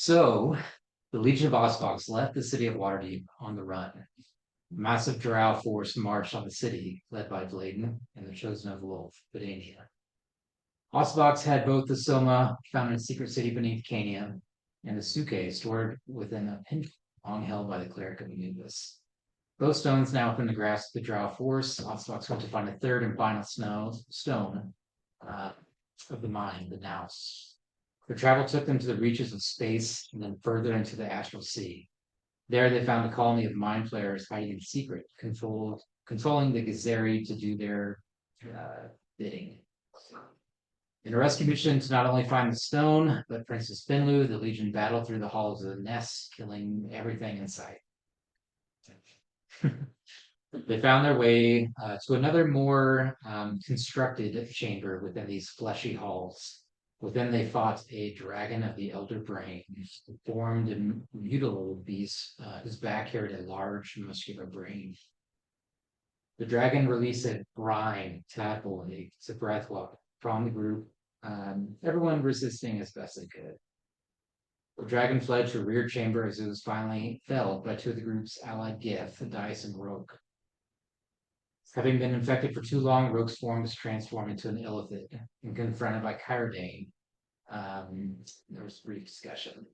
So, the Legion of Osuvox left the city of Waterdeep on the run. A massive drow force marched on the city, led by Bladen and the Chosen of Wolf, Vidania. Osuvox had both the Soma, found in a secret city beneath Cania, and the Suke, stored within a pin long held by the cleric of Anubis. Both stones now within the grasp of the drow force, Osuvox went to find a third and final stone uh, of the mind, the Nous. Their travel took them to the reaches of space and then further into the astral sea. There they found a colony of mind flayers hiding in secret, controlling the Gazeri to do their bidding. In a rescue mission to not only find the stone, but Princess Finlu, the Legion battled through the halls of the nest, killing everything in sight. They found their way to another more constructed chamber within these fleshy halls. Within they fought a dragon of the elder brain, formed and mutilated beast whose back carried a large muscular brain. The dragon released a brine tadpole to breathwalk from the group, everyone resisting as best they could. The dragon fled to a rear chamber as it was finally felled by two of the group's allied Gith, Dice and Roke. Having been infected for too long, Roke's form was transformed into an illithid and confronted by Kyrodane. There was brief discussion.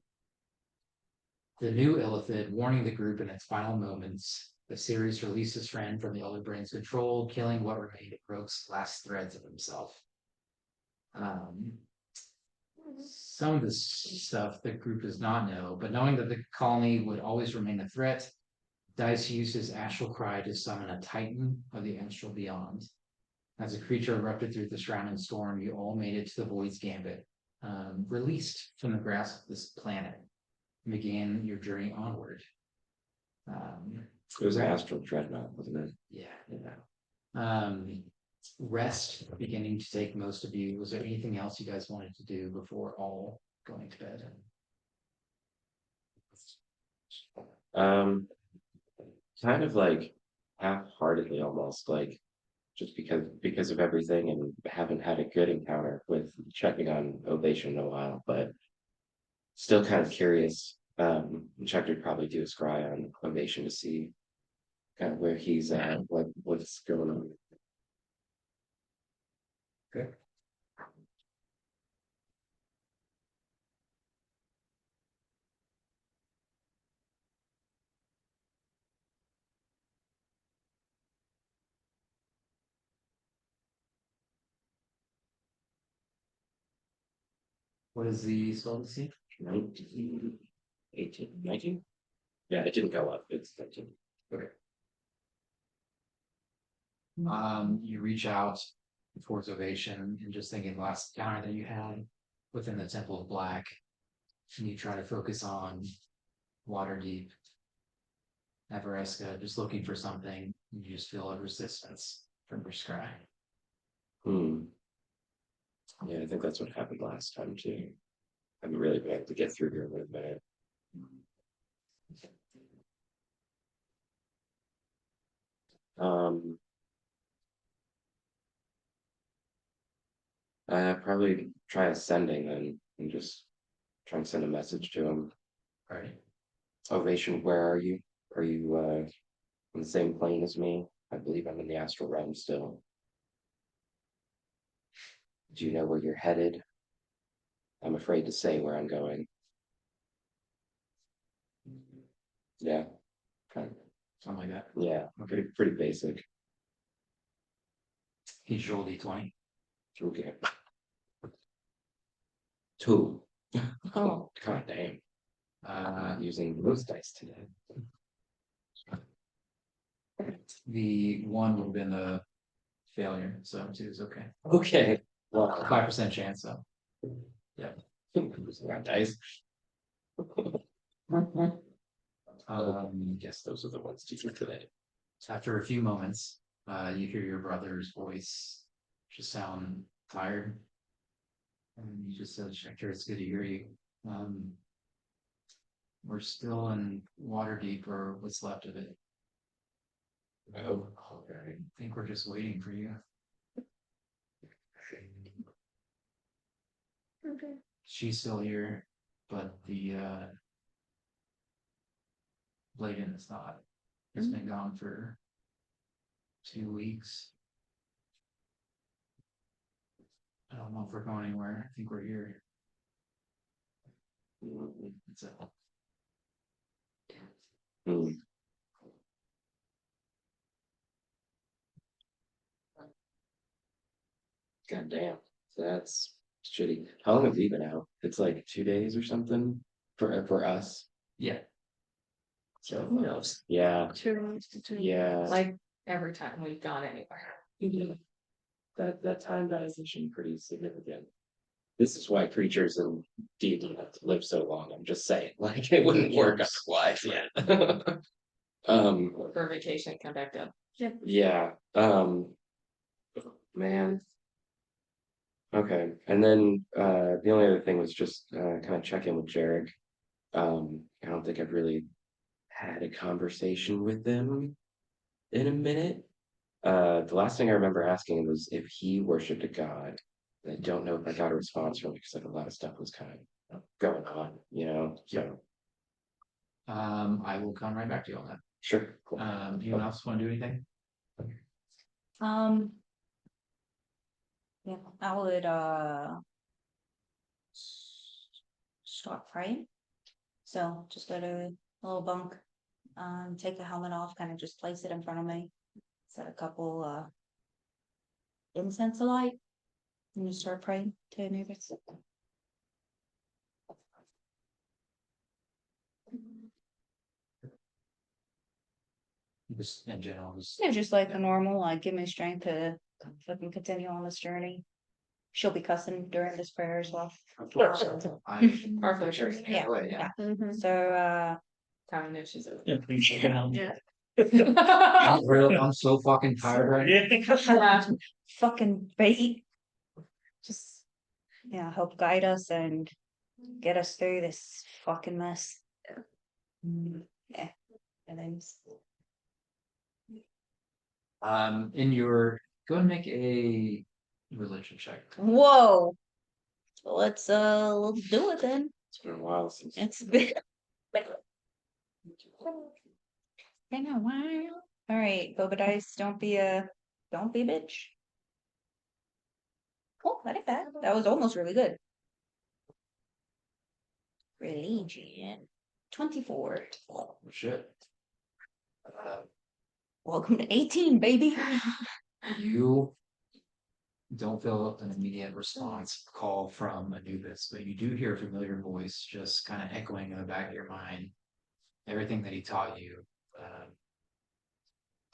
The new illithid, warning the group in its final moments, the series released his friend from the Elder Brain's control, killing what remained of Roke's last threads of himself. Some of this stuff the group does not know, but knowing that the colony would always remain a threat, Dice used his astral cry to summon a titan of the astral beyond. As the creature erupted through the surrounding storm, you all made it to the Void's Gambit, released from the grasp of this planet, and began your journey onward. It was an astral dreadnought, wasn't it? Yeah. Rest beginning to take most of you. Was there anything else you guys wanted to do before all going to bed? Kind of like half-heartedly almost, like just because of everything, and haven't had a good encounter with checking on Ovation in a while, but still kind of curious. Chuck would probably do a scry on Ovation to see kind of where he's at, what's going on. Okay. What is the spell to see? 19, 18, 19? Yeah, it didn't go up. It's 19. Okay. You reach out towards Ovation and just thinking the last encounter that you had within the Temple of Black, and you try to focus on Waterdeep, Everesca, just looking for something. You just feel a resistance from your scry. Yeah, I think that's what happened last time too. I haven't really been able to get through here in a minute. Probably try ascending then and just try and send a message to him. All right. Ovation, where are you? Are you on the same plane as me? I believe I'm in the astral realm still. Do you know where you're headed? I'm afraid to say where I'm going. Yeah. Kind of. Something like that. Yeah. Okay. Pretty basic. Each roll D20. Okay. 2. Oh, god damn. Using those dice today. The 1 would have been a failure, so 2 is okay. Okay. Well, 5% chance, so. Yeah. Got dice. Yes. Those are the ones to use today. After a few moments, you hear your brother's voice just sound tired. And you just said, Hector, it's good to hear you. We're still in Waterdeep, or what's left of it. Oh, okay. I think we're just waiting for you. Okay. She's still here, but the Bladen is not. It's been gone for 2 weeks. I don't know if we're going anywhere. I think we're here. It's a Hmm. God damn. That's shitty. How long have we been out? It's like 2 days or something for us. yeah. So who knows? Yeah. 2 months to 2. Yeah. Like every time we've gone anywhere. That time dilation pretty significant. This is why creatures in D&D have to live so long. I'm just saying, like it wouldn't work otherwise. Yeah. For vacation, come back up. Yeah. Man. Okay. And then the only other thing was just kind of check in with Jarek. I don't think I've really had a conversation with them in a minute. The last thing I remember asking him was if he worshipped a god. I don't know if I got a response from him because like a lot of stuff was kind of going on, you know. So I will come right back to you on that. sure, cool. Anyone else want to do anything? Yeah, I would start praying. So just go to a little bunk, take the helmet off, kind of just place it in front of me. Set a couple incense alight, and just start praying to Anubis. Just in general, just Yeah, just like the normal, like give me strength to fucking continue on this journey. She'll be cussing during this prayer as well. Or for sure. Yeah. yeah. So Kind of knew she's over. Yeah, please check it out. yeah. I'm so fucking tired right now. Fucking bait. Just help guide us and get us through this fucking mess. Yeah. And then In your go and make a religion check. whoa. Let's do it then. It's been a while since It's been a while. All right, Boba Dice, don't be a bitch. Oh, that ain't bad. That was almost really good. Religion 24. Oh, shit. Welcome to 18, baby. You don't feel an immediate response call from Anubis, but you do hear a familiar voice just kind of echoing in the back of your mind. Everything that he taught you,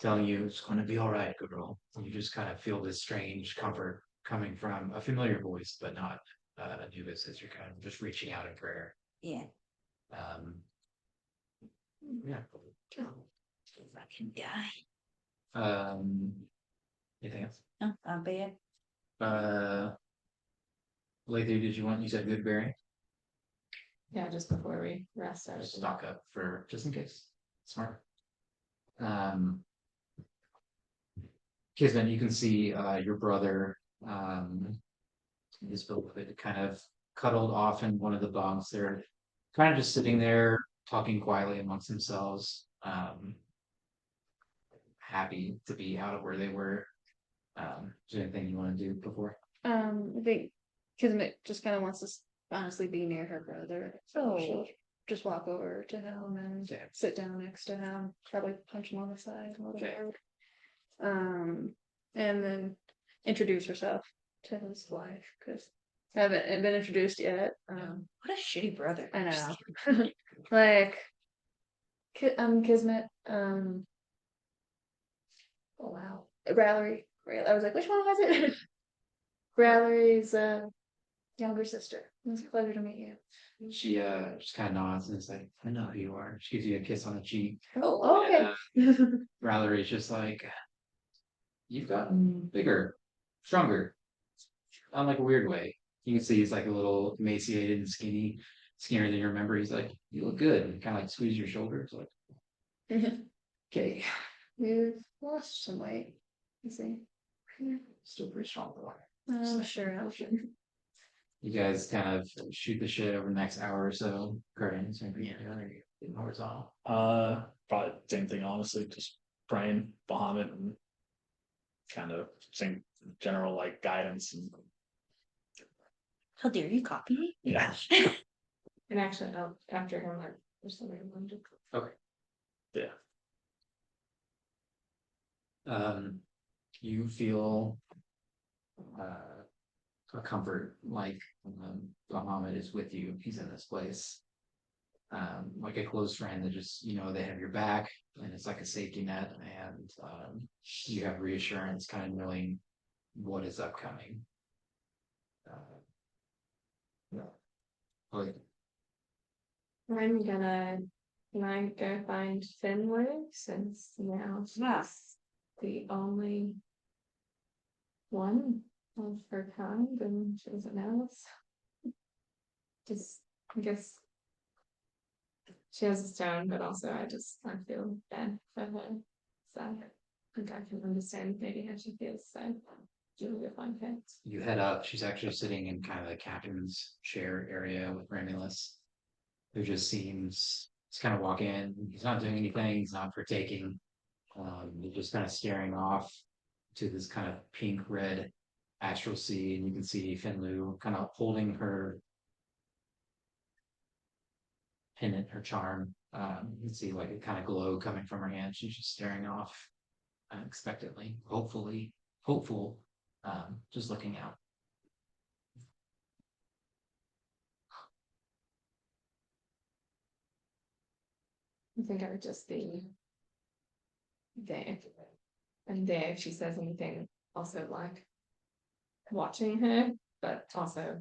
telling you it's going to be all right, girl. You just kind of feel this strange comfort coming from a familiar voice, but not Anubis, as you're kind of just reaching out in prayer. Yeah. Yeah. Fucking die. Anything else? Oh, I'll be it. Lately, you said good bearing? Yeah, just before we rest. I was Stock up for just in case. Smart. Kismet, you can see your brother is kind of cuddled off in one of the bunks. They're kind of just sitting there talking quietly amongst themselves. Happy to be out of where they were. Is there anything you want to do before? I think Kismet just kind of wants to honestly be near her brother. So she'll just walk over to him and sit down next to him, probably punch him on the side a little bit. And then introduce herself to his wife because I haven't been introduced yet. What a shitty brother. I know. Like Kismet, oh wow. Valerie. I was like, which one was it? Valerie's younger sister. It was a pleasure to meet you. She just kind of nods and is like, I know who you are. She gives you a kiss on the cheek. Oh, okay. Valerie's just like, you've gotten bigger, stronger. On like a weird way. You can see he's like a little emaciated and skinnier than you remember. He's like, you look good. And kind of like squeeze your shoulders, like, okay, You've lost some weight. You see. still pretty strong though. I'm sure. You guys kind of shoot the shit over the next hour or so. Curtains, maybe horizontal. Probably same thing, honestly, just praying, Bahamut, and kind of same general like guidance and How dare you copy me? yeah, And actually, I'll after him, like, there's somebody who wanted to. yeah. You feel a comfort like Bahamut is with you. He's in this place. Like a close friend that just, they have your back and it's like a safety net, and you have reassurance kind of knowing what is upcoming. Yeah. Like, I'm gonna, can I go find Finley since now Yeah. she's the only one of her kind and she doesn't know us. Just, I guess. She has a stone, but also I feel bad for her. So I think I can understand maybe how she feels, so Julie will find her. you head up. She's actually sitting in kind of the captain's chair area with Romulus, who just seems to kind of walk in. He's not doing anything. He's not partaking. He's just kind of staring off to this kind of pink red astral sea, and you can see Finlu kind of holding her pendant, her charm. You can see like a kind of glow coming from her hand. She's just staring off unexpectedly, hopeful, just looking out. I think I would just be there. And there, if she says anything, also like watching her, but also,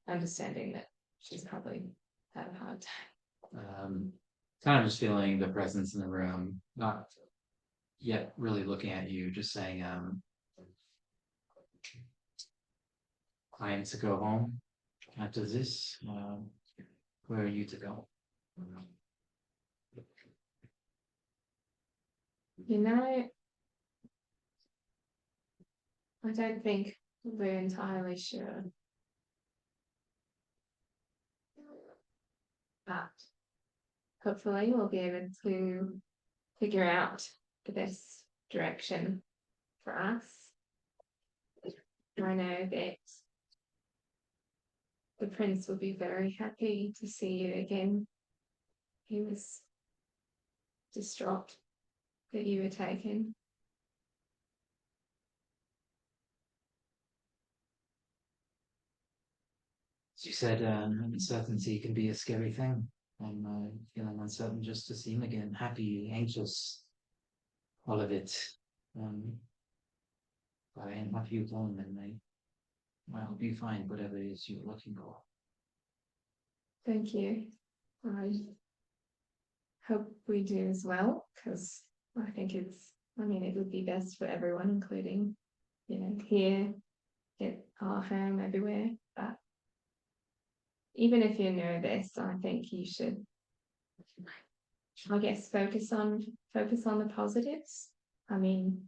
understanding that she's probably had a hard time. Kind of just feeling the presence in the room, not yet really looking at you, just saying, I am to go home after this. Where are you to go? I don't think we're entirely sure. But hopefully we'll be able to figure out the best direction for us. I know that the prince will be very happy to see you again. He was distraught that you were taken. As you said, uncertainty can be a scary thing. I'm feeling uncertain just to see him again, happy, anxious, all of it. But I am happy you home, and I hope you find whatever it is you're looking for. Thank you. I hope we do as well, because I think it would be best for everyone, including, here at our home, everywhere. But even if you know this, I think you should, I guess, focus on the positives. I mean,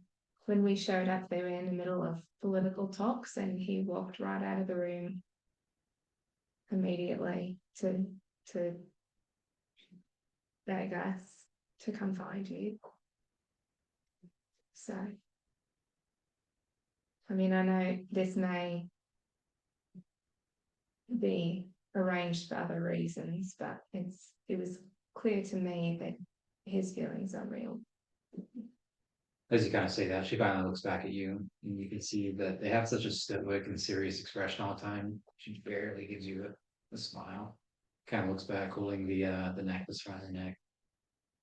when we showed up, they were in the middle of political talks, and he walked right out of the room immediately to beg us to come find you. So, I mean, I know this may be arranged for other reasons, but it was clear to me that his feelings are real. As you kind of say that, she kind of looks back at you, and you can see that they have such a stoic and serious expression all the time. She barely gives you a smile. Kind of looks back, holding the necklace around her neck.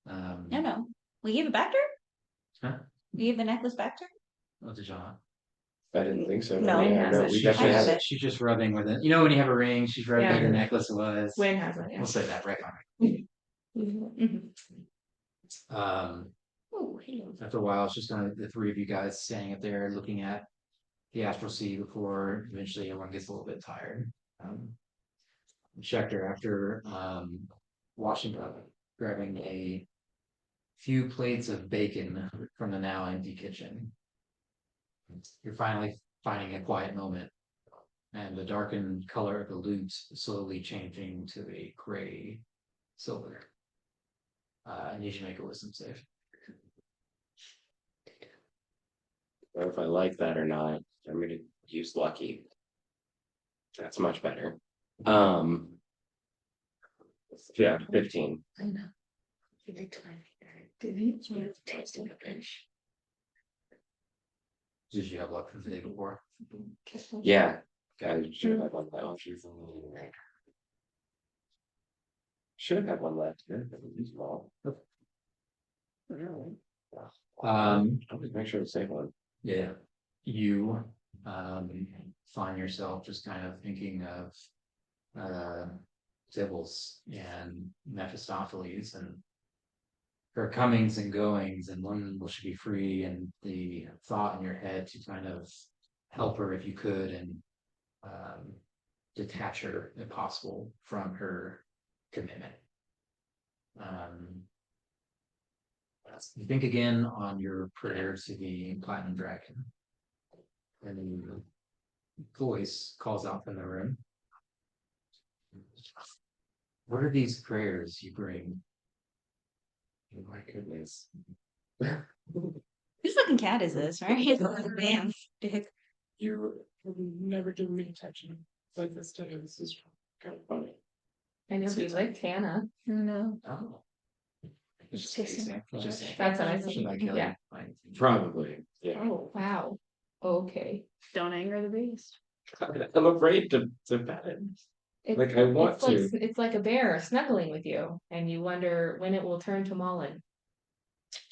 No. We gave it back to her? Huh? We gave the necklace back to her? What did John? I didn't think so. No. Yeah, no, we She's definitely have have it. she's just rubbing with it. You know when you have a ring, she's rubbing Yeah. where your necklace was. When has it? We'll say that right on. Mhm. After a while, it's just kind of the three of you guys standing up there looking at the astral sea before eventually everyone gets a little bit tired. Schechter, after washing up, grabbing a few plates of bacon from the now empty kitchen. You're finally finding a quiet moment and the darkened color of the loot slowly changing to a gray silver. I need you to make a wisdom save. Or if I like that or not, I'm gonna use lucky. That's much better. Yeah, 15. I know. Did he? Tasting a fish. Did you have luck from the day before? Yeah, I should have had one left. Should have had one left. Yeah, that would be small. I'll just make sure to save one. Yeah, you find yourself just kind of thinking of Sybil's and Mephistopheles and her comings and goings, and when will she be free, and the thought in your head to kind of help her if you could, and detach her if possible from her commitment. You think again on your prayer to the Platinum Dragon, and the voice calls out from the room. What are these prayers you bring? Oh my goodness. Whose fucking cat is this, right? Damn, dick. You have never given me attention like this today. This is kind of funny. I know he liked Hannah. No. Oh. Just tasting my Just- flesh. That's what I Should I said. kill Yeah. you? Probably, yeah. Oh, wow. Okay. Don't anger the beast. I'm afraid to pet it. It- Like I want It's like, to. it's like a bear snuggling with you, and you wonder when it will turn to Mullen.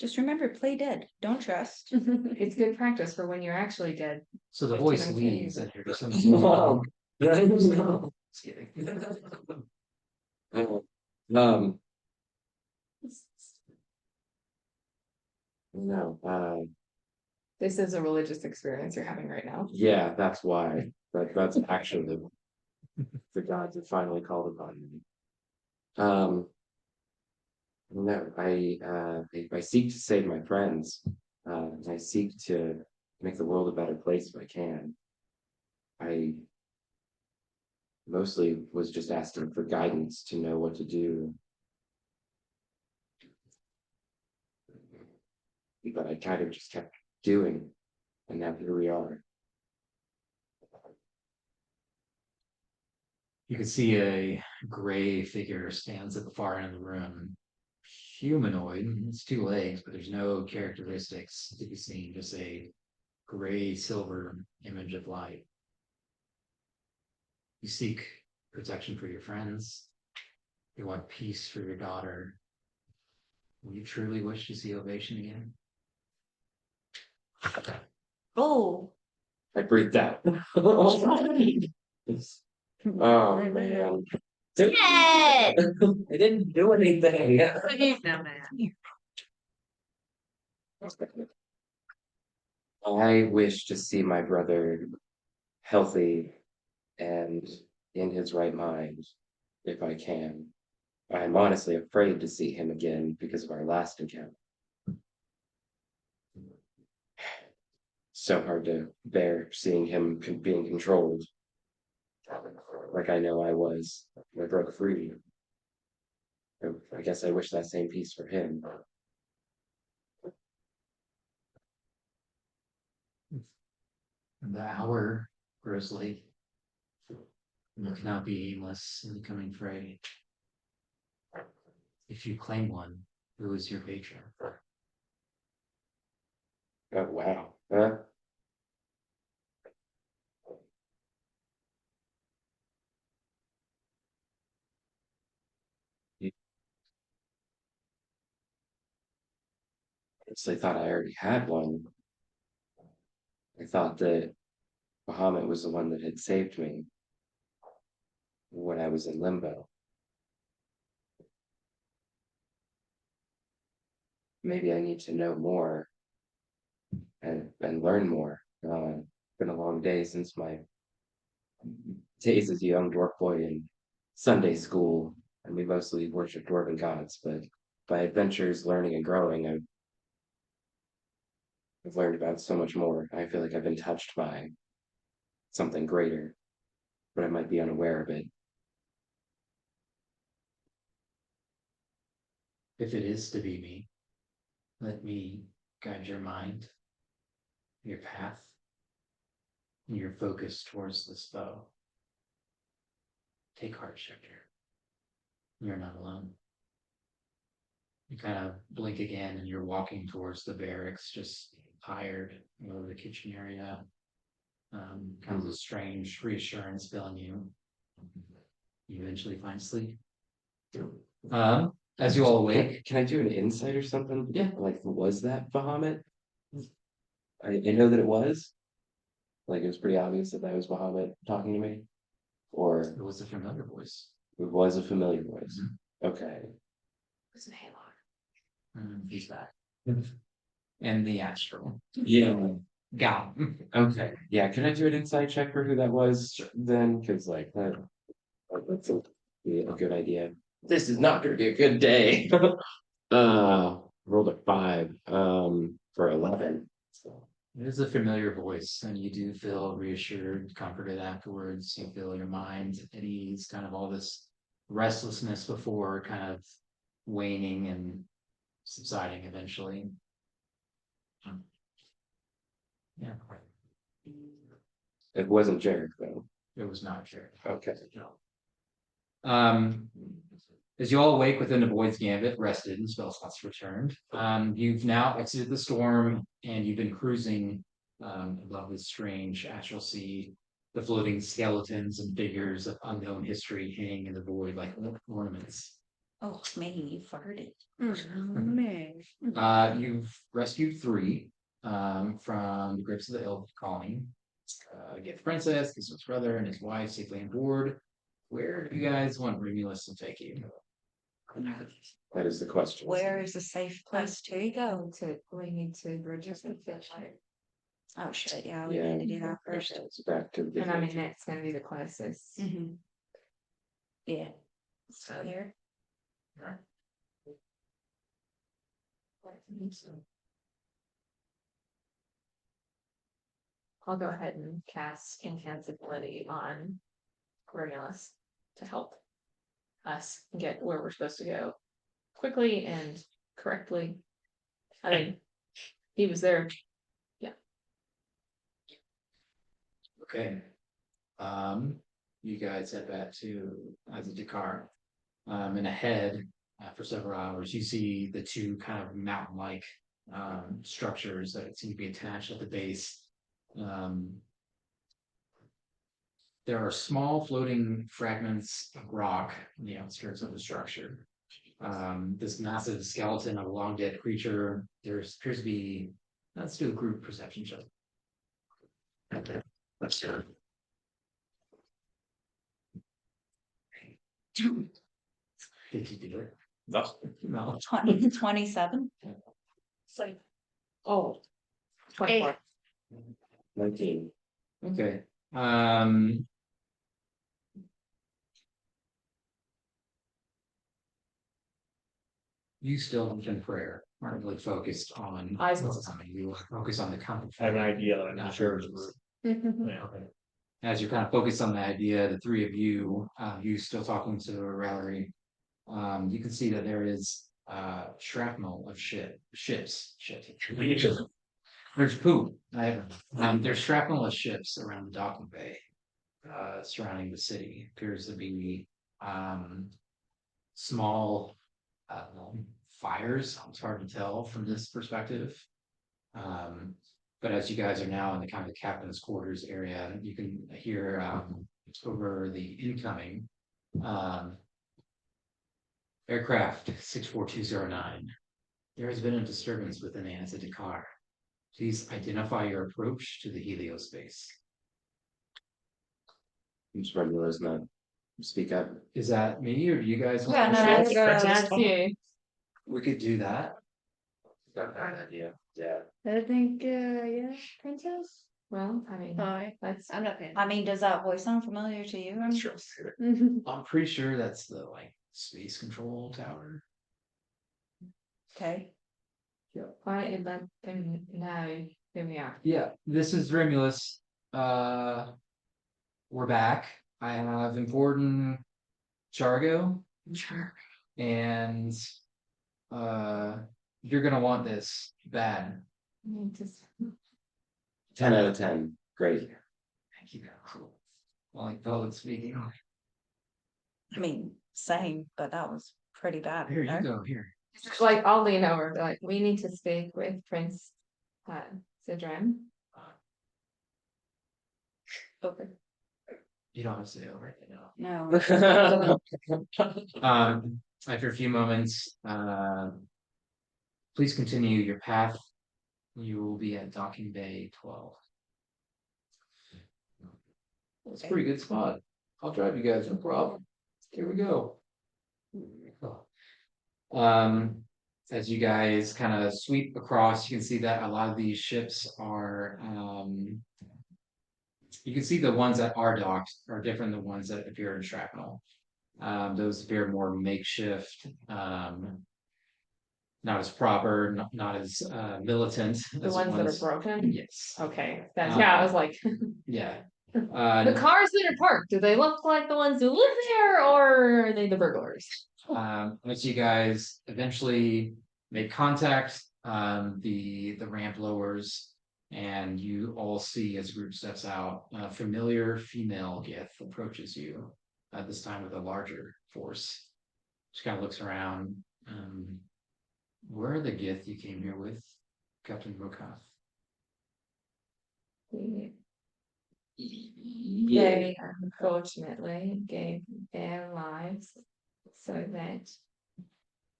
Just remember, play dead. Don't trust. It's good practice for when you're actually dead. So the Fifteen voice on leaves, Tuesday. and you're just No. Just kidding. Um. No. This is a religious experience you're having right now. Yeah, that's why. That's actually the gods have finally called upon me. No, I seek to save my friends. I seek to make the world a better place if I can. I mostly was just asking for guidance to know what to do. But I kind of just kept doing, and now here we are. You can see a gray figure stands at the far end of the room. Humanoid, it's two legs, but there's no characteristics to be seen, just a gray silver image of light. You seek protection for your friends. You want peace for your daughter. Will you truly wish to see Ovation again? Oh, I breathed out. Oh man. Ted! I didn't do anything. I wish to see my brother healthy and in his right mind, if I can. I'm honestly afraid to see him again because of our last encounter. So hard to bear seeing him being controlled. Like I know I was. I broke free. I guess I wish that same peace for him. The hour grows late. You cannot be aimless in the coming fray. If you claim one, who is your patron? Oh wow. Honestly thought I already had one. I thought that Bahamut was the one that had saved me when I was in limbo. Maybe I need to know more and learn more. Been a long day since my days as a young dwarf boy in Sunday school, and we mostly worship dwarven gods, but by adventures, learning and growing, I've learned about so much more. I feel like I've been touched by something greater. but I might be unaware of it. If it is to be me, let me guide your mind, your path, and your focus towards this bow. Take heart, Shecter. You're not alone. You kind of blink again and you're walking towards the barracks, just tired over the kitchen area. Kind of a strange reassurance filling you. You eventually find sleep. As you all awake, Can I do an insight or something? Yeah. Like, was that Bahamut? I know that it was. Like, it was pretty obvious that was Bahamut talking to me. Or it was a familiar voice. it was a familiar voice. Okay. Was it Halo? He's back. And the astral. Yeah. Gone. Okay. Yeah. Can I do an insight check for who that was then? Because that's a good idea. This is not going to be a good day. Rolled a 5. For 11. So. It is a familiar voice, and you do feel reassured, comforted afterwards. You feel your mind at ease, kind of all this restlessness before kind of waning and subsiding eventually. Yeah, It wasn't Jarek though. it was not sure. Okay. Um, as you all awake within the void's gambit, rested and spell slots returned, you've now exited the storm and you've been cruising above this strange astral sea. The floating skeletons and figures of unknown history hang in the void like ornaments. Oh, man, you farted. Man. You've rescued 3 from the grips of the elf colony. Get the princess, his brother, and his wife safely on board. Where do you guys want Romulus to take you? That is the question. Where is a safe place to go? We need to register the fish. Oh, shit, yeah, we Yeah. need to do that first. It's back to the. And I mean, that's gonna be the closest. Yeah, So here. I'll go ahead and cast enhance ability on Romulus to help us get where we're supposed to go quickly and correctly. I mean, he was there. Okay. You guys head back to the Dakar. And ahead for several hours, you see the 2 kind of mountain-like structures that seem to be attached at the base. There are small floating fragments of rock on the outskirts of the structure. This massive skeleton of a long dead creature. There appears to be. Let's do a group perception check. Let's do it. Did you do it? No. 27. Oh. 24. 19. Okay. You still in prayer aren't really focused on Eyes what's closed. coming. You are focused on the coming. I have an idea that I'm not sure. Yeah. As you're kind of focused on the idea, the 3 of you, you still talking to Raleigh, you can see that there is shrapnel of ships. There's poop. There's shrapnel of ships around the docking bay, surrounding the city. Appears to be small fires. It's hard to tell from this perspective. But as you guys are now in the kind of the captain's quarters area, you can hear over the incoming aircraft 64209. There has been a disturbance within the Anza Dakar. Please identify your approach to the heliospace. Who's Romulus not speak up? Is that me or do you guys want Yeah, to no, share? that's you. We could do that. Got that idea. Yeah. I think, yeah, princess? Well, I mean, Hi. that's I'm not paying. I mean, does that voice sound familiar to you? I'm pretty sure that's the space control tower. Okay. why don't you let them know who we are? Yeah, this is Romulus. We're back. I have important Chargo, Sure. and you're gonna want this bad. Need to 10 out of 10. Great. Thank you. Like public speaking. I mean, same, but that was pretty bad. Here you no? go. Here. like I'll lean over, be like, we need to speak with Prince Sidram. Over. You don't have to say over. No, After a few moments, please continue your path. You will be at Docking Bay 12. That's a pretty good spot. I'll drive you guys, no problem. Here we go. As you guys kind of sweep across, you can see that a lot of these ships are, you can see the ones that are docked are different than the ones that appear in shrapnel. Those appear more makeshift, not as proper, not as militant. The as ones that are broken. Yes. Okay, that's yeah. I was like, Yeah. the cars that are parked. Do they look like the ones who live there, or are they the burglars? Once you guys eventually make contact, the ramp lowers, and you all see as the group steps out, a familiar female Gith approaches you. At this time with a larger force. She kind of looks around. Where are the Gith you came here with, Captain Bokath? They unfortunately gave their lives so that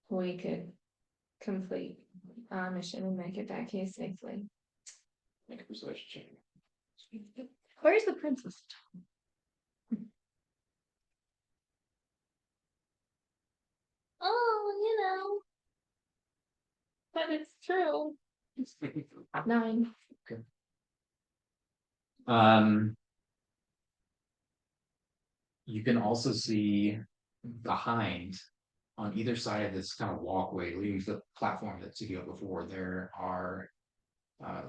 we could complete our mission and make it back here safely. Make a persuasion check. Where's the princess? Oh, but it's true. 9. You can also see behind, on either side of this kind of walkway leading to the platform that took you up before, there are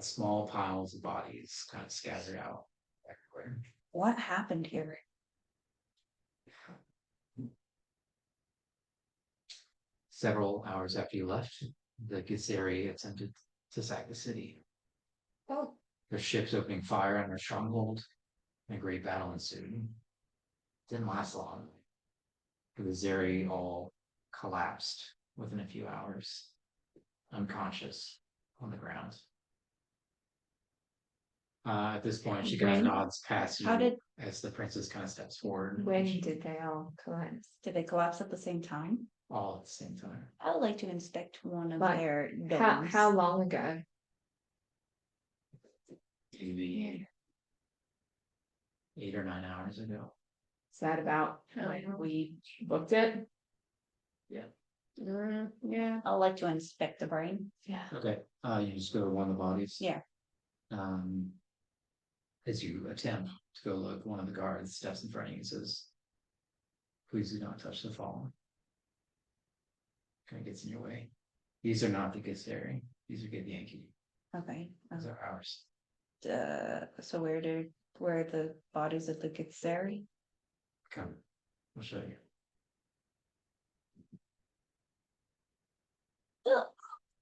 small piles of bodies kind of scattered out everywhere. what happened here? Several hours after you left, the Githeri attempted to sack the city. Oh, Their ships opening fire on their stronghold, and a great battle ensued. Didn't last long. The Githeri all collapsed within a few hours, unconscious on the ground. At this point, she kind of When? nods past How you did- as the princess kind of steps forward. when did they all collapse? Did they collapse at the same time? All at the same time. I would like to inspect one of Like, their How domes. long ago? Maybe 8 or 9 hours ago. Is that about when we booked it? Yeah. I would like to inspect the brain. Yeah. Okay, you just go to one of the bodies. Yeah. As you attempt to go look, one of the guards steps in front of you and says, "Please do not touch the fallen." Kind of gets in your way. These are not the Githeri. These are Githyanki. Okay. Those are ours. So where are the bodies of the Githeri? Come, I'll show you.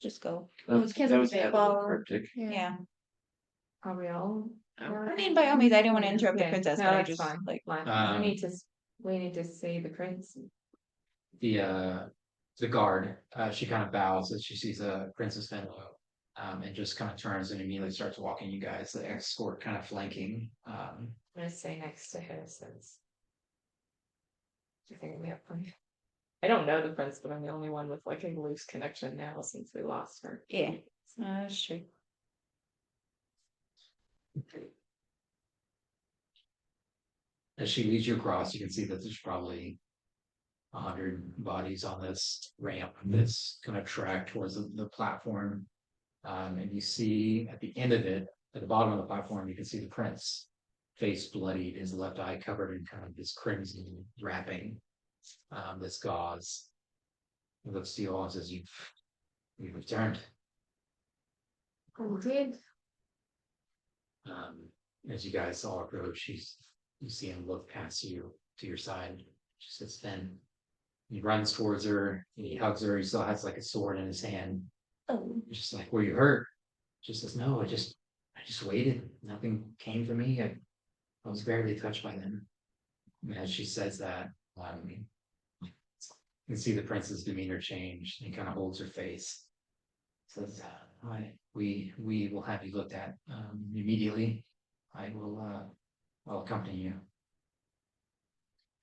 Just go. It's because That of was the a little ball. cryptic. Yeah. Are we all? I mean, by all means, I don't want to interrupt the Yeah, princess, no, but I that's just fine. like. We need to. We need to see the prince. The guard, she kind of bows as she sees a Princess Fenlo, and just kind of turns and immediately starts walking you guys, the escort kind of flanking. I'm gonna stay next to her since. I think we have plenty. I don't know the prince, but I'm the only one with like a loose connection now since we lost her. Yeah. Sure. As she leads you across, you can see that there's probably 100 bodies on this ramp, this kind of track towards the platform. And you see at the end of it, at the bottom of the platform, you can see the prince, face bloodied, his left eye covered in kind of this crimson wrapping, this gauze. He looks to you all and says, "You've returned." We did. As you guys all approach, he's You see him look past you to your side. She sits then. He runs towards her. And he hugs her. He still has like a sword in his hand. Oh, Just like, were you hurt? She says, no, I just waited. Nothing came for me. I was barely touched by them. And as she says that, you can see the prince's demeanor change. He kind of holds her face. Says, we will have you looked at immediately. I will I'll accompany you.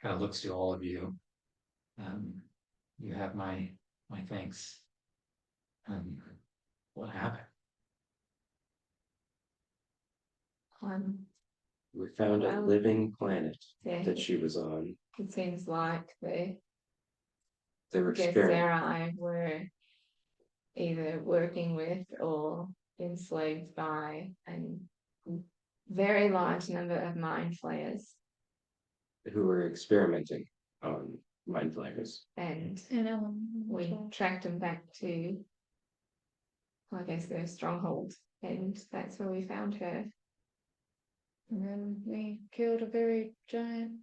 Kind of looks to all of you. You have my thanks. What happened? We found a Well, living planet yeah, that she was on. it seems like They were guess experimenting. Sarah and I were either working with or enslaved by a very large number of mind flayers, Who were experimenting on mind flayers. and And we tracked them back to, I guess, their stronghold, and that's where we found her. And then we killed a very giant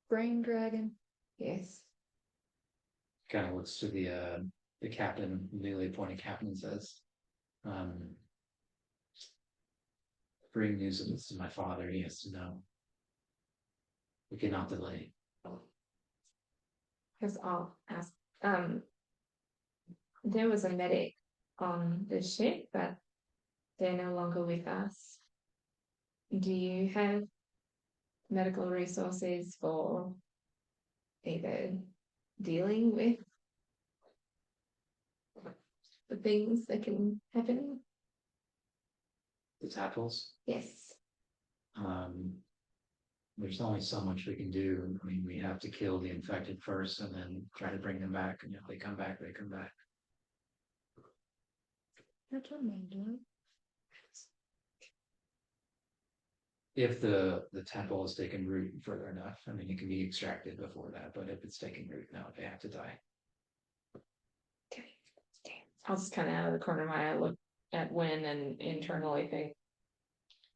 brain dragon. Yes, Kind of looks to the captain, newly appointed captain, and says, bring news of this to my father. He has to know. We cannot delay. because I'll ask. There was a medic on the ship, but they're no longer with us. Do you have medical resources for either dealing with the things that can happen? The tadpoles. Yes. There's only so much we can do. I mean, we have to kill the infected first and then try to bring them back. And if they come back, they come back. That's what I'm doing. If the tadpole is taken root further enough, I mean, it can be extracted before that, but if it's taken root, no, they have to die. Okay. I'll just kind of out of the corner of my eye look at Wynn and internally think,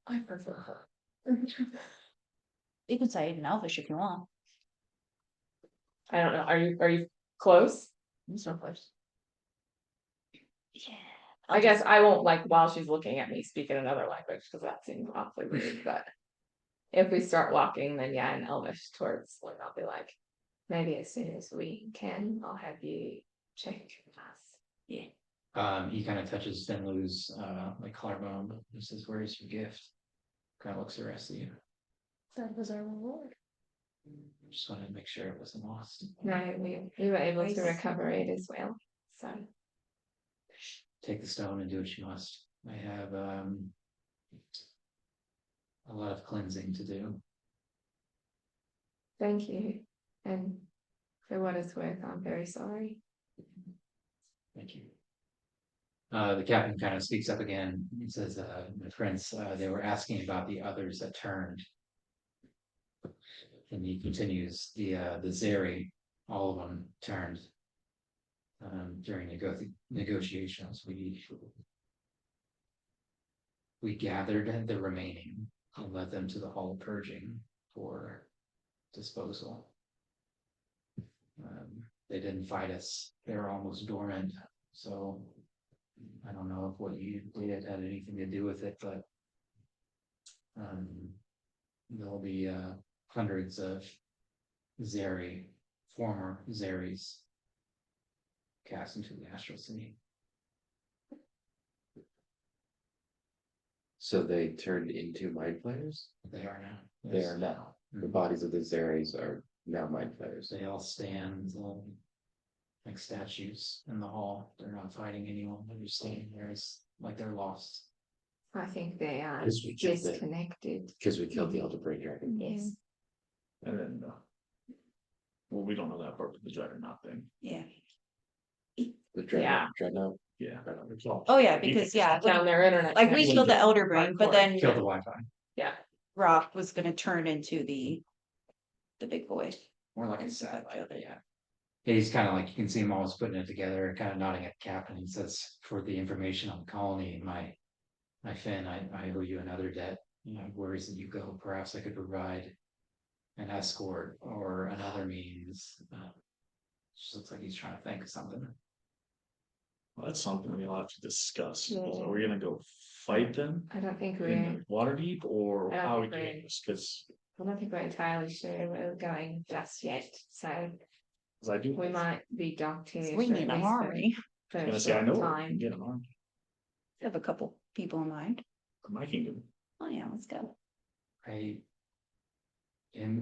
I prefer her. You can say it in Elvish if you want. I don't know. Are you close? It's no place. Yeah. I guess I won't, like, while she's looking at me, speak in another language because that seems awfully rude. But if we start walking, then yeah, in Elvish towards, like, I'll be like, maybe as soon as we can, I'll have you check us. Yeah. He kind of touches Finlu's like collarbone. He says, "Where's your gift?" Kind of looks at the rest of you. That was our reward. Just wanted to make sure it wasn't lost. No, we were able to Nice. recover it as well. So Take the stone and do what you must. I have a lot of cleansing to do. thank you. And for what it's worth, I'm very sorry. Thank you. The captain kind of speaks up again. He says, "My friends, they were asking about the others that turned." And he continues, the Zeri, all of them turned during negotiations. We gathered the remaining and led them to the hall of purging for disposal. They didn't fight us. They were almost dormant. So I don't know if what you did had anything to do with it, but there'll be hundreds of Zeri, former Zeris, cast into the astral sea. So they turned into mind flayers? They are now. They are now. The Mhm. bodies of the Zeres are now mind flayers. They all stand like statues in the hall. They're not fighting anyone. They're just standing there as like they're lost. I think they are Yes, we killed it. disconnected. Because we killed the Elder Brain Dragon. Yes. And then, well, we don't know that part of the Juggernaut thing. Yeah. The Dreadnought. Yeah. Dreadnought. Yeah. Oh, yeah, because yeah, Down their internet. like we connection. killed the Elder Brain, but then Kill the Wi-Fi. Yeah. Rock was gonna turn into the big boy. More like a satellite. Yeah. He's kind of like, you can see him always putting it together, kind of nodding at the captain. He says, "For the information on the colony, my Finn, I owe you another debt. whereas you go, perhaps I could provide an escort or another means. Just looks like he's trying to think of something. Well, that's something we'll have to discuss. Yeah. So are we gonna go fight them I don't think in we're, the water deep, or I don't how are we think we're- doing this? Because I don't think we're entirely sure where we're going just yet, so I do. we might be docked here. We for need at an least army. for I a was gonna say, I short know we time. can get them on Have a couple people in mind. my kingdom. Oh yeah, let's go. It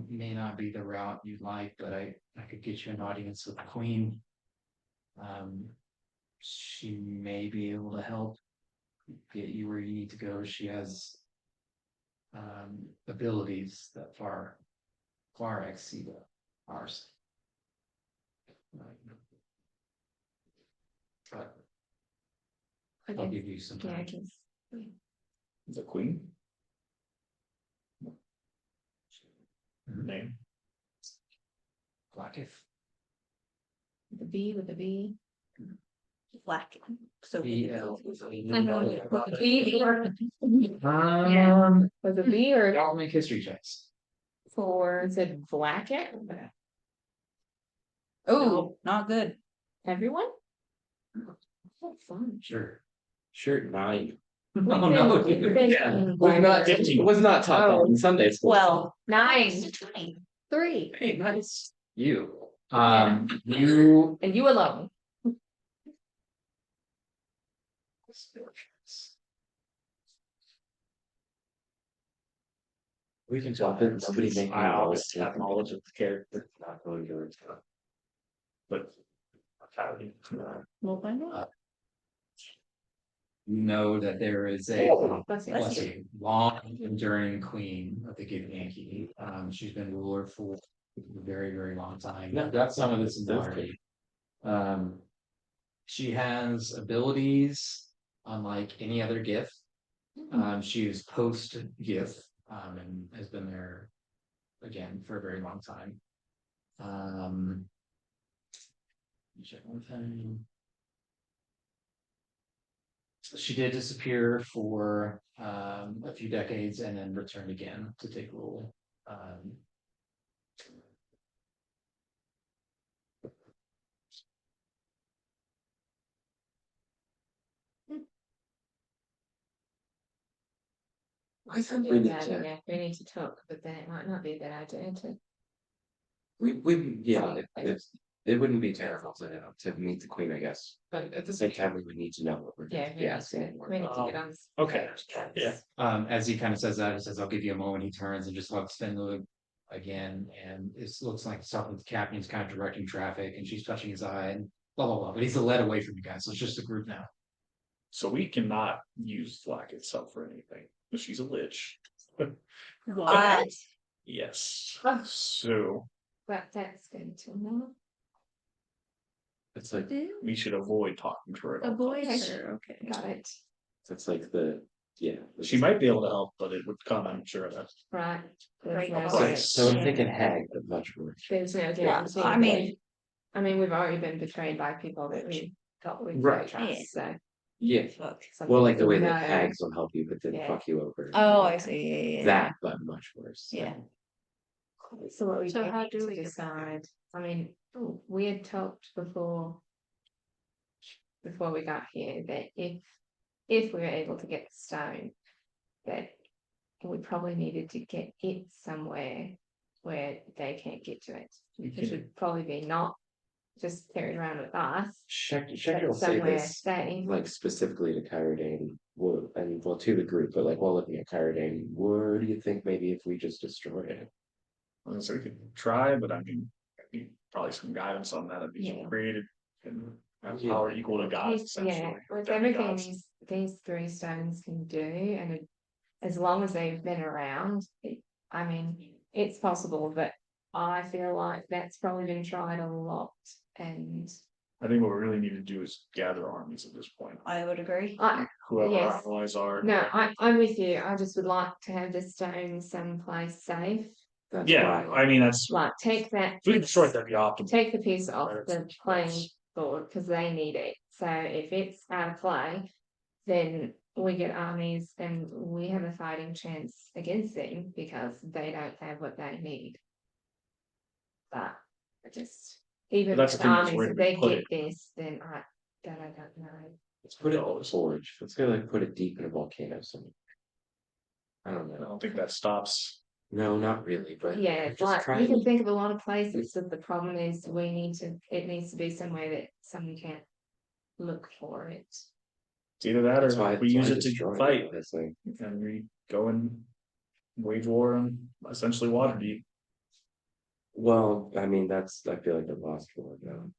may not be the route you'd like, but I could get you an audience with the queen. She may be able to help get you where you need to go. She has abilities that far exceed ours. But I I'll guess, give you some yeah, I time. guess. The queen Mhm. name. Blackif. The B with the B. Black. So. BL. I know. With the B or Um, with the B or I'll make history checks. for, is it Blackett? Oh, not good. Everyone? That's fun. Sure. Sure, 9. Oh, no. It was not taught that in Sunday school. Well, 9, 3. Hey, nice. You. You. and you alone. We can jump in. Nobody make I obviously have knowledge of the character, Not going to. but. Fatality. We'll find out. You know that there is a Bless you. bless you, long enduring queen of the Good Yankee. She's been ruler for a very, very long time. Got some of this in That's water. She has abilities unlike any other gift. She is post gift, and has been there again for a very long time. Check one thing. She did disappear for a few decades and then returned again to take rule. I think Yeah, we need to. yeah, we need to talk, but then it might not be a bad idea to. Yeah, it wouldn't be terrible to meet the queen, I guess. But at the same time, we would need to know what we're doing. Yeah, we need to get on. Okay, yeah. As he kind of says that, he says, "I'll give you a moment." He turns and just hugs Finley again, and it looks like he's talking with the captain. He's kind of directing traffic, and she's touching his eye, and blah blah blah. But he's led away from you guys, so it's just a group now. So we cannot use Flack itself for anything, but she's a lich. What? Yes, Oh. so But that's good to know. It's like, we should avoid talking to her at all Avoid costs. her, okay. Got it. it's like the, yeah. She might be able to help, but it would come, I'm sure of that. Right. There's Right. no Right. So guarantee. I'm thinking hag, but much worse. There's no Yeah, guarantee. I mean, we've already been betrayed by people that we thought we Right. could trust, so. Yeah, Fuck. well, like the way No. that hags will help you, but then Yeah. fuck you over. Oh, I see. Yeah. That, but much worse. Yeah. So what we So do how need do to we decide, I mean, we had talked before we got here, that if we were able to get the stone, that we probably needed to get it somewhere where they can't get to it. It should probably be not just carried around with us, Check but will say somewhere this, safe. like specifically to Kyrodane, and well to the group, but like while looking at Kyrodane, where do you think maybe if we just destroy it? So we could try, but I mean, probably some guidance on that, it'd be Yeah. created and have Yeah. power equal to God, Yeah, essentially. with everything Demigods. these 3 stones can do, and as long as they've been around, I mean, it's possible, but I feel like that's probably been tried a lot, and I think what we really need to do is gather armies at this point, I would agree. whoever Yes. our allies are. no, I'm with you. I just would like to have the stones someplace safe. That's Yeah, why. I mean, that's, Like take that, if we can destroy it, that'd be optimal. take the piece off Better the for playing us. board because they need it. So if it's out of play, then we get armies, then we have a fighting chance against them because they don't have what they need. But I just, even But that's with the thing, is armies, where if do we they put get it? this, then I don't know. Let's put it on storage. Let's go like put it deep in a volcano somewhere. I don't I know. don't think that stops. No, not really, but Yeah, it's just like try you can and- think of a lot of places, but the problem is it needs to be somewhere that someone can't look for it. It's either that That's or why we use it to destroy fight honestly. and we go and wage war on essentially Waterdeep. Well, I mean, I feel like they're lost for it now.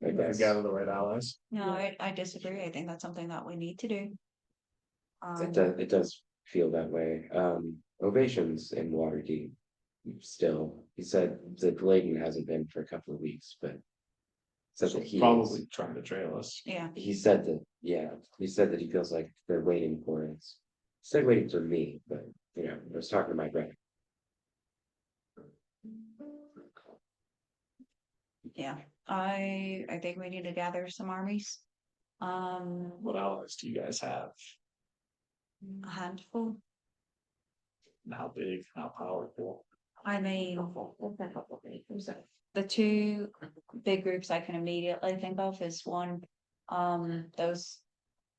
I If we guess. gather the right allies. No, I disagree. I think that's something that we need to do. It does feel that way. Ovations in Waterdeep. Still, he said that Gladen hasn't been for a couple of weeks, but said that he Probably is. trying to trail us. Yeah, He said that, yeah, he said that he feels like they're waiting for it. He said waiting for me, but I was talking to my brother. yeah. I think we need to gather some armies. What allies do you guys have? A handful. And how big, how powerful? I mean, That's not helpful for me. I'm sorry. the two big groups I can immediately think of is one, those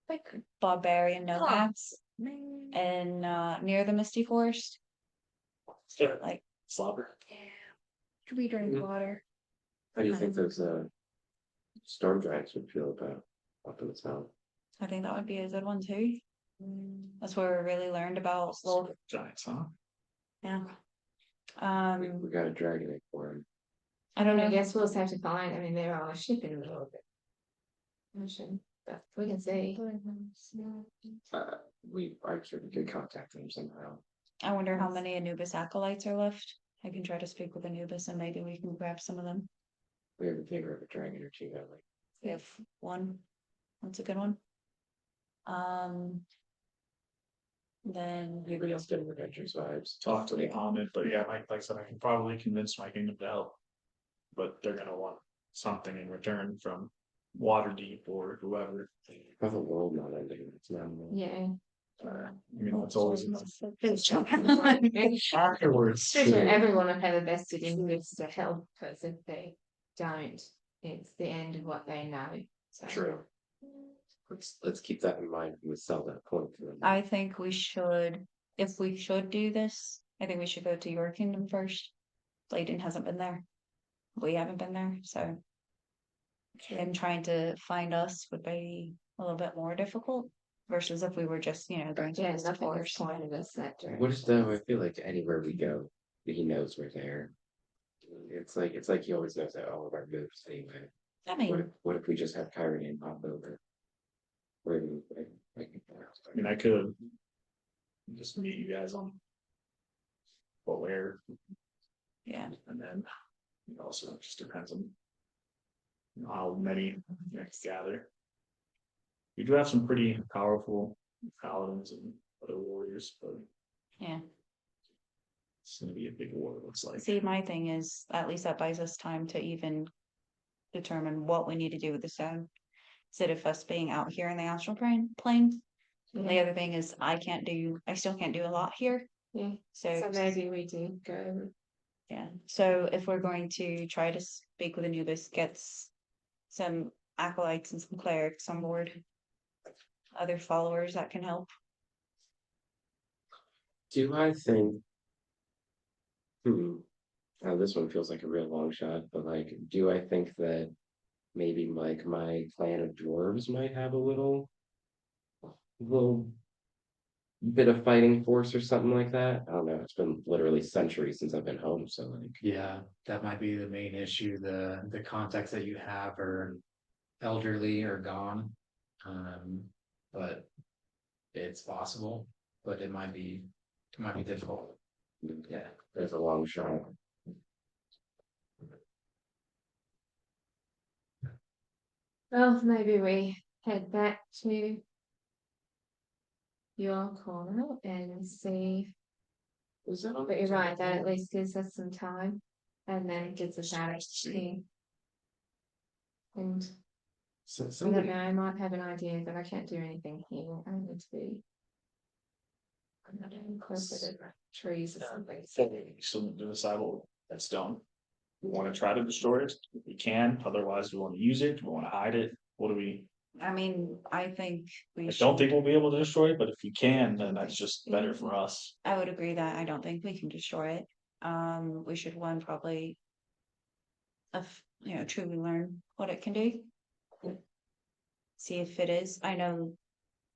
like barbarian nomads and near the Misty Forest. Sure. Like, Slobber. Could we drink Mhm. water? How do you think those storm giants would feel about up in the town? I think that would be a good one too. That's where we really learned about, well, Giants, huh? yeah. We got a dragon egg for him. I don't I know. guess we'll just have to find, I mean, there are a ship in the middle of it. Ocean, but we can see. I'm sure we could contact them somehow. I wonder how many Anubis acolytes are left. I can try to speak with Anubis and maybe we can grab some of them. We have a figure of a dragon or two, don't we? We have one. That's a good one. Then Anybody else getting adventures vibes? Talk to the Hamid, but yeah, like I said, I can probably convince my kingdom to help. But they're gonna want something in return from Waterdeep or whoever. How the world not ending? It's not. Yeah. I mean, it's always Afterwards. afterwards. Everyone will have a vested interest to help, because if they don't, it's the end of what they know. So. True. Let's keep that in mind when we sell that point to them. I think we should, if we should do this, I think we should go to your kingdom first. Bladen hasn't been there. We haven't been there, so. Him trying to find us would be a little bit more difficult versus if we were just, going to Yeah, the nothing has forest. pointed us that direction. What is though? I feel like anywhere we go, he knows we're there. It's like he always knows that all of our moves anyway. I mean, What if we just have Kyrie and pop over? Where do we like? I mean, I could just meet you guys on what where, yeah, and then it also just depends on how many you guys gather. We do have some pretty powerful paladins and other warriors, but yeah. it's gonna be a big war, it looks like. See, my thing is, at least that buys us time to even determine what we need to do with the stone. Instead of us being out here in the astral plane. The other thing is I still can't do a lot here. Yeah, So so maybe we do go. yeah, so if we're going to try to speak with Anubis, gets some acolytes and some clerics on board. Other followers that can help. Do I think? Now this one feels like a real long shot, but like, do I think that maybe like my clan of dwarves might have a little bit of fighting force or something like that? I don't know. It's been literally centuries since I've been home, so like, Yeah, that might be the main issue. The contacts that you have are elderly or gone. But it's possible, but it might be difficult. yeah, there's a long shot. Well, maybe we head back to your corner and see. Is that on? But you're right, that at least gives us some time and then gives us out of steam. And So I don't somebody, know, I might have an idea, but I can't do anything here. I need to be. I'm not even close to the trees or something. We still need to decide what that's done. We wanna try to destroy it, if we can, otherwise we wanna use it, we wanna hide it, what do we? I mean, I think we I should. don't think we'll be able to destroy it, but if we can, then that's just better for us. I would agree that I don't think we can destroy it. We should one probably. Truly learn what it can do. See if it is. I know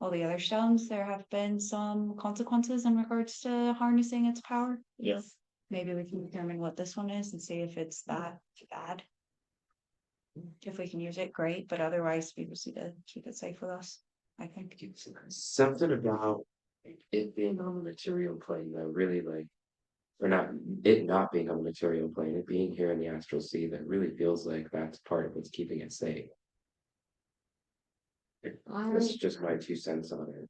all the other stones, there have been some consequences in regards to harnessing its power. Yeah. Maybe we can determine what this one is and see if it's that bad. If we can use it, great, but otherwise we just need to keep it safe with us, I think. something about it being on the material plane though, really like, or not, it not being on the material plane, it being here in the astral sea, that really feels like that's part of what's keeping it safe. That's just my 2 cents on it.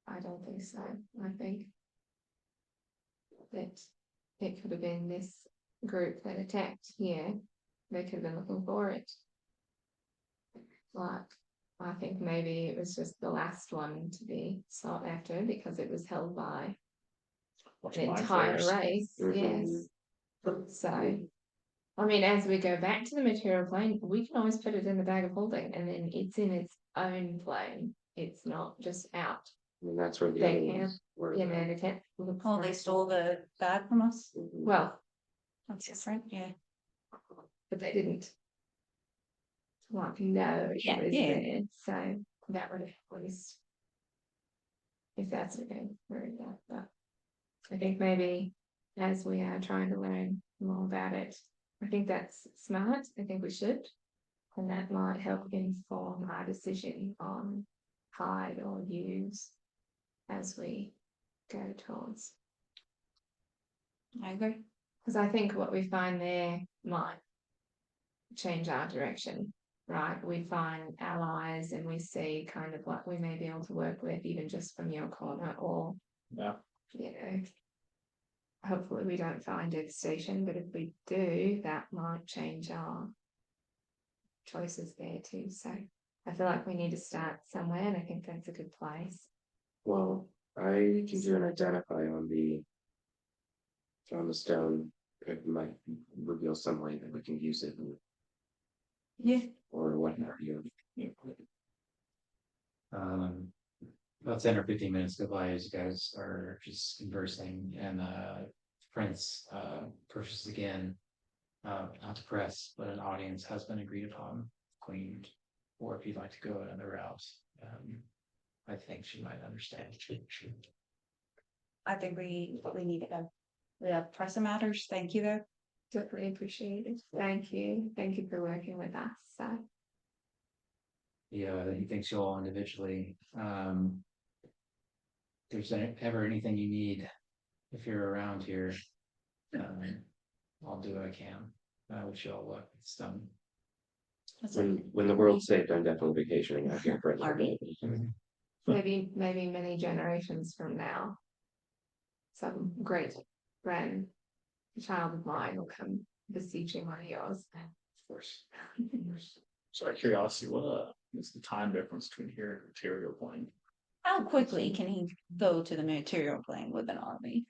I don't think so. I think that it could have been this group that attacked here. They could have been looking for it. Like, I think maybe it was just the last one to be sought after because it was held by Bunch an of mind entire flayers. race. Mhm. Yes. So, I mean, as we go back to the material plane, we can always put it in the bag of holding and then it's in its own plane. It's not just out. I mean, that's where the They other can, ones were. You know, they can't. look Oh, for they it. stole the bag from us? Mhm. Well, That's different, yeah. but they didn't. Like, no, it Yeah, was yeah. there, so that would have at least. If that's okay, worry about that. I think maybe as we are trying to learn more about it, I think that's smart. I think we should. And that might help inform our decision on hide or use as we go towards. I agree. Because I think what we find there might change our direction, right? We find allies and we see kind of what we may be able to work with, even just from your corner, or, Yeah, you know, hopefully we don't find devastation, but if we do, that might change our choices there too. So I feel like we need to start somewhere, and I think that's a good place. Well, I can do an identify on the stone. It might reveal some way that we can use it Yeah. or what have you. About 10 or 15 minutes go by as you guys are just conversing, and Prince pushes again, not to press, but an audience has been agreed upon, Queen, or if you'd like to go another route, I think she might understand. I think we need to go. We have pressing matters. Thank you though. Definitely appreciate it. Thank you. Thank you for working with us. So Yeah, he thinks you all individually. If there's ever anything you need, if you're around here, I'll do what I can. I wish you all luck. It's done. When the world's saved, I'm definitely vacationing out here for a little Army. bit. maybe many generations from now, some great friend, child of mine will come beseeching one of yours. of course. So out of curiosity, what is the time difference between here and material plane? How quickly can he go to the material plane with an army?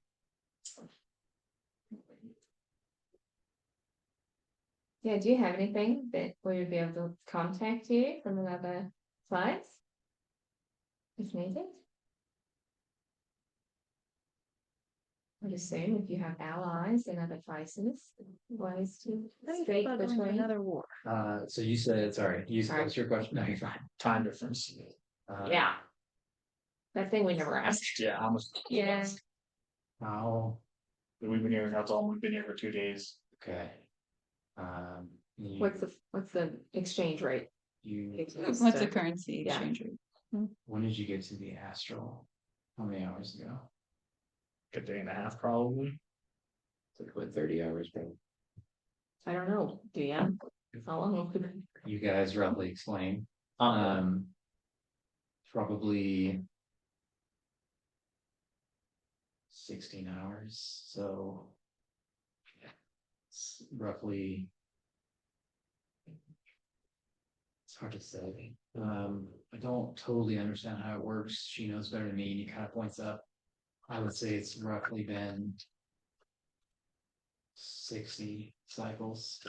Yeah, do you have anything that we would be able to contact you from another place? If needed? I'd assume if you have allies in other places, ways to speak between. Another war. So you said, sorry, you said, Sorry. what's your question? No, you're fine. Time difference. Yeah. That thing we never asked. Yeah, how much? Yeah. How, We've been here, that's all, we've been here for 2 days. okay. You- What's the exchange rate? you, What's the currency Yeah. exchange rate? when did you get to the astral? How many hours ago? A day and a half probably. It's like what, 30 hours, bro? I don't know. Do you? How long have we been? You guys roughly explain. Probably 16 hours, so it's roughly It's hard to say. I don't totally understand how it works. She knows better than me, and he kind of points up. I would say it's roughly been 60 cycles.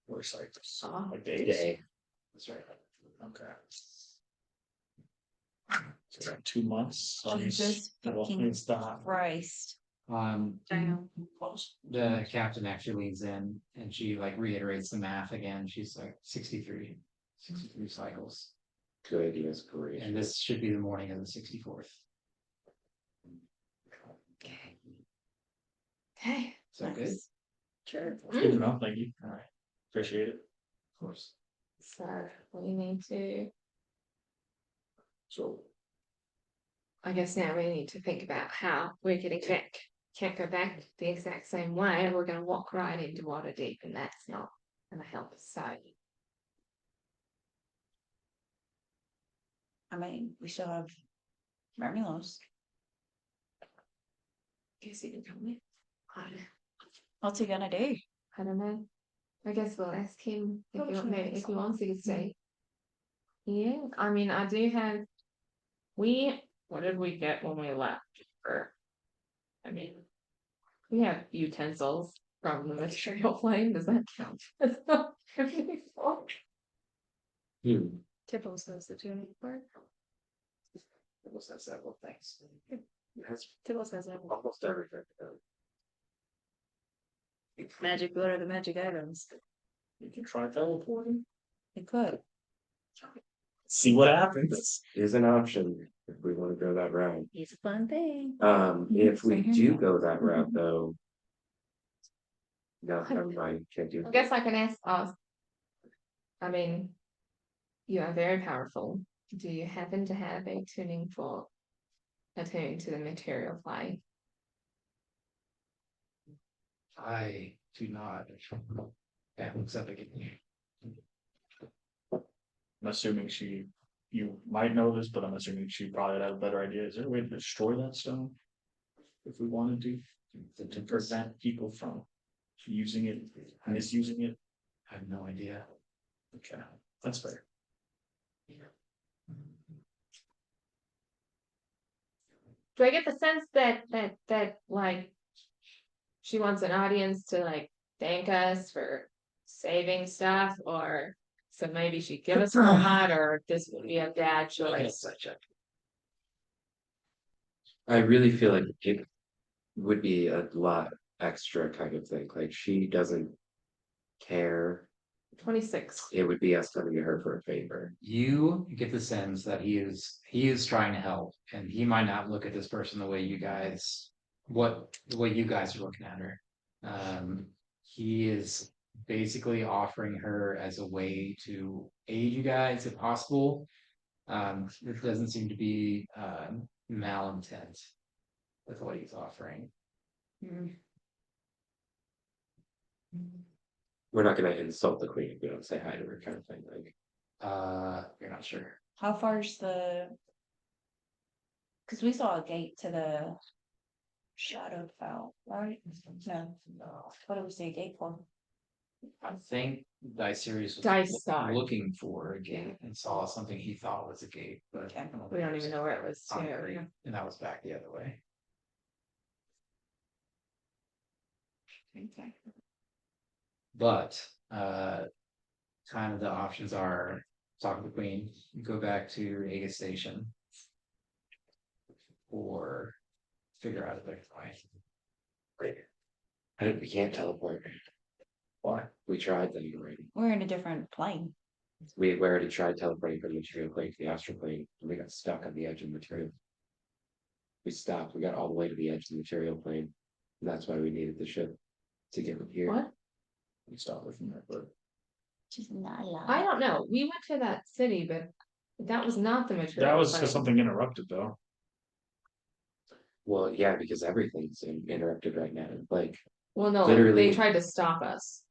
Or cycles, Oh. like days? Day. That's right. Okay. So around 2 months. so Jesus well, fucking it's the- Christ. Damn. close. The captain actually leans in and she like reiterates the math again. She's like 63 cycles. Goodness gracious. And this should be the morning of the 64th. Okay. So good. Of nice. Sure. Good enough, thank you. All right. Appreciate it. course. So we need to, So, I guess now we need to think about how we're getting back. Can't go back the exact same way. We're going to walk right into water deep, and that's not going to help us. So I mean, we still have Marmelos. guess you can come with. What's he gonna do? I don't know. I guess we'll ask him if he, if he wants to stay. Yeah, I mean, I do have. What did we get when we left? I mean, we have utensils from the material plane. Does that count? Tibble says the tuning part. It was that several things. Tibble says that. Almost everything. Magic, what are the magic items? you can try teleporting. He could. See what happens. Is an option if we want to go that route. It's a fun thing. If we Figure it do out. go that route though. No, never mind, can't do. I guess I can ask us. I mean, you are very powerful. Do you happen to have a tuning for attuning to the material plane? I do not. That looks up again. I'm assuming you might know this, but I'm assuming she probably had a better idea. Is there a way to destroy that stone? If we wanted to prevent people from using it, misusing it? I have no idea. Okay, that's fair. Do I get the sense that like she wants an audience to like thank us for saving stuff, or so maybe she'd give us a ride, or this would be a bad choice? I really feel like it would be a lot extra kind of thing, like she doesn't care. 26. It would be us coming to her for a favor. You get the sense that he is trying to help, and he might not look at this person the way you guys are looking at her. He is basically offering her as a way to aid you guys if possible. It doesn't seem to be malintent with what he's offering. We're not gonna insult the queen if we don't say hi to her kind of thing, like. You're not sure. How far's the? Cause we saw a gate to the Shadowed Fell, right? No, what do we see a gate for? I think Series was Dice Star. looking for a gate and saw something he thought was a gate, but Okay. We don't even know where it was. concrete, Too. and that was back the other way. Okay. But kind of the options are talk to the queen, go back to your Aegis station, or figure out a better way. We can't teleport. Why? We tried that already. We're in a different plane. We already tried teleporting from the material plane to the astral plane, and we got stuck on the edge of the material. We stopped, we got all the way to the edge of the material plane, and that's why we needed the ship to get here. What? We stopped her from there, but Just not allowed. I don't know. We went to that city, but that was not the material. that was plane. because something interrupted though. Well, yeah, because everything's interrupted right now, like. Well, no, Literally- they tried to stop us.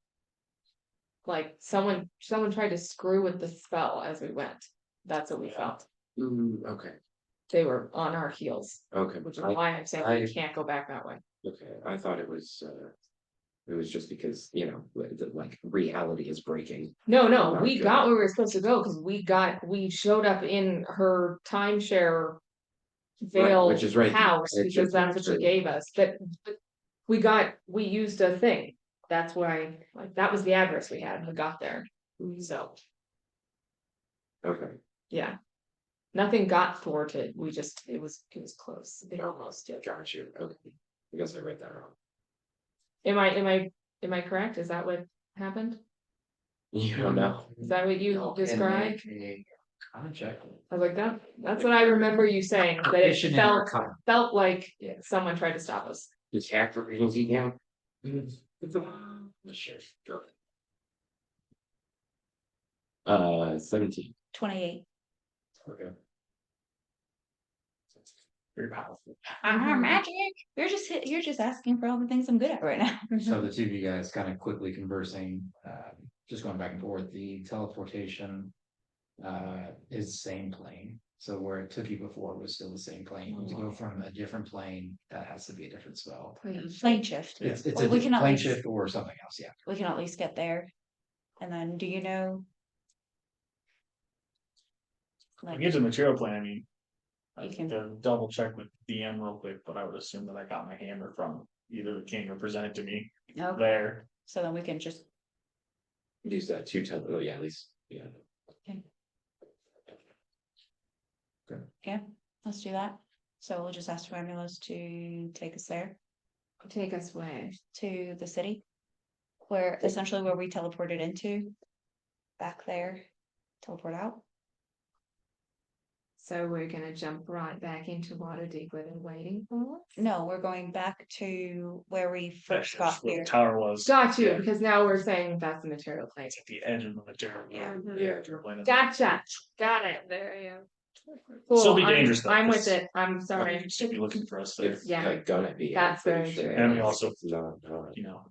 Like someone tried to screw with the spell as we went. That's what we felt. Okay, They were on our heels, okay. which is why I'm saying we I- can't go back that way. Okay, I thought it was, It was just because, like reality is breaking. No, no, Not we good. got where we were supposed to go because we showed up in her timeshare Vale which is right. house It's because just that's what she true. gave us, but we used a thing. That's why, like, that was the address we had, when we got there, so, Okay, yeah. Nothing got thwarted, it was close, it almost, yeah. got you. Okay, I guess I read that wrong. Am I correct? Is that what happened? You don't know. Is that what you No, described? and a contract. I was like, that's what I remember you saying, that it Petition in our felt like Yeah. someone tried to stop us. Is Hacker reading down? Sure. 17. 28. Okay. Very powerful. Magic. You're just asking for all the things I'm good at right now. So the two of you guys kind of quickly conversing, just going back and forth, the teleportation is the same plane. So where it took you before was still the same plane. To go from a different plane, that has to be a different spell. Plane shift. It's Well, a we can different at plane least- shift or something else, yeah. We can at least get there. And then, do you know? When Like, you get to the material plan, I mean. I You can can- double check with DM real quick, but I would assume that I got my hammer from either the king or presented to me okay, there. so then we can just, Use that 2 times. Oh, yeah, at least. Yeah. yeah, let's do that. So we'll just ask Romulus to take us there, Take us where? to the city. Where essentially where we teleported into. Back there, teleport out. So we're gonna jump right back into water deeper than waiting for us? No, we're going back to where we first got That's where here. the tower was. Got you, Yeah. because now we're saying that's the material plane. It's at the edge of the material. Yeah. Material plane. Gotcha, got it. There, yeah. Still Cool, be I'm- dangerous, though, I'm with 'cause- it, I'm sorry. You'd still be looking for us there. It's Yeah. like gonna be. I'm That's pretty very sure. true. And we also, No. you know,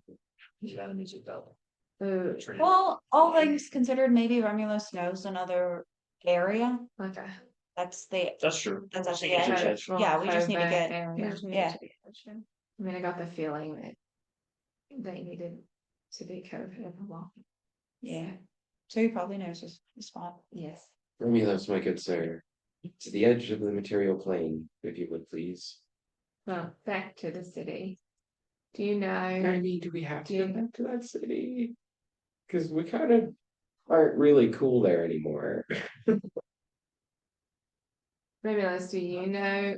the enemies of Bell. Well, all things considered, maybe Romulus knows another area. Okay. That's true. That's Just actually need to it. check. Yeah, we just need to Covert get- area. we just need to get- I mean, I got the feeling that they needed to be covered a lot. Yeah. So he probably knows his spot. Yes. Romulus, my good sir. To the edge of the material plane, if you would please. Well, back to the city. Do you I know? mean, do we have to Yeah. go back to that city? Cause we kind of aren't really cool there anymore. Romulus, do you know?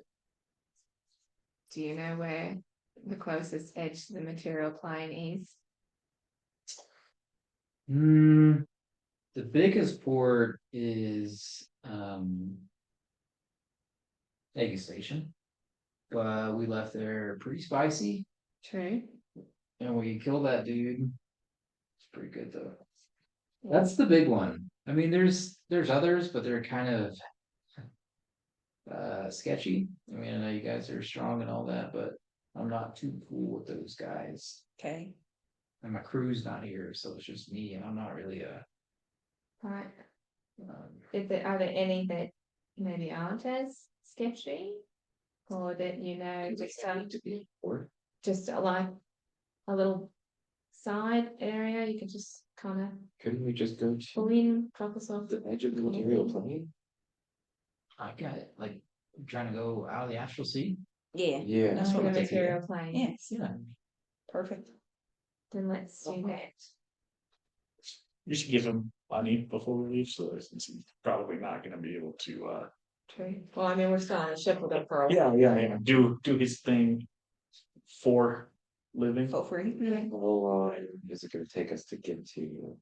Do you know where the closest edge to the material plane is? The biggest port is Egg Station. We left there pretty spicy True. and we killed that dude. It's pretty good though. That's the big one. I mean, there's others, but they're kind of sketchy. I mean, I know you guys are strong and all that, but I'm not too cool with those guys. Okay. And my crew's not here, so it's just me, and I'm not really a. Right. Um, Are there any that maybe aren't as sketchy? Or that you know To be or just like a little side area you can just kind of couldn't we just go pull to in, drop us off. the edge of the material plane? I got it. Like I'm trying to go out of the astral sea. Yeah. Yeah. That's The what I'm thinking. material plane. Yes. Yeah. Perfect. Then let's do that. You should give him money before we leave, so he's probably not gonna be able to, True. Well, I mean, we're still on a ship with them for a while. yeah, do his thing for living. For free. How long is it gonna take us to get to,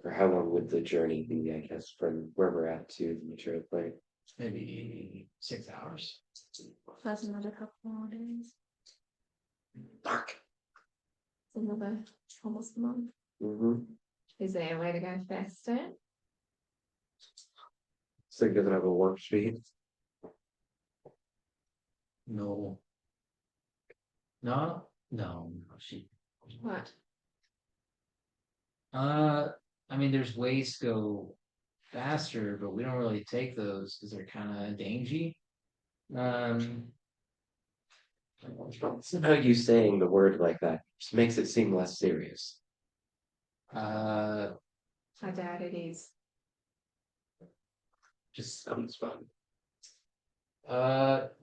or how long would the journey be, I guess, from where we're at to the material plane? Maybe 6 hours. Plus another couple more days. Fuck. Another almost a month. Mm-hmm. Is there a way to go faster? So it doesn't have a warp speed. No. No, she. What? I mean, there's ways to go faster, but we don't really take those because they're kind of dangy. Somehow you saying the word like that just makes it seem less serious. Uh, I doubt it is. Just sounds fun.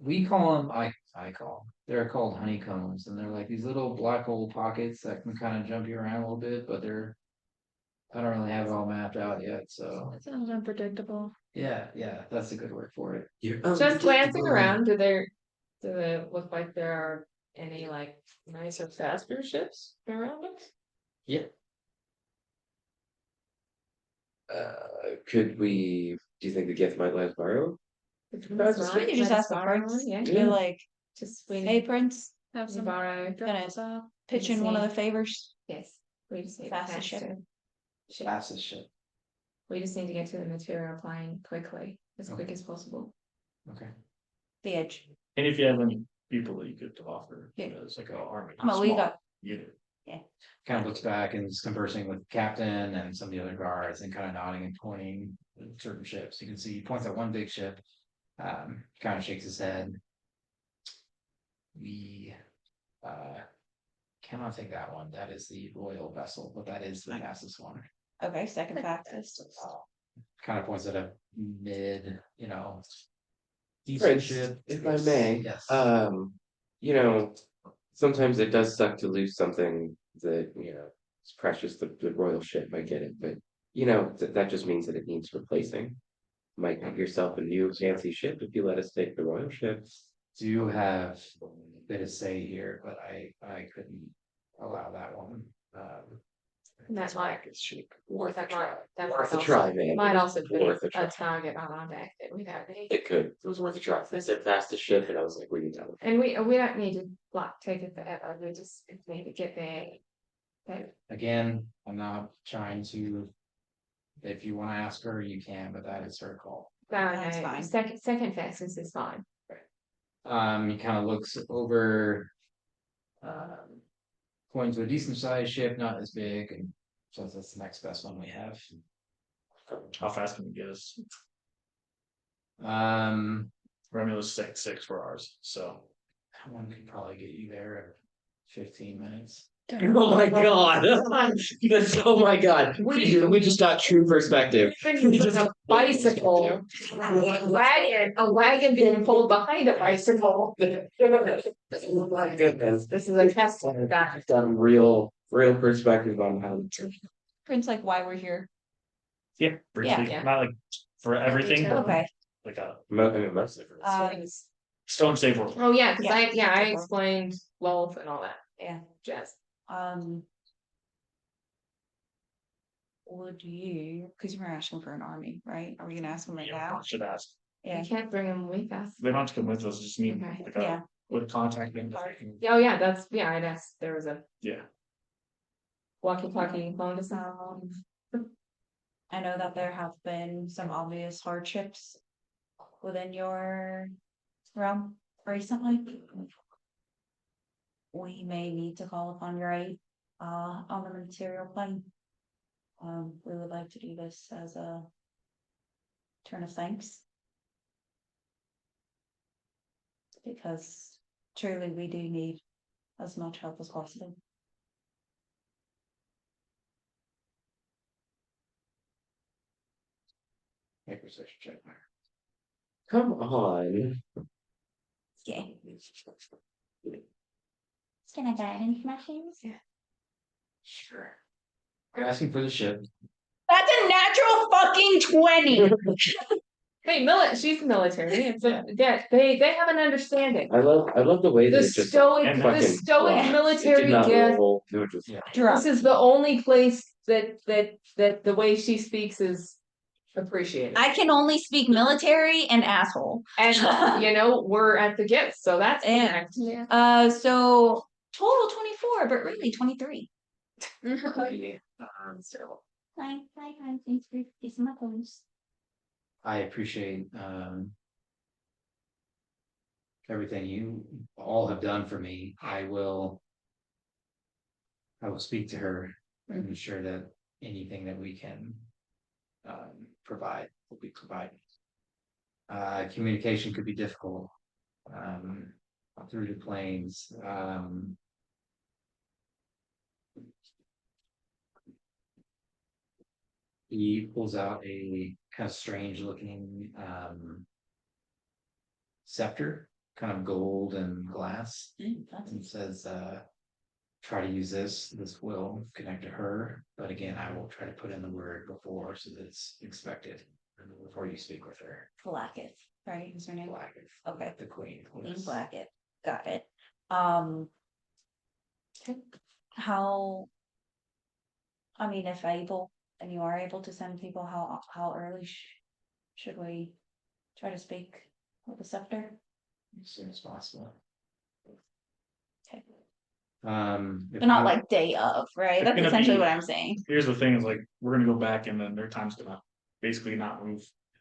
we call them, I call, they're called honeycombs, and they're like these little black hole pockets that can kind of jump you around a little bit, but I don't really have it all mapped out yet, so. That sounds unpredictable. Yeah, that's a good word for it. Just glancing around, do they look like there are any like nicer faster ships around us? Could we, do you think the gift might let us borrow? That's We could just ask the prince. Yeah, Be like, just we hey, prince, Have some borrow. drop Gonna- us off. pitch in one of the favors. Yes, we just need Fastest faster ship. ship. Fastest ship, We just need to get to the material plane quickly, as quick Okay. as possible. okay. The edge. And if you have any people that you could offer, Yeah. as like an army. Well, we small got- unit. Kind of looks back and is conversing with the captain and some of the other guards and kind of nodding and pointing at certain ships. You can see he points at one big ship, kind of shakes his head. We cannot take that one. That is the royal vessel, but that is the fastest one. Okay, second fastest. Kind of points at a mid, decent Prince, ship. if I may, Yes. you know, sometimes it does suck to lose something that, is precious, the royal ship, I get it, but that just means that it needs replacing. Might get yourself a new fancy ship if you let us take the royal ship. Do have a bit of say here, but I couldn't allow that one. That might, It's cheap. that might, that Worth a might try, also, man. might also be Worth a a try. target on our back that we have. It could. It was worth a try. They said fastest ship, and I was like, we need that one. And we don't need to like take it forever, we just need to get there. But Again, I'm not trying to. If you want to ask her, you can, but that is her call. That's no, fine. second fastest is fine. He kind of looks over. Points to a decent sized ship, not as big, and so that's the next best one we have. How fast can we get us? Um, Romulus 6 for ours, so. that one could probably get you there in 15 minutes. Oh my god! Oh my god! We just got true perspective. A bicycle, a wagon being pulled behind a bicycle. Oh my goodness. This is a test of that. Done real perspective on how. Prince, like why we're here. Yeah, briefly, Yeah. not like for everything, but Okay. like a Mostly for stone safe world. Oh, yeah, cause Yeah. I explained Lolth and all that Yeah. jazz. Would you, because you were asking for an army, right? Are we gonna ask them right Yeah, now? should ask. Yeah. We can't bring them with us. They don't have to come with us, just need Okay. like Yeah. with contact. Oh, yeah, I'd asked, there was a Yeah. walkie-talkie phone to sound. I know that there have been some obvious hardships within your realm recently. We may need to call upon your aid on the material plane. We would like to do this as a turn of thanks. Because truly we do need as much help as possible. Make perception check. Come on. Yeah. Can I get information? Yeah. Sure. You're asking for the ship. That's a natural fucking 20. Hey, she's military, it's they have an understanding. I love the way that The it just stoic fucking military it did not gift, roll. It was just this is the only place that the way she speaks is appreciated. I can only speak military and asshole. And we're at the gifts, so that's Yeah. Yeah. So total 24, but really 23. So Hi, thanks for kissing my toes. I appreciate everything you all have done for me. I will speak to her and ensure that anything that we can provide will be provided. Communication could be difficult. through the plains. He pulls out a kind of strange looking scepter, kind of gold and glass, and says, try to use this. This will connect to her. But again, I will try to put in the word before so that it's expected before you speak with her. Blackett, right, is her name? Blackett, Okay, the queen. Queen Yes. Blackett, got it. How, I mean, if able, and you are able to send people, how early should we try to speak with the scepter? As soon as possible. Okay. If But not you- like day of, right? It's That's gonna essentially be- what I'm saying. Here's the thing is like, we're gonna go back and then their time's gonna basically not move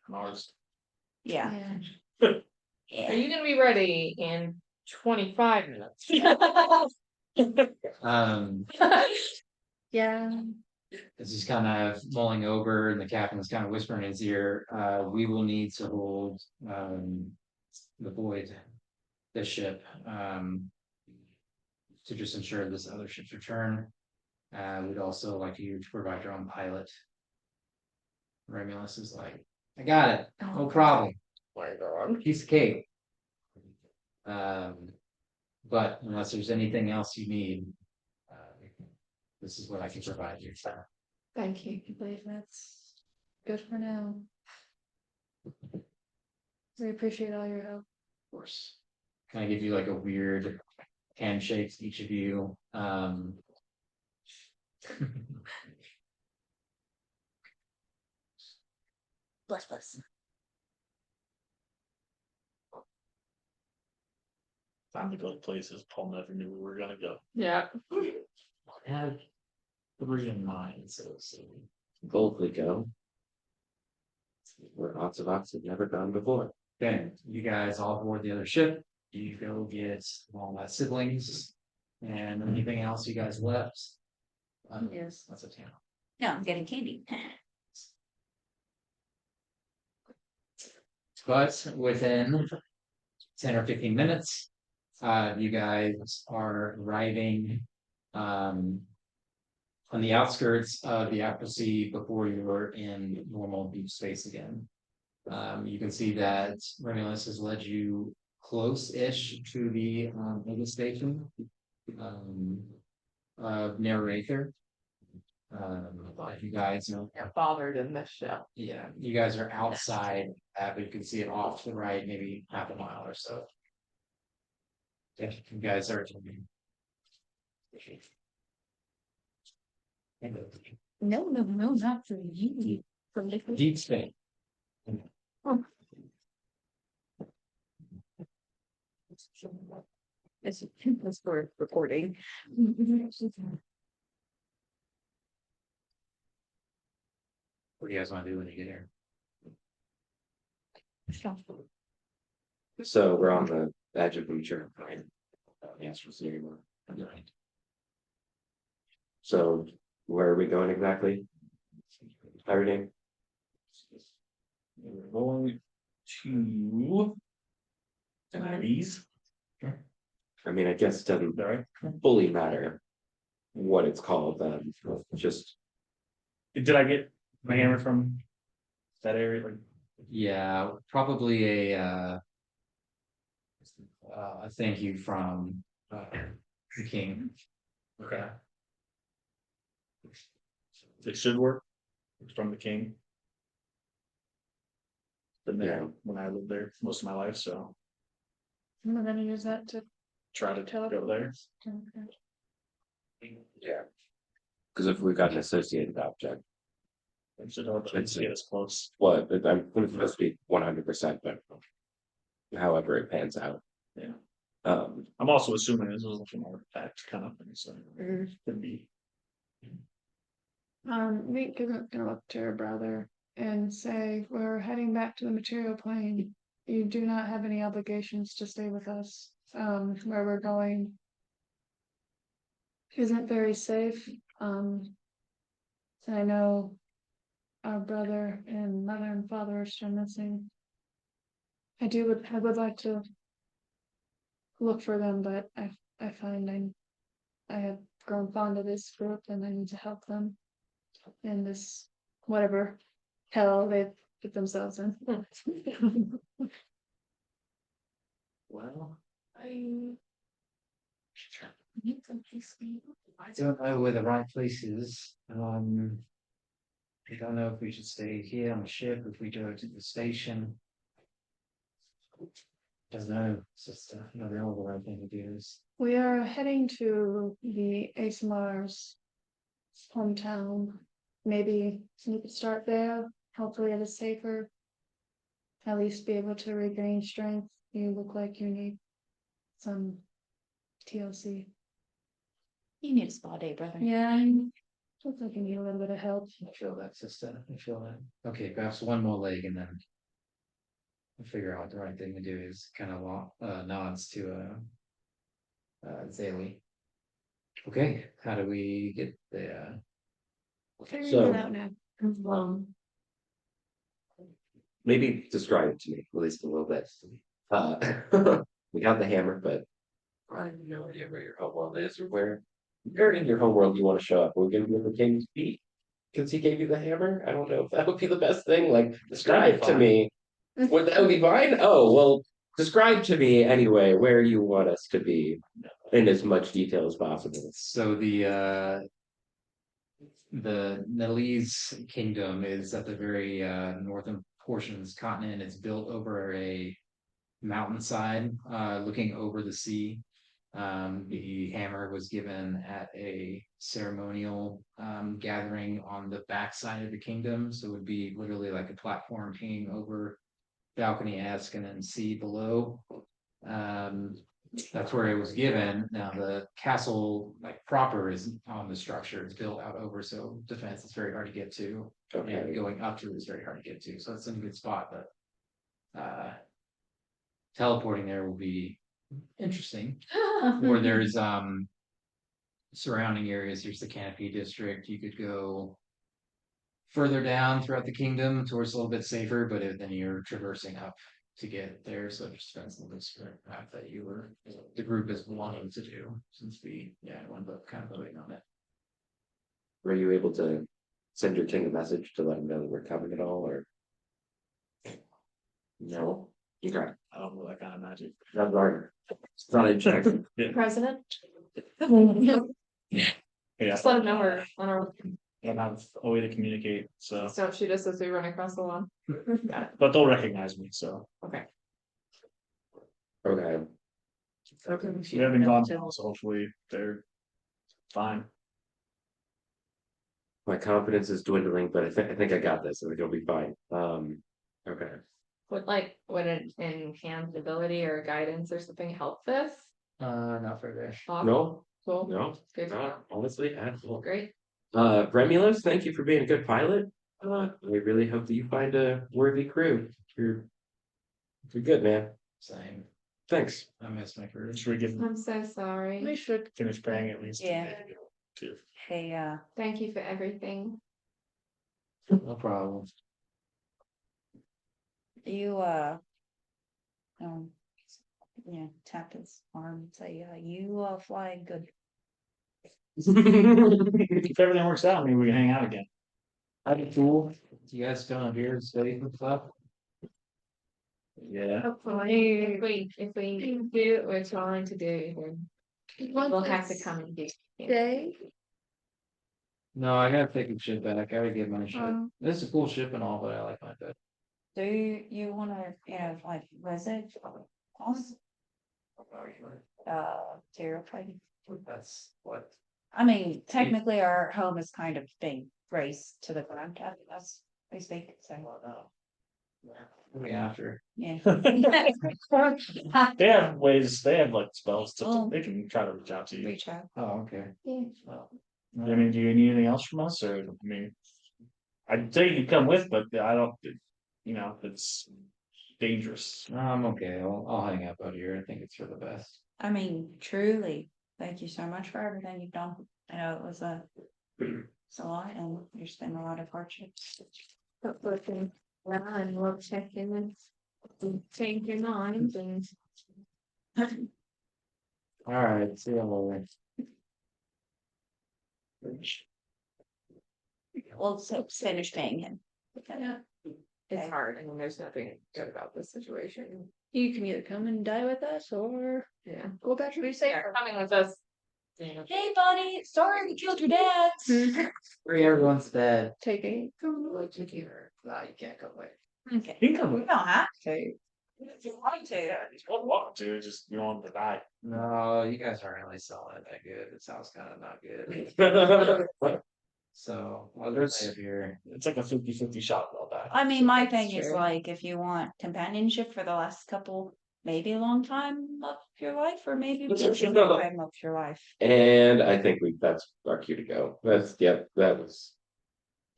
on ours. Yeah, Are yeah. you gonna be ready in 25 minutes? um, Yeah. as he's kind of mulling over and the captain's kind of whispering in his ear, we will need to hold the void, the ship, to just ensure this other ship's return. We'd also like you to provide your own pilot. Romulus is like, I got it, no problem. My God. Piece of cake. But unless there's anything else you need, this is what I can provide you. Of Thank you. I believe that's good for now. We appreciate all your help. course. Can I give you like a weird handshake to each of you? Bless, bless. Time to go to places Paul never knew we were gonna go. Yeah. I have 3 in mind, so. Boldly go. Where Osuvox have never gone before. Okay, you guys all aboard the other ship. You go get all my siblings and anything else you guys left. Yes. That's a town. No, I'm getting candy. But within 10 or 15 minutes, you guys are arriving on the outskirts of the Apple Sea before you are in normal beach space again. You can see that Romulus has led you close-ish to the mega station of Narrator. If you guys know, You're bothered in this show. yeah, you guys are outside, but you can see it off to the right, maybe half a mile or so. Yeah, you guys are. No, not for you. From the Deep space. It's for recording. What do you guys want to do when you get here? So we're on the edge of future, right? Yes, we'll see anymore. So where are we going exactly? Everything? We're going to. These, I mean, I guess it doesn't right? fully matter what it's called, just, Did I get my hammer from that area? Like, Yeah, probably a thank you from the king. okay. It should work. It's from the king. Been there Yeah. when I lived there most of my life, so I'm gonna use that to try to tell go there. yeah. Cause if we've got an associated object, It should help at least get us close. well, I'm supposed to be 100%, but however it pans out. Yeah. Um, I'm also assuming this was an artifact kind of thing, so Mhm. could be. Meek isn't gonna look to her brother and say, we're heading back to the material plane. You do not have any obligations to stay with us. Where we're going isn't very safe. And I know our brother and mother and father are still missing. I would like to look for them, but I find I have grown fond of this group and I need to help them in this whatever hell they put themselves in. Well, I don't know where the right place is. I don't know if we should stay here on the ship, if we go to the station. Don't know, it's just another all the right thing to do is. We are heading to the ASMR's hometown. Maybe you could start there. Hopefully it is safer. At least be able to regain strength. You look like you need some TLC. You need a spa day, brother. Yeah, looks like you need a little bit of help. I feel that, sister. I feel that. Okay, perhaps one more leg and then we'll figure out what the right thing to do is. Kind of nods to Zaylee. Okay, how do we get the Figuring So- it out now. Maybe describe it to me, at least a little bit. We got the hammer, but I have no idea where your homeworld is or where in your homeworld you want to show up. We're gonna give the king's feet because he gave you the hammer. I don't know if that would be the best thing. Like, describe to fine. me. Would that would be fine? Oh, well, describe to me anyway where you want us to be in as much detail as possible. So the Nepalese kingdom is at the very northern portion of this continent. It's built over a mountainside, looking over the sea. The hammer was given at a ceremonial gathering on the backside of the kingdom, so it would be literally like a platform hanging over balcony-esque and then sea below. That's where it was given. Now the castle, like proper, is on the structure. It's built out over, so defense is very hard to get to. And Okay. going up to it is very hard to get to. So it's in a good spot, but teleporting there will be interesting. Where there's surrounding areas, there's the Canopy district. You could go further down throughout the kingdom towards a little bit safer, but then you're traversing up to get there, so it just depends on the spirit path that the group is wanting to do, since one both kind of voting on it. Were you able to send your king a message to let him know that we're coming at all, or? No. Okay. I don't know that kind of magic. That's right. It's not in check. President, Yeah, just let him know we're on our, I don't have a way to communicate, so, just don't shoot us as we run across the lawn. Got it, but they'll recognize me, so. okay. Okay. We haven't gone down, so hopefully they're fine. My confidence is dwindling, but I think I got this. I think it'll be fine. Okay. Would an enhanced ability or guidance or something help this? Not for this. Awesome. No, Cool. no, Good. not honestly at all. Great. Remulus, thank you for being a good pilot. We really hope that you find a worthy crew. You're good, man. Same. Thanks. I miss my career. Should we give them I'm so sorry. We should. finish paying at least? Yeah. Too. Hey, Thank you for everything. No problem. you, yeah, tap his arm and say, you, fly good. If everything works out, maybe we can hang out again. That'd be cool. You guys still here and study and stuff? Yeah. Hopefully, if we do what we're trying to do, then we'll have to come and do. Day. No, I gotta take the ship back. I gotta get my ship. Oh. This is a cool ship and all, but I like my bed. Do you wanna, like, visit us? Terrifying. That's what. I mean, technically, our home is kind of being raised to the ground, as we speak, so, Me after. yeah. They have ways, they have like spells Oh. they can try to reach out to you. Reach out. Oh, okay. Yeah. Well, I mean, do you need anything else from us, or, I mean, I'd say you come with, but I don't, it's dangerous. I'm okay. I'll hang up out here. I think it's for the best. I mean, truly, thank you so much for everything you've done. I know it's a lot, and there's been a lot of hardships. Hopefully, and we'll check in and change your mind and All right, see you later. We'll finish paying him. Yeah, It's Okay. hard, I mean, there's nothing good about this situation. you can either come and die with us or Yeah. go back to be They're safer. coming with us. Yeah. Hey, buddy, sorry we killed your dad. Free everyone's dead. Taking. No, you can't come away. Okay, You can come we with. don't have to. If you want to. You don't want to, just you don't want to die. No, you guys aren't really selling it that good. It sounds kind of not good. So I'll just live here. It's like a 50-50 shot they'll die. I mean, my That's thing is true. like, if you want companionship for the last couple, maybe a long time of your life, or maybe time of your life. And I think that's our cue to go. Yep, that was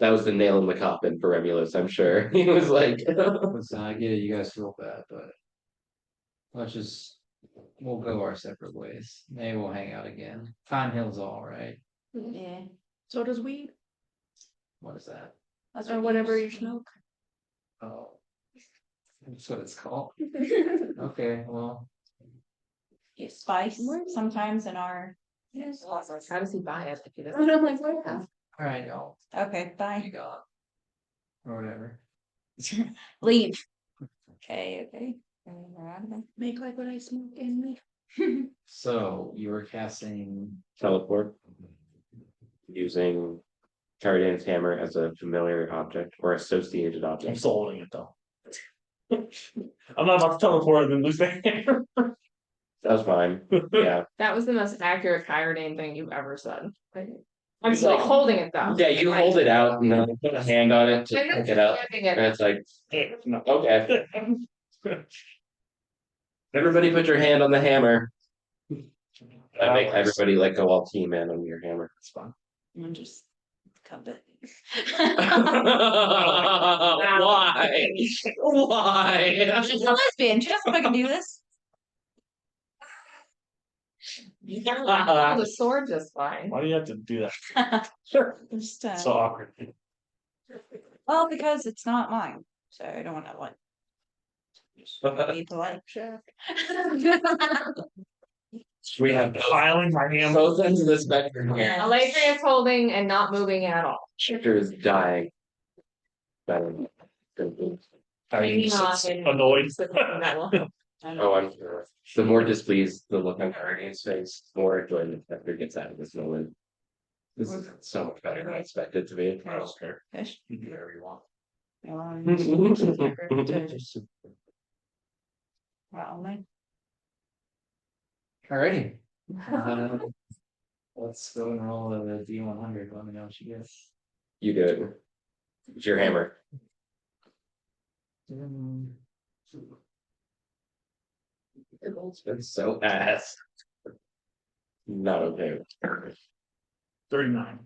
the nail in the coffin for Remulus, I'm sure. He was like, Listen, I get it, you guys feel bad, but we'll go our separate ways. Maybe we'll hang out again. Pine Hill's all right. Yeah. So does weed What is that? That's or what whatever you you smoke. Oh. That's what it's called. Okay, well, get spice sometimes in our. Yes. How does he buy it if he And doesn't? I'm like, what? all right, y'all. Okay, You bye. got or whatever. Leave. Okay. We're out of there. Make like what I smoke in me. So you were casting teleport using Caridan's hammer as a familiar object or associated I'm object. still holding it though. I'm not about to teleport and then lose the hammer. That was fine. Yeah. That was the most accurate Kyrie thing you've ever said. I'm It's still like- holding it though. Yeah, you hold it out and then put a hand on it to I'm pick it up. holding And it. it's like, No. okay, everybody put your hand on the hammer. I make everybody like go all team in on your hammer. It's fine. I'm just cut it. Why? Why? She's a lesbian. She doesn't fucking do this. The sword just fine. Why do you have to do that? Just, So awkward. well, because it's not mine, so I don't want to like be polite. Shaft. We have Piling my hammer. both ends of the spectrum here. Alatria is holding and not moving at all. Shifter is dying. Better. I mean, Hanging on it's and- annoyed. That will help. Oh, I'm sure. The more displeased the look on Guardian's face, the more enjoyment Shifter gets out of this moment. This is so much better than I expected to be. I don't care. Fish. You can do whatever you want. Wow, man. Alrighty. Let's go and roll the D100. Let me know what you get. You do it. It's your hammer. It's been so ass. Not okay. 39.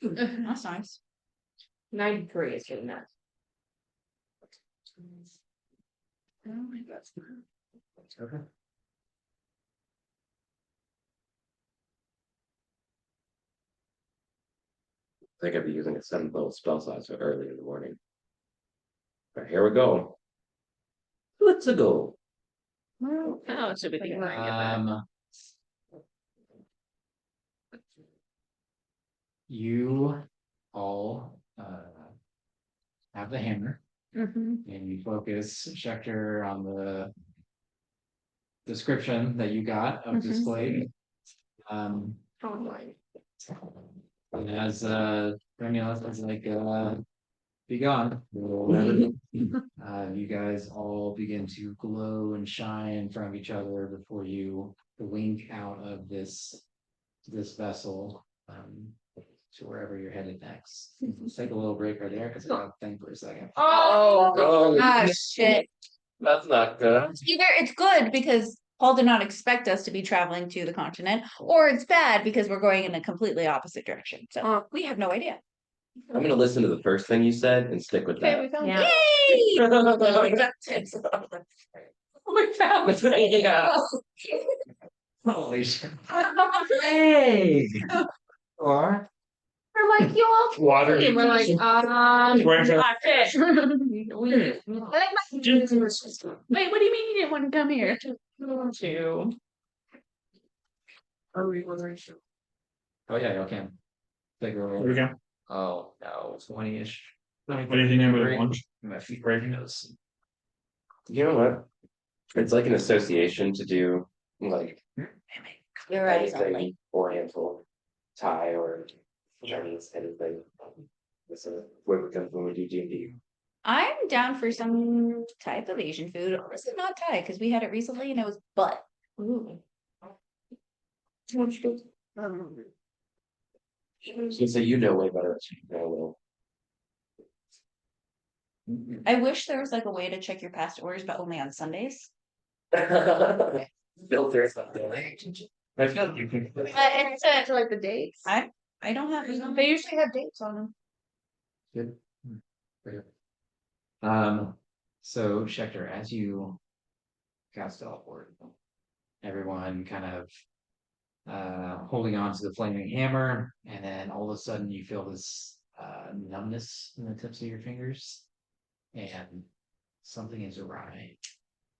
That's nice. 93 is getting that. Okay. I think I'd be using a 7th level spell slot so early in the morning. Alright, here we go. Let's go. Oh, it should be the You all have the hammer Mhm. and you focus Schecter on the description that you got of Mhm. displayed. And as Remulus is like be gone. You guys all begin to glow and shine in front of each other before you blink out of this vessel to wherever you're headed next. Let's take a little break right there because I gotta think for a second. Oh, Oh, Ah, shit. that's not good. Either it's good because Paul did not expect us to be traveling to the continent, or it's bad because we're going in a completely opposite direction. So we have no idea. I'm gonna listen to the first thing you said and stick with Okay, that. we found yeah. We found Yeah. Holy shit. Hey! Or We're like, you all. Water. And we're like, Where's your- not fish. Wait, what do you mean you didn't want to come here? Two. Are we ordering? Oh, yeah, y'all can. Take a There we roll. go. Oh, no, 20-ish. What do you think anybody Great. wants? My feet Breaking those. You know what? It's like an association to do like Your eyes anything only. Oriental, Thai or Chinese anything. This is where we come when we do D&D. I'm down for some type of Asian food. This is not Thai because we had it recently and it was butt. Ooh. So you know way better than I will. I wish there was like a way to check your past orders, but only on Sundays. Filter something. I feel like you can. But it's like the dates. I don't have. They usually have dates on them. Good. Very good. So Schecter, as you cast teleport, everyone kind of holding on to the flaming hammer, and then all of a sudden you feel this numbness in the tips of your fingers, and something is awry.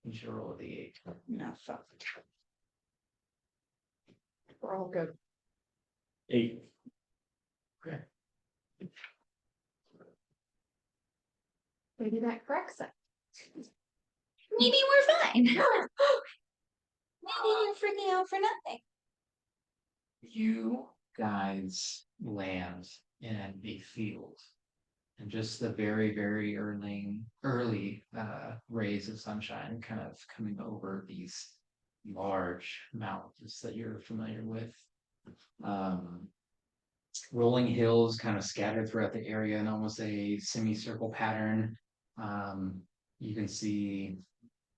You should roll a d8. No, fuck. We're all good. 8. Okay. Maybe that corrects it. Maybe we're fine. Maybe you're freaking out for nothing. You guys land in a field, and just the very, very early rays of sunshine kind of coming over these large mountains that you're familiar with. Rolling hills kind of scattered throughout the area in almost a semicircle pattern. You can see,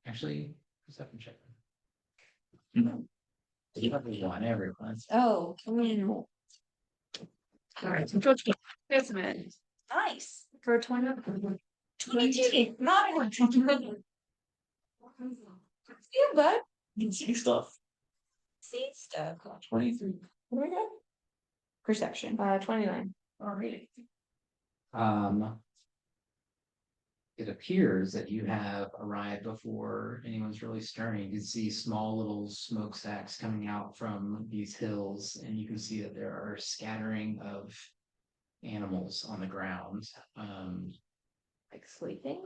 actually, perception check. You have one, everyone. Oh, All right, so George, yes, man. nice. For 20. 22. Not one. You, bud. You can see stuff. See stuff. 23. What do we got? Perception. 29. Alrighty. It appears that you have arrived before anyone's really stirring. You can see small little smokestacks coming out from these hills, and you can see that there are scattering of animals on the ground. Like sleeping?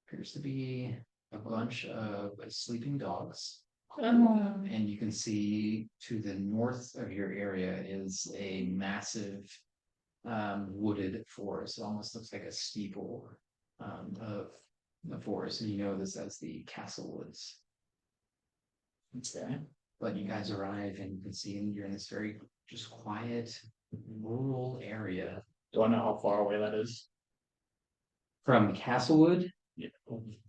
Appears to be a bunch of sleeping dogs. Oh. And you can see to the north of your area is a massive wooded forest. It almost looks like a steeple of the forest, and you know this as the Castle Woods. Okay. But you guys arrive, and you can see you're in this very just quiet rural area. Do I know how far away that is? From Castlewood, Yeah.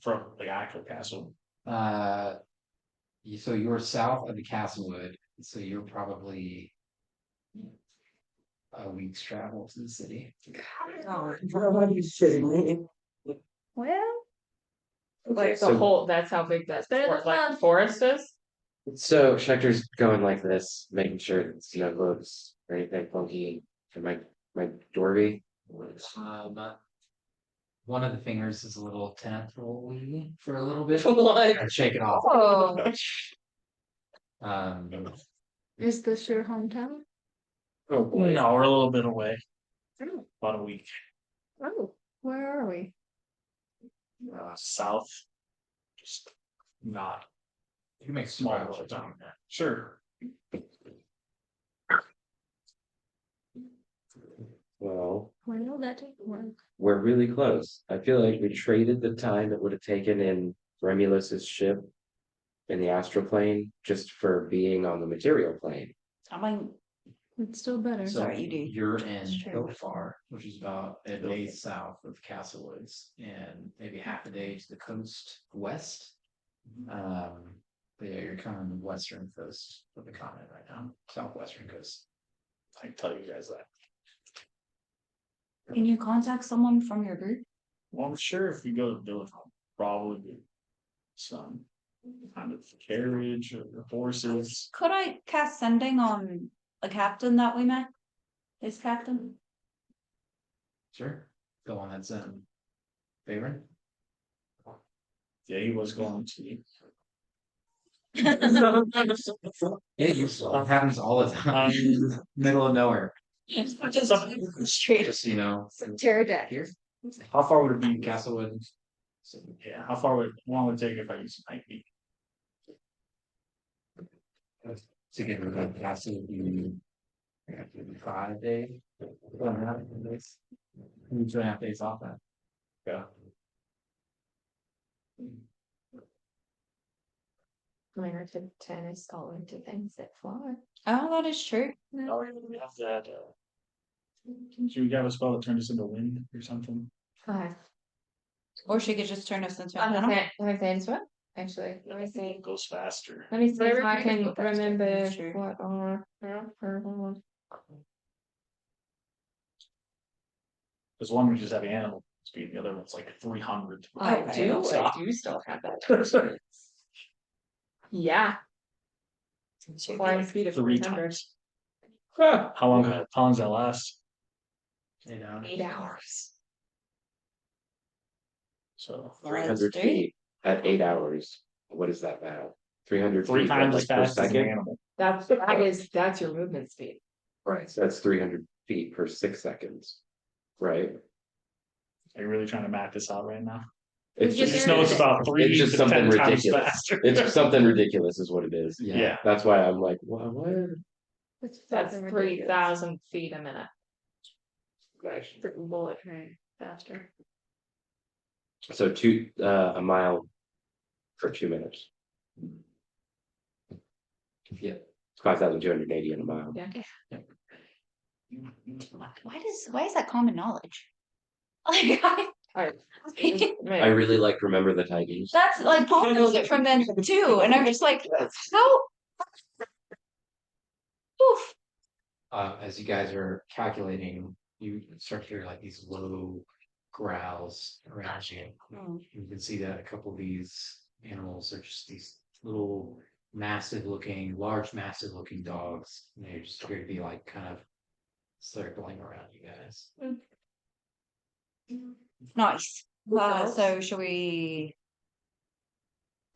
From the actual castle. so you're south of the Castlewood, so you're probably a week's travel to the city. Are you shitting me? Well, Okay, like the so- whole, that's how big that like forest is? So Schecter's going like this, making sure it's no bugs or anything funky for my doorbie. One of the fingers is a little tentacle-y for a little bit. What? And shake it off. Oh. Um, Is this your hometown? Oh boy. No, we're a little bit away. About a week. Oh, where are we? South. Just not you can make small. small. Sure. Well, Well, that didn't work. we're really close. I feel like we traded the time it would have taken in Remulus's ship in the astral plane just for being on the material plane. I mean, It's still better. So Sorry, you do. you're in It's true. Hillfar, which is about a day south of Castlewoods, and maybe half a day to the coast west. But yeah, you're kind of on the western coast of the continent right now, southwestern coast. I can tell you guys that. can you contact someone from your group? Well, I'm sure if you go to the village, I'll probably be some kind of carriage or horses. Could I cast sending on a captain that we met? His captain? Sure, the one that's favorite. Yeah, he was going to. It happens all the time. Middle of nowhere. Straight. Just, you know, Here, how far would it be? Castlewood. Yeah, how far would, long would it take if I use a night beat? To get rid of Castlewood, you 5 days. 2.5 days. 2.5 days off that. Yeah. I mean, I took tennis all into things that fly. Oh, that is true. Oh, we have that, should we have a spell that turn this into wind or something? Hi. Or she could just turn us into. I'm I a don't know. fan, I'm a fan as well, actually. Let me see. It goes faster. Let me see if I can Go faster. remember Sure. what are. There's one we just have animal speed, the other one's like 300. I do still have that. Yeah. Flying speed of 3 300. times. How long does that last? 8 hours. So 300 feet at 8 hours. What is that now? 300 3 feet, times like as per fast as an second? animal. That's your movement speed. Right, so that's 300 feet per 6 seconds, right? Are you really trying to map this out right now? It's just Just know it's about 3 it's just to something 10 times ridiculous. faster. It's something ridiculous, is what it is. Yeah. That's why I'm like, what? That's 3,000 feet a minute. Bullet train faster. So a mile for 2 minutes. Yeah, it's 5,280 in a mile. Yeah. Why is that common knowledge? Like, I really like Remember the Titans. that's like Paul knows it from then too, and I'm just like, how? Oof. As you guys are calculating, you start to hear like these low growls around you. Hmm. You can see that a couple of these animals are just these little large massive looking dogs. And they just appear to be like kind of circling around you guys. Nice. Dogs. So should we?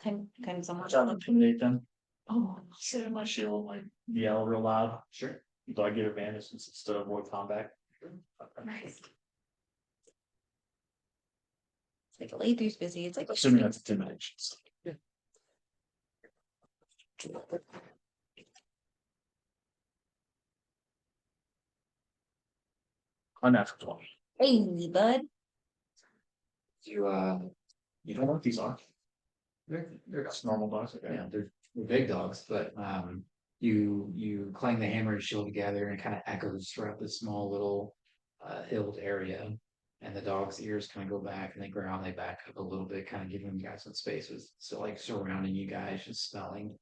Can someone? Watch out, intimidate them. Oh, Sit in my shield, like yell real loud. Sure. Do I get advantage since it's to avoid combat? nice. It's like Lathu's busy. It's like Assuming that's intimidation. So. Unnatural 20. hey, bud. You don't know what these are? They're That's normal dogs. Okay. yeah, they're big dogs, but you clang the hammer and shield together and it kind of echoes throughout this small little hilled area. And the dog's ears kind of go back and they growl and they back up a little bit, kind of giving you guys some space with still like surrounding you guys, just smelling.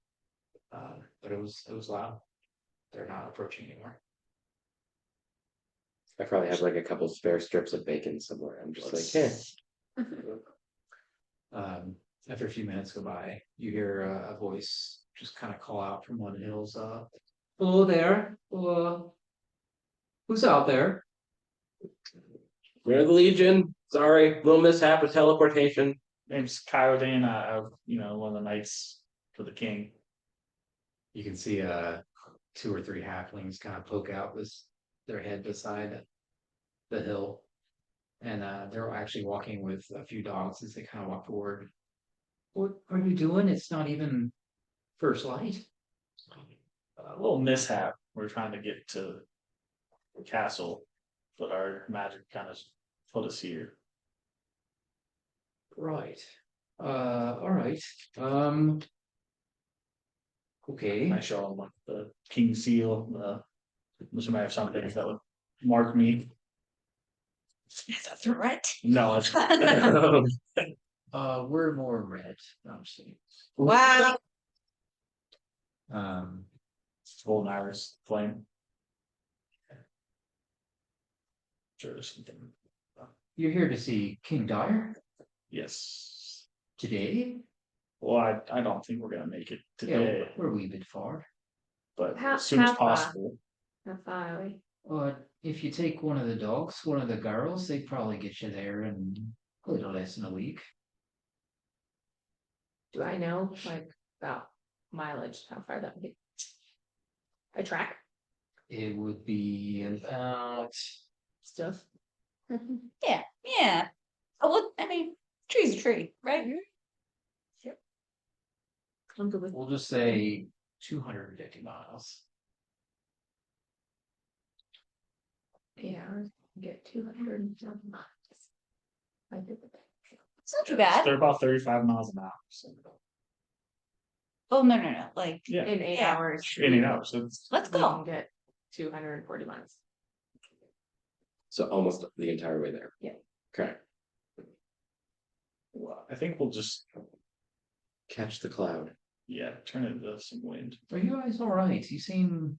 But it was loud. They're not approaching anymore. I probably have like a couple spare strips of bacon somewhere. I'm just like, eh. After a few minutes go by, you hear a voice just kind of call out from one of the hills. Hello there. Who's out there? We're the Legion. Sorry, little mishap with teleportation. Name's Kyodane, one of the knights for the king. You can see 2 or 3 halflings kind of poke out with their head beside the hill. And they're actually walking with a few dogs as they kind of walk forward. What are you doing? It's not even first light. A little mishap. We're trying to get to the castle, but our magic kind of put us here. Right. All right. Okay. I show them like the king seal. Unless I have something that would mark me. It's a threat. No, it's We're more red. I'm saying. Wow. golden iris flame. Sure, there's something. You're here to see King Dyer Yes. today? Well, I don't think we're gonna make it Yeah, today, we're a wee bit far. but How- as soon as how far? possible. How far are we? If you take one of the dogs, one of the girls, they probably get you there in a little less than a week. Do I know, like, about mileage, how far that would be. A track It would be about stuff. Yeah, yeah. Oh, well, I mean, tree's a tree, right? I'm good with. we'll just say 250 miles. Yeah, get 200 miles. I did that. It's not too They're bad. about 35 miles an hour. So, Oh, no, like, yeah, In 8 Yeah. hours. in and out. So it's let's We can go. get 240 miles. So almost the entire way there. Yeah. Okay, well, I think we'll just catch the cloud. turn it into some wind. Are you guys all right? You seem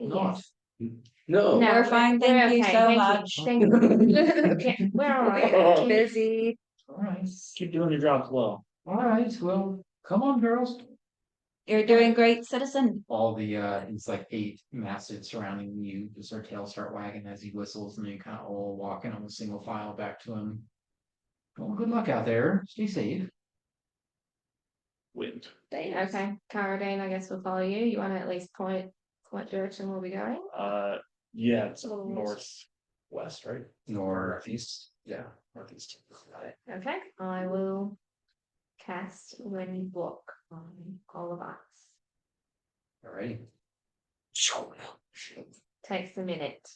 not. Yes. No. We're fine, thank you okay, so thank much. Thank you. Okay, we're all right. Busy. All right. Keep doing your jobs well. All right. Well, come on, girls. You're doing great, citizen. All the it's like 8 mastiffs surrounding you. Just their tails start wagging as he whistles, and then you kind of all walking on a single file back to him. Well, good luck out there. Stay safe. Wind. Okay, Caradine, I guess we'll follow you. You want to at least point what direction we'll be going? Yeah, it's northwest, right? Northeast. Yeah, northeast. Okay, I will cast Wind Block on all of us. Alrighty. Takes a minute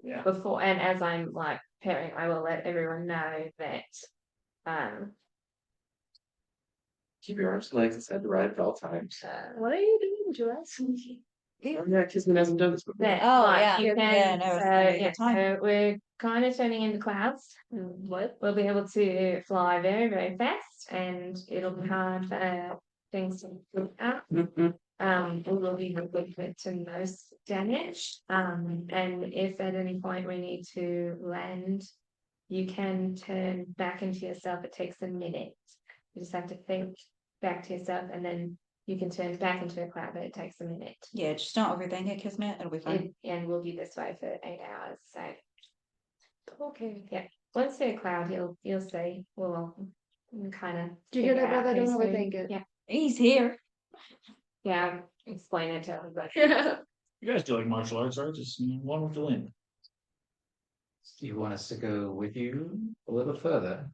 Yeah. before, and as I'm like preparing, I will let everyone know that Keep your arms and legs inside the ride at all times. what are you doing to us? Yeah, Kismet hasn't done this before. That, Oh, like, yeah. you can, Yeah, no, it's gonna be a good time. so we're kind of turning into clouds. We'll be able to fly very, very fast, and it'll be hard for things to look up. We will be equipped to most damage. And if at any point we need to land, you can turn back into yourself. It takes a minute. You just have to think back to yourself, and then you can turn back into a cloud, but it takes a minute. Yeah, just don't overthink it, Kismet. It'll be fine. And we'll be this way for 8 hours. So okay, yeah. Once they're a cloud, you'll see. We'll kind of. Do you hear that, brother? Don't overthink it. Yeah, He's here. yeah. Explain it to everybody. You guys do like martial arts, right? Just one with the wind. Do you want us to go with you a little further?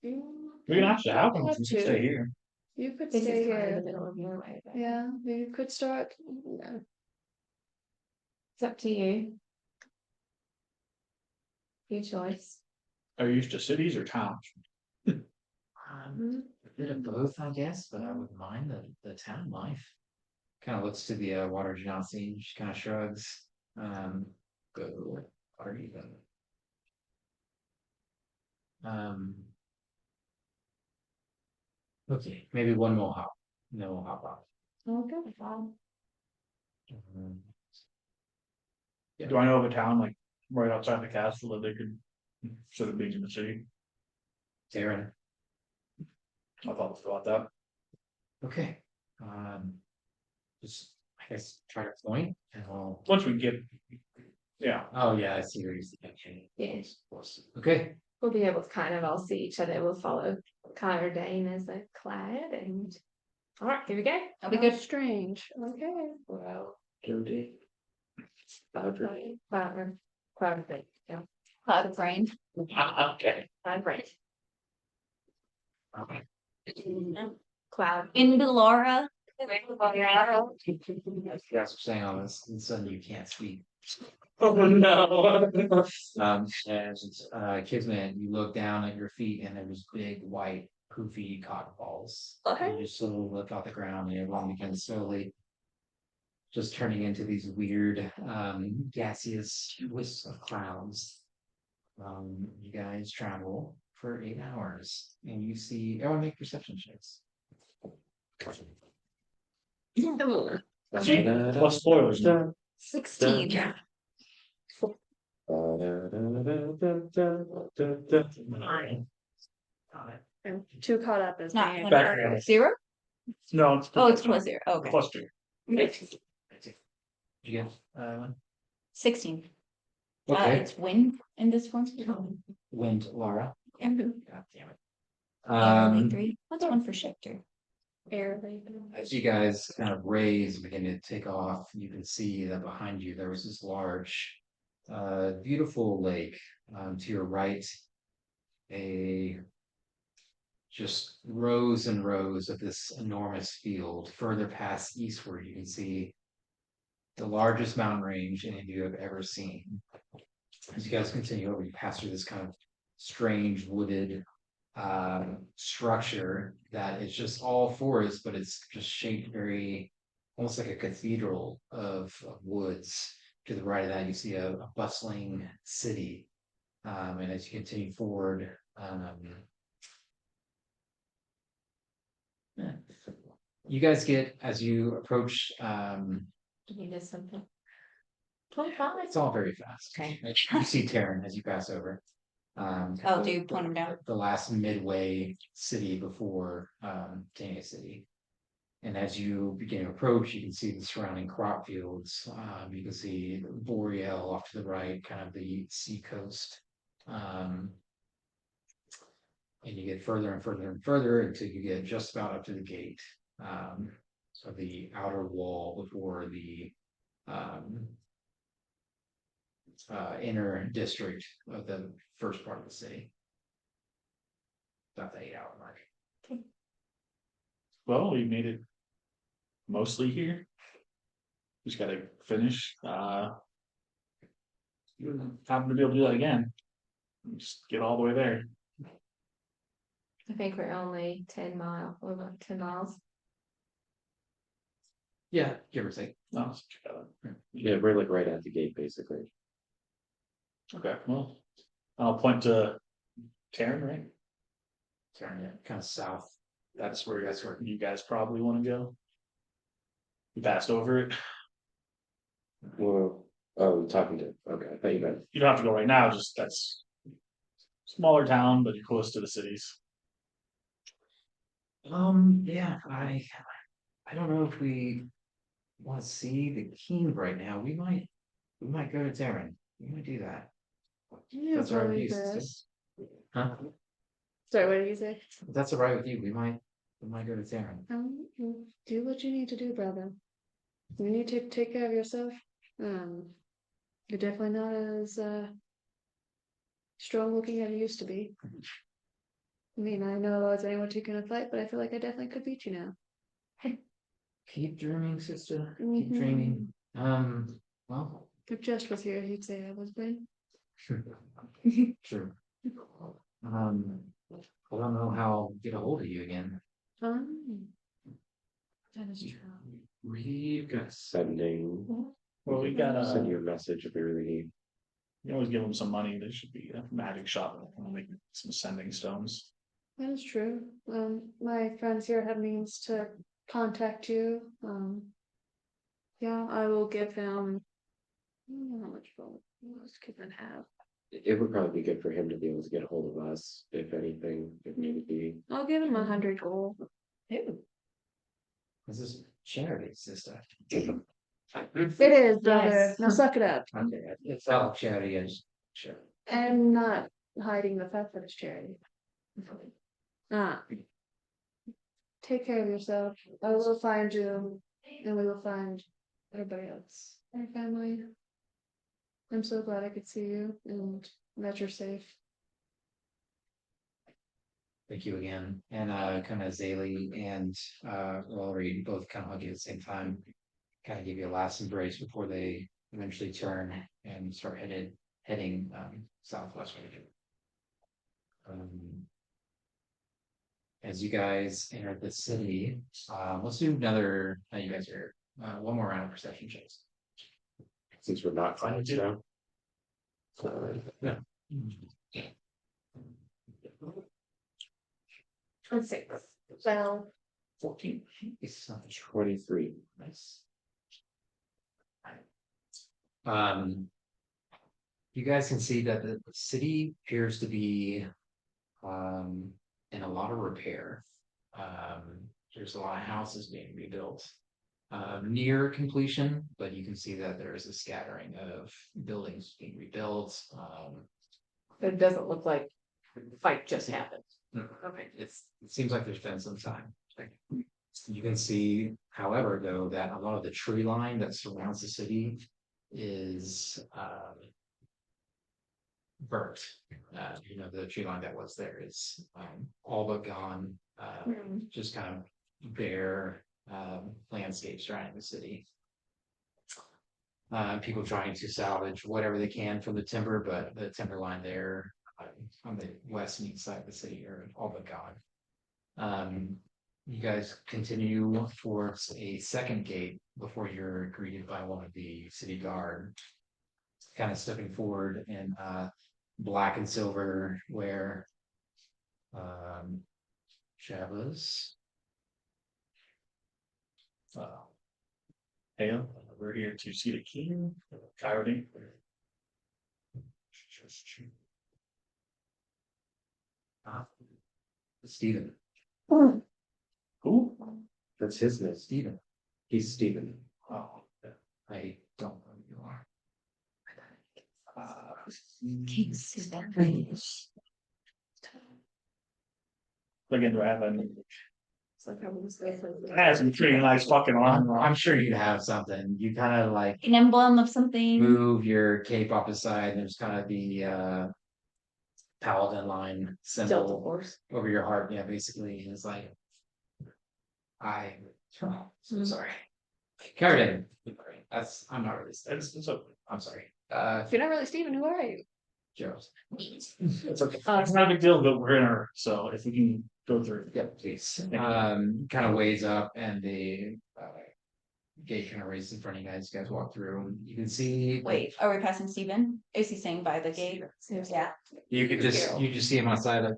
We can actually have them. Have We can to. stay here. You could This stay is kind of here. the middle of nowhere. But Yeah, you could start. it's up to you. Your choice. Are you used to cities or towns? A bit of both, I guess, but I wouldn't mind the town life. Kind of looks to the water genasi, she kind of shrugs. Go or even. Okay, maybe one more hop. And then we'll hop off. Okay. Um, Do I know of a town like right outside the castle that they could sort of be in the city? Darren. I thought about that. Okay. Just I guess try to point and we'll. Once we get, yeah, Oh yeah, I see where you're thinking. Yes. Okay. We'll be able to kind of all see each other. We'll follow Kyra Dane as a cloud, and all right, here we go. That'll be How good. strange. Okay. Wow, Jody. Cloud rain. Cloud brain. Yeah. Cloud of rain. Okay. Cloud brain. Okay. Cloud. Into Laura. You guys are saying all this, and suddenly you can't speak. Oh no. And Kismet, you look down at your feet and there's big white poofy cotton balls. Okay. You just slowly look off the ground and everyone begins slowly just turning into these weird gaseous wisps of clouds. You guys travel for 8 hours and you see everyone make perception checks. plus spoilers. 16. I'm too caught up as Not me. 1 0? No, it's. Oh, it's plus 0. Okay. Plus 2. Did you get one? 16. Okay. It's wind in this one. Wind, Laura. Yeah. God damn it. Only 3. What's 1 for shifter? air. As you guys kind of raise and begin to take off, you can see that behind you there was this large, beautiful lake. To your right, a just rows and rows of this enormous field. Further past eastward, you can see the largest mountain range any of you have ever seen. As you guys continue over, you pass through this kind of strange wooded structure that is just all forest, but it's just shaped very almost like a cathedral of woods. To the right of that, you see a bustling city. And as you continue forward, yeah. You guys get as you approach. Did you miss something? 25. It's all very fast. Okay. You see Taryn as you pass over. Oh, do you point him down? The last midway city before Tania City. And as you begin to approach, you can see the surrounding crop fields. You can see Boreal off to the right, kind of the sea coast. And you get further and further and further until you get just about up to the gate. So the outer wall before the inner district of the first part of the city. About the 8-hour mark. Well, we made it mostly here. Just gotta finish. Happen to be able to do that again. Just get all the way there. I think we're only 10 miles. Yeah, give or take. No, it's Yeah, we're like right at the gate, basically. okay. Well, I'll point to Taryn, right? Turn it kind of south. That's where you guys probably want to go. You passed over it. Well, oh, talking to, okay, I thought you meant, You don't have to go right now. Just that's smaller town, but you're close to the cities. Yeah, I don't know if we want to see the king right now. We might go to Darren. We might do that. Yeah, That's our probably use. best. Huh? Sorry, what did you say? If that's all right with you, we might go to Darren. Do what you need to do, brother. You need to take care of yourself. You're definitely not as strong looking as you used to be. I mean, I know I was anyone taking a fight, but I feel like I definitely could beat you now. Keep dreaming, sister. Keep Mhm. dreaming. Well, If Josh was here, he'd say I was brain. true. I don't know how to get a hold of you again. That is true. We've got sending, Well, we got send you a message if we really need. You always give them some money. There should be a magic shop. Like some sending stones. That is true. My friends here have means to contact you. Yeah, I will give him. I don't know how much gold most Kidman have. It would probably be good for him to be able to get a hold of us, if anything, if need be. I'll give him 100 gold. This is charity, sister. It is, brother. Yes. Now suck it up. Okay, it's all charity is sure. I'm not hiding the fact that it's charity. Take care of yourself. I will find you, and we will find everybody else. Our family. I'm so glad I could see you and that you're safe. Thank you again. And kind of Zaylee and Rory both kind of hug you at the same time. Kind of give you a last embrace before they eventually turn and start heading southwestward. As you guys enter the city, let's do another. You guys are one more round of perception checks. Since we're not fine now. Yeah. 26. Well, 14. It's 23. nice. You guys can see that the city appears to be in a lot of repair. There's a lot of houses being rebuilt near completion, but you can see that there's a scattering of buildings being rebuilt. It doesn't look like the fight just happened. Okay, it seems like there's been some time. You can see, however, though, that a lot of the tree line that surrounds the city is burnt. The tree line that was there is all but gone. Just kind of bare landscape surrounding the city. People trying to salvage whatever they can from the timber, but the timber line there on the west and east side of the city are all but gone. You guys continue towards a second gate before you're greeted by one of the city guard, kind of stepping forward in black and silver wear. Chavez. Hey, we're here to see the king, Coyote. Stephen. Who? That's his name. Stephen. He's Steven. Oh, I don't know who you are. King Susan. again, do I have any? It's like I was there for- I have some pretty nice fucking armor. I'm sure you have something. You kind of like An emblem of something. move your cape off the side. And there's kind of the paladin line Delta symbol Force. over your heart. Yeah, basically, and it's like so sorry. Carradine. I'm not really. It's okay. I'm sorry. If you're not really Steven, who are you? Joe. It's okay. It's not a big deal, but we're in her, so if we can go through. Yep, please. Thank you. Kind of weighs up and the gate kind of raises in front of you guys. You guys walk through. You can see. Wait, are we passing Steven? Is he saying by the gate? Yeah. You just see him outside. Like,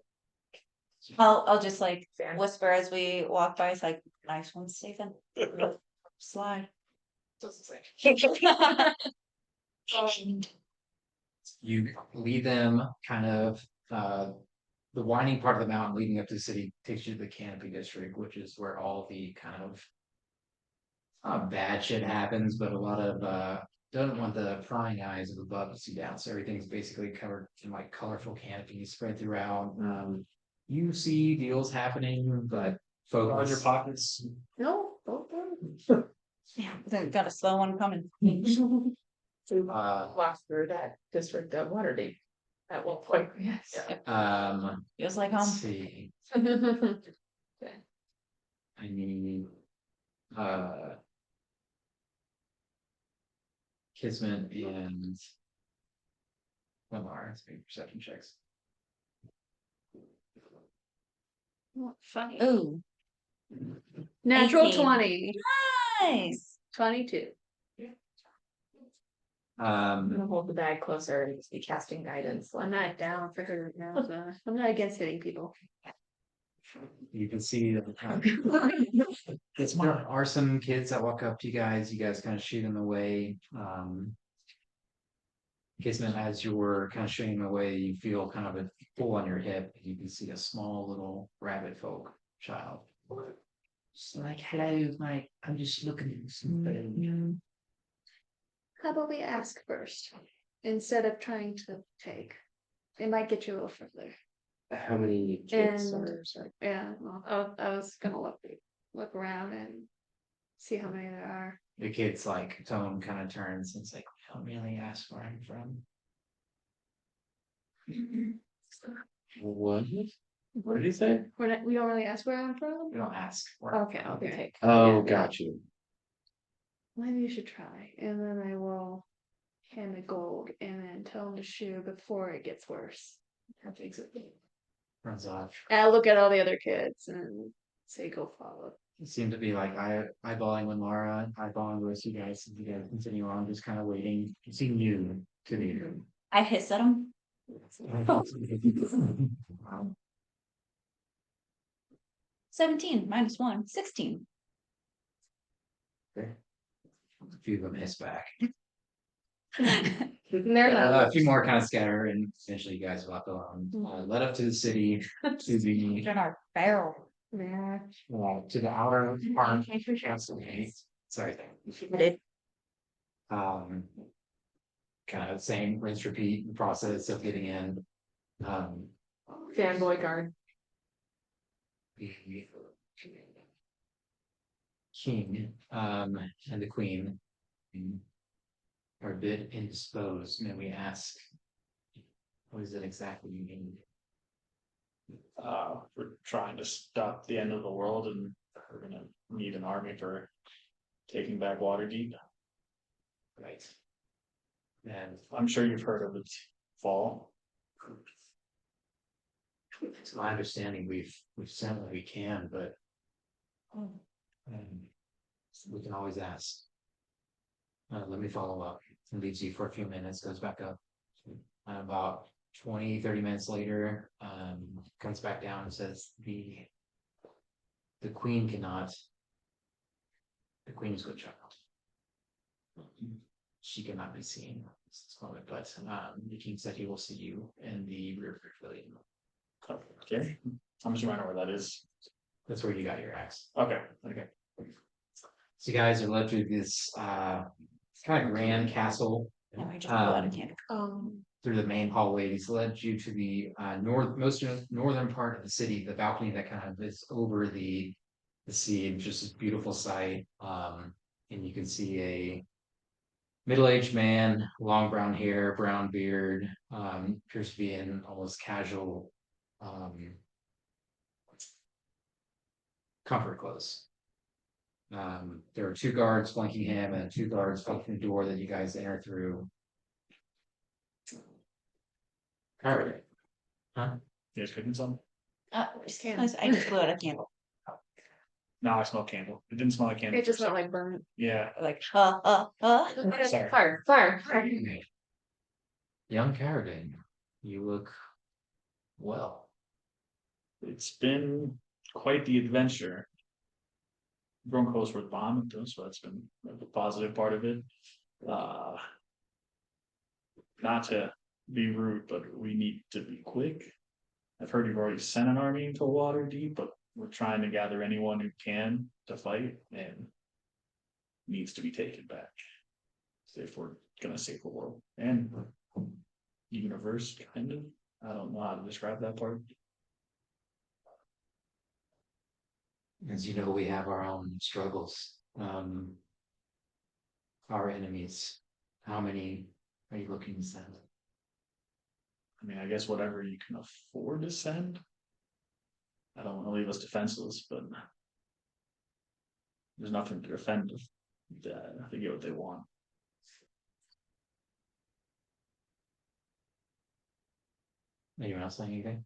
I'll just like Fair. whisper as we walk by. It's like, nice one, Stephen. Slide. you lead them kind of the winding part of the mountain leading up to the city takes you to the Canopy District, which is where all the kind of bad shit happens, but a lot of don't want the prying eyes of above to see down. So everything's basically covered in like colorful canopies spread throughout. You see deals happening, but Guard your focus. pockets. No, both of them. Yeah, then got a slow one coming. Walked through that district of Waterdeep at one point. Yes. Feels like Let's home. see. I need Kismet and Lamar to make perception checks. Funny. Ooh, Natural 18. 20. nice. 22. I'm gonna hold the bag closer and just be casting guidance. I'm not down for her now. So I'm not against hitting people. You can see that there are some kids that walk up to you guys. You guys kind of shoot them away. Kismet, as you were kind of shooting them away, you feel kind of a pull on your hip. You can see a small little rabbit folk child. It's like, hello, mate. I'm just looking at something. How about we ask first instead of trying to take? It might get you a little further. How many kids And- are, sorry. Yeah, well, I was gonna look around and see how many there are. The kid's like tone kind of turns and it's like, we don't really ask where I'm from. What? What did he say? We don't really ask where I'm from. We don't ask where Okay, I'm from. okay. Take. Oh, Yeah. got you. Maybe you should try, and then I will hand the gold and then tell him to shoot before it gets worse. That takes it. Runs off. And I'll look at all the other kids and say, "Go follow." It seemed to be like eyeballing with Laura, eyeballing with the rest of you guys, and you guys continue on, just kind of waiting. You seem new to me. I hiss at him. 17 minus 1, 16. A few of them hiss back. They're not. A few more kind of scatter, and eventually you guys walk along. Led up to the city, to the In our barrel. Yeah. to the outer part. Sorry. Kind of same rinse repeat process of getting in. Fanboy guard. king, and the queen are a bit indisposed, may we ask, what is it exactly you need? We're trying to stop the end of the world and we're gonna need an army for taking back Waterdeep. Right. And I'm sure you've heard of its fall. to my understanding, we've sent what we can, but um, we can always ask. Let me follow up. It leaves you for a few minutes, goes back up. About 20-30 minutes later, comes back down and says the queen cannot. The queen is with child. She cannot be seen at this moment, but the king said he will see you in the rear pavilion. Okay, I'm just reminding where that is. That's where you got your axe. Okay, Okay. So you guys are led through this kind of grand castle. And I just blew out a Um, candle. Through the main hallways, led you to the most northern part of the city, the balcony that kind of is over the sea, just a beautiful sight. And you can see a middle-aged man, long brown hair, brown beard, appears to be in almost casual comfort clothes. There are 2 guards flanking him and 2 guards flanking the door that you guys enter through. All right. you guys cooking something? I just blew out a candle. No, I smell candle. It didn't smell like candle. It just for a felt second. like burnt. Yeah, Like, sorry. Fire. Young Carradine, you look well. It's been quite the adventure. Grown close with Bond, so that's been the positive part of it. Not to be rude, but we need to be quick. I've heard you've already sent an army into Waterdeep, but we're trying to gather anyone who can to fight and needs to be taken back. If we're gonna save the world and universe, kind of. I don't know how to describe that part. As you know, we have our own struggles. Our enemies. How many are you looking to send? I mean, I guess whatever you can afford to send. I don't want to leave us defenseless, but there's nothing to defend. They get what they want. Anyone else saying anything?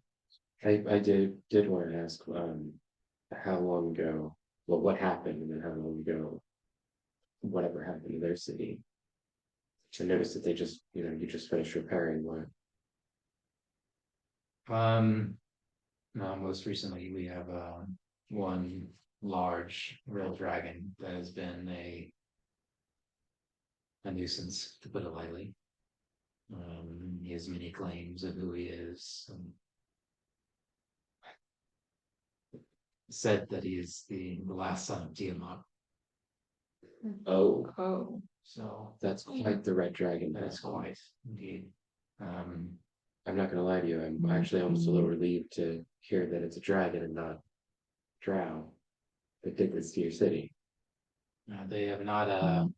I did want to ask, how long ago, well, what happened and then how long ago, whatever happened to their city? I noticed that they just, you just finished repairing what? No, most recently we have one large real dragon that has been a nuisance, to put it lightly. He has many claims of who he is. Said that he is the last son of Tiamat. Oh, Oh. So that's quite the red dragon. that is quite indeed. I'm not gonna lie to you, I'm actually almost a little relieved to hear that it's a dragon and not drow that did this to your city. They have not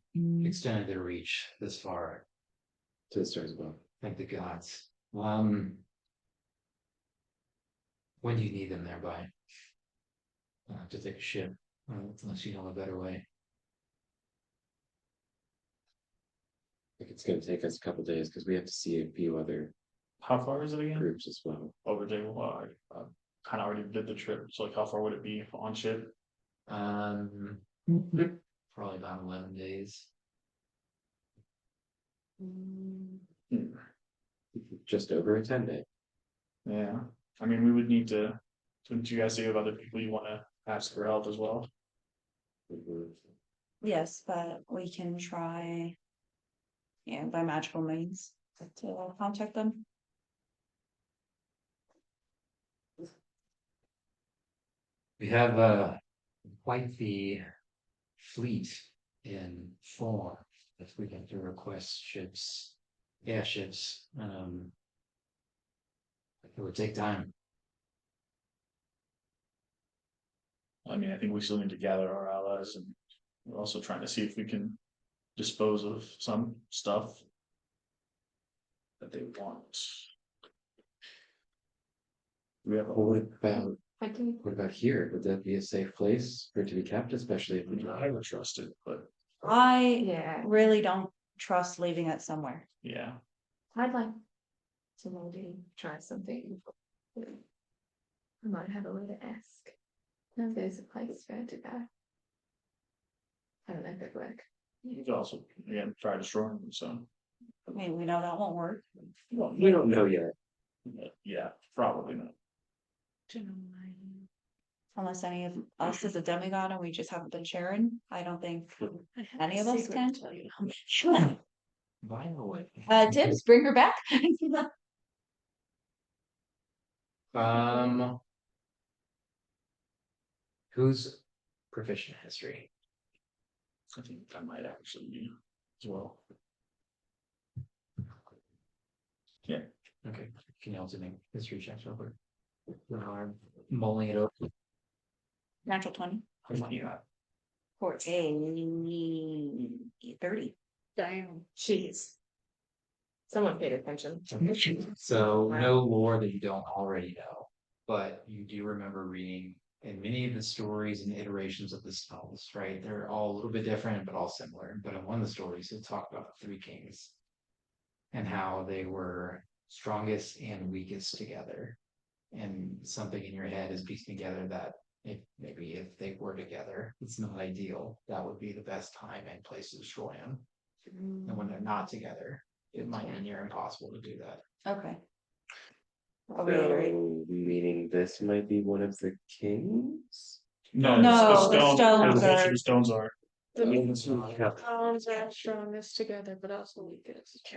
extended their reach this far. To the stars above. Thank the gods. When do you need them there by? To take a ship, unless you know a better way. I think it's gonna take us a couple days because we have to see a few other How far is it again? groups as well. Over there. Well, I kind of already did the trip. So, like, how far would it be on ship? Probably about 11 days. Just over a 10-day. Yeah. I mean, we would need to. Don't you guys see of other people you want to ask for help as well? Mhm. yes, but we can try. Yeah, by magical means to contact them. We have quite the fleet in form if we get to request ships, airships. It would take time. I mean, I think we still need to gather our allies and We're also trying to see if we can dispose of some stuff that they want. We have a What about, I can, what about here? Would that be a safe place for it to be kept, especially if we I would trust it, but I yeah, really don't trust leaving it somewhere. yeah, I'd like to maybe try something. I might have a way to ask if there's a place for it to go. I don't know if it'd work. you could also, again, try destroying them, so. I mean, we know that won't work. Well, we don't know yet. yeah, probably not. Unless any of us is a demigod and we just haven't been sharing, I don't think any of us can. By the way. Tips, bring her back. Um. Who's proficient in history? I think that might actually be as well. Yeah, Okay, can you also make history checks real quick? Now I'm mulling it over. Natural 20 How much you got? for a 30. Damn. Jeez. Someone paid attention. So Wow. no lore that you don't already know, but you do remember reading in many of the stories and iterations of the spells, right? They're all a little bit different, but all similar. But in one of the stories, it talked about the three kings and how they were strongest and weakest together. And something in your head is piecing together that if they were together, it's not ideal. That would be the best time and place to destroy them. And when they're not together, it might be near impossible to do that. Okay. I'll reiterate. So, meaning this might be one of the kings? no, No, the stone- stones most of are- the stones are, Stones are strongest together, but also weakest.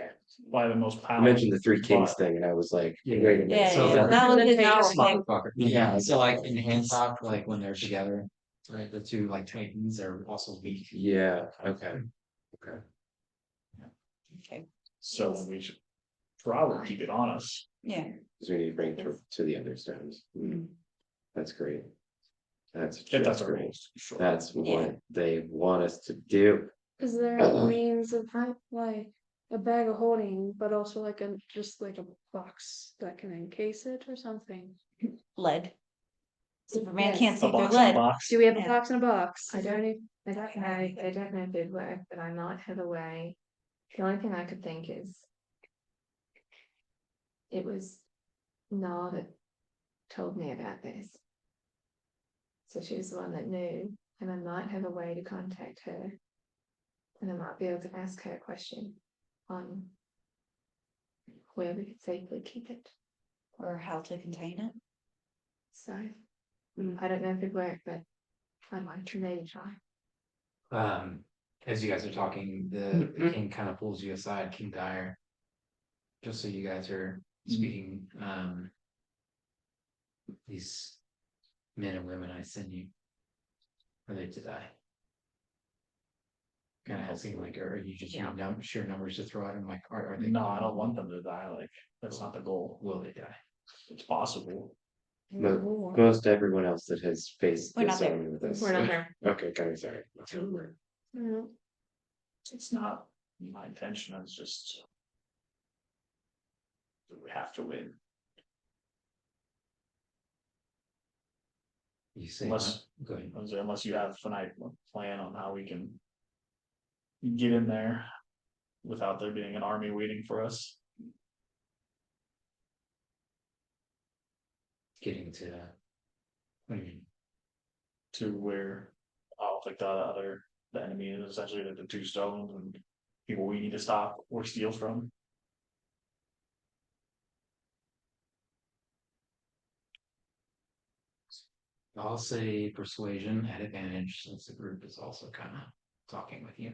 by the most You powerful. mentioned the three kings but- thing and I was like, Yeah. wait a minute. Yeah, So yeah, the- that was his Motherfucker. knowledge. Yeah, so like in Handsock, like when they're together, right, the two like titans are also weak. Yeah, okay, okay. So we should probably keep it on us. Yeah. Cause we need to bring it to the other stones. That's great. That's If just that's our great. goals, sure. That's Yeah. what they want us to do. Is there a means of like a bag of holding, but also like just like a box that can encase it or something? Lead. Superman Yes. can't A see through box in a lead. box. Do we have a Yeah. box in a box? I Is there don't- any? I don't know if it'd work, but I might have a way. The only thing I could think is it was Noah that told me about this. So she was the one that knew, and I might have a way to contact her. And I might be able to ask her a question on where we could safely keep it. Or how to contain it. So I don't know if it'd work, but I'd like to maybe try. As you guys are talking, the king kind of pulls you aside, King Dire. Just so you guys are speaking, these men and women I send you, are they to die? Kind of asking like, are you just Yeah. sheer numbers to throw out? I'm like, are they? No, I don't want them to die, like, that's not the goal. Will they die? It's possible. Most everyone else that has faced We're not this there. army with us. We're not there. Okay, kind of sorry. It's not my intention, it's just. We have to win. You say, Unless- go ahead. Unless you have a finite plan on how we can. Get in there. Without there being an army waiting for us. Getting to, what do you mean? To where, I don't think the enemy is essentially the two stones and. People we need to stop or steal from. I'll say persuasion at advantage since the group is also kind of talking with you.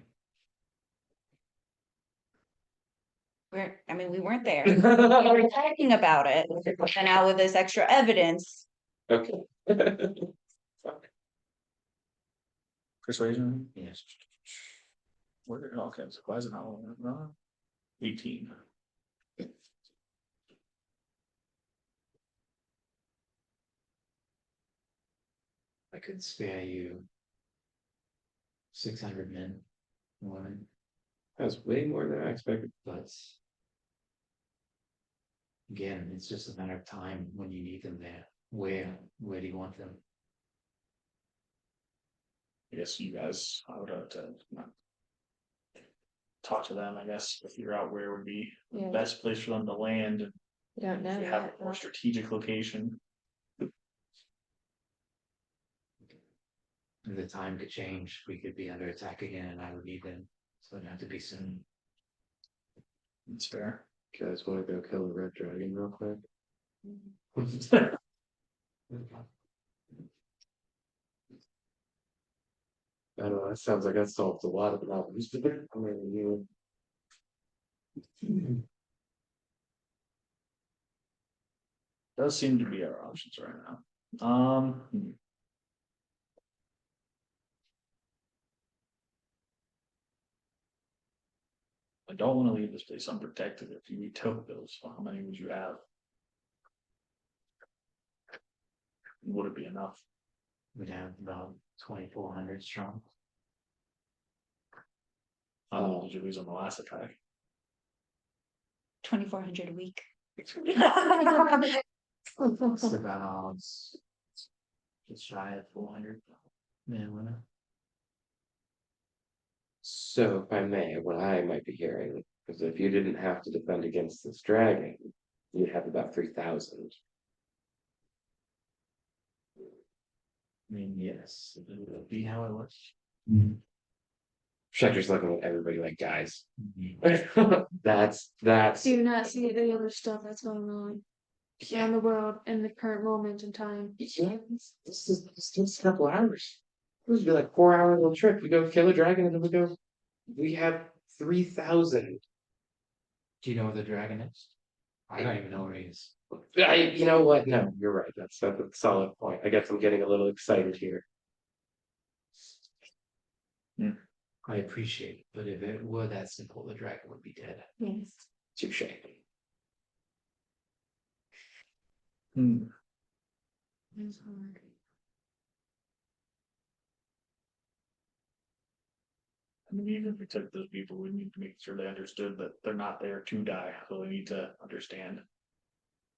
We weren't there. We were talking about it, and now with this extra evidence, Okay. Persuasion? Yes. Where, okay, so why is it not? 18. I could spare you 600 men. Women, That's way more than I expected. but. Again, it's just a matter of time when you need them there. Where do you want them? I guess you guys, I would have to talk to them, I guess, to figure out where would be the Yeah. best place for them to land, and We don't know if we have yet, a more right? strategic location. The time could change. We could be under attack again, and I would need them. So it'd have to be soon. It's fair. You guys wanna go kill a red dragon real quick? I don't know, that sounds like that solves a lot of problems. I mean, Does seem to be our options right now. I don't want to leave this place unprotected. If you took those, how many would you have? Would it be enough? We'd have about 2,400 strong. How many did you lose on the last attack? 2,400 a week. It's about just shy of 400 men, women. So if I may, what I might be hearing, is if you didn't have to defend against this dragon, you'd have about 3,000. I mean, yes, it would be how it was. Shecter's looking at everybody like, guys. That's Do you not see the other stuff that's going on around the world in the current moment in time? yeah, this is just a couple hours. It would be like 4 hours on the trip. We go kill a dragon and then we have 3,000. Do you know what the dragon is? I don't even know where he is. You know what? No, you're right. That's a solid point. I guess I'm getting a little excited here. I appreciate it, but if it were that simple, the dragon would be dead. Yes. Touche. Hmm. It's hard. I mean, even if we took those people, we need to make sure they understood that they're not there to die. So they need to understand.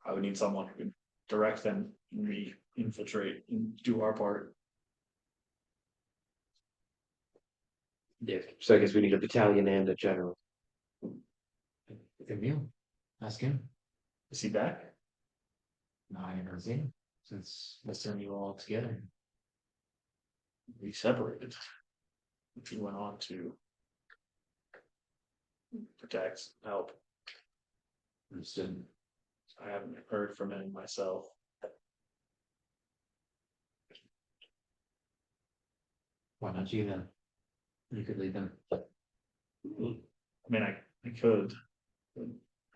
I would need someone who can direct them, and we infiltrate and do our part. Yeah. So I guess we need a battalion and a general. Emil, ask him. Is he back? No, I never seen him since we sent you all together. We separated. He went on to protect, help. Understood. I haven't heard from him myself. Why not you then? You could lead them. I mean, I could. But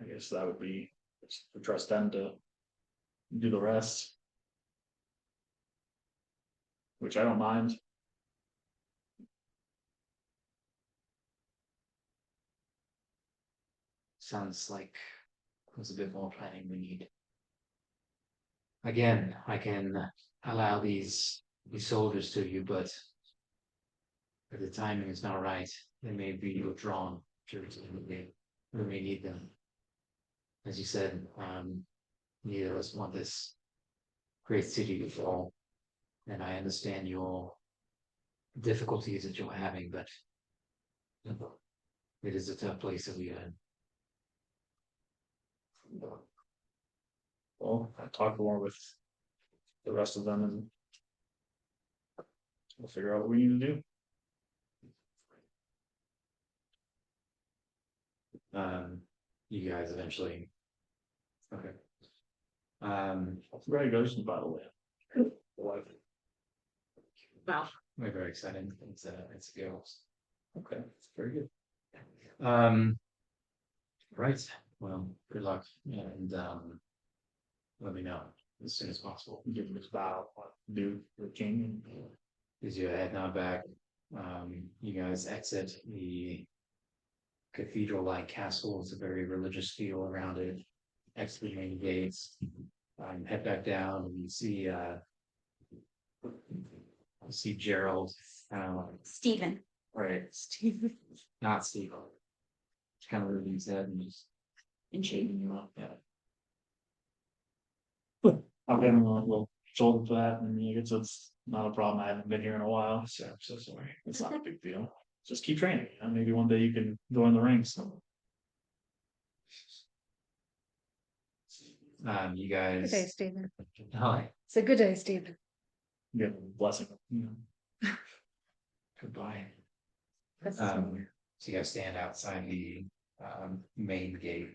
I guess that would be just to trust them to do the rest. Which I don't mind. Sounds like there's a bit more planning we need. Again, I can allow these soldiers to you, but if the timing is not right, they may be withdrawn. We may need them. As you said, neither of us want this great city to fall. And I understand your difficulties that you're having, but it is a tough place that we are in. Well, I'll talk more with the rest of them and we'll figure out what we need to do. You guys eventually. Okay. Congratulations, by the way. Wow. We're very excited. It's a go. Okay, that's very good. Right. Well, good luck and let me know as soon as possible. Give him his bow, what to do for the king. Is your head not back? You guys exit the cathedral-like castle. It's a very religious feel around it. Exit the main gates. Head back down and you see Gerald. Stephen. Right. not Steve. Just kind of moving his head and just shaking you up, yeah. I've been a little shoulder for that, and it's not a problem. I haven't been here in a while, so I'm so sorry. It's not a big deal. Just keep training. Maybe one day you can go in the rings. You Good day, guys. Stephen. Hi, It's a good day, Stephen. Get a blessing. goodbye. That's So you guys stand outside the main gate.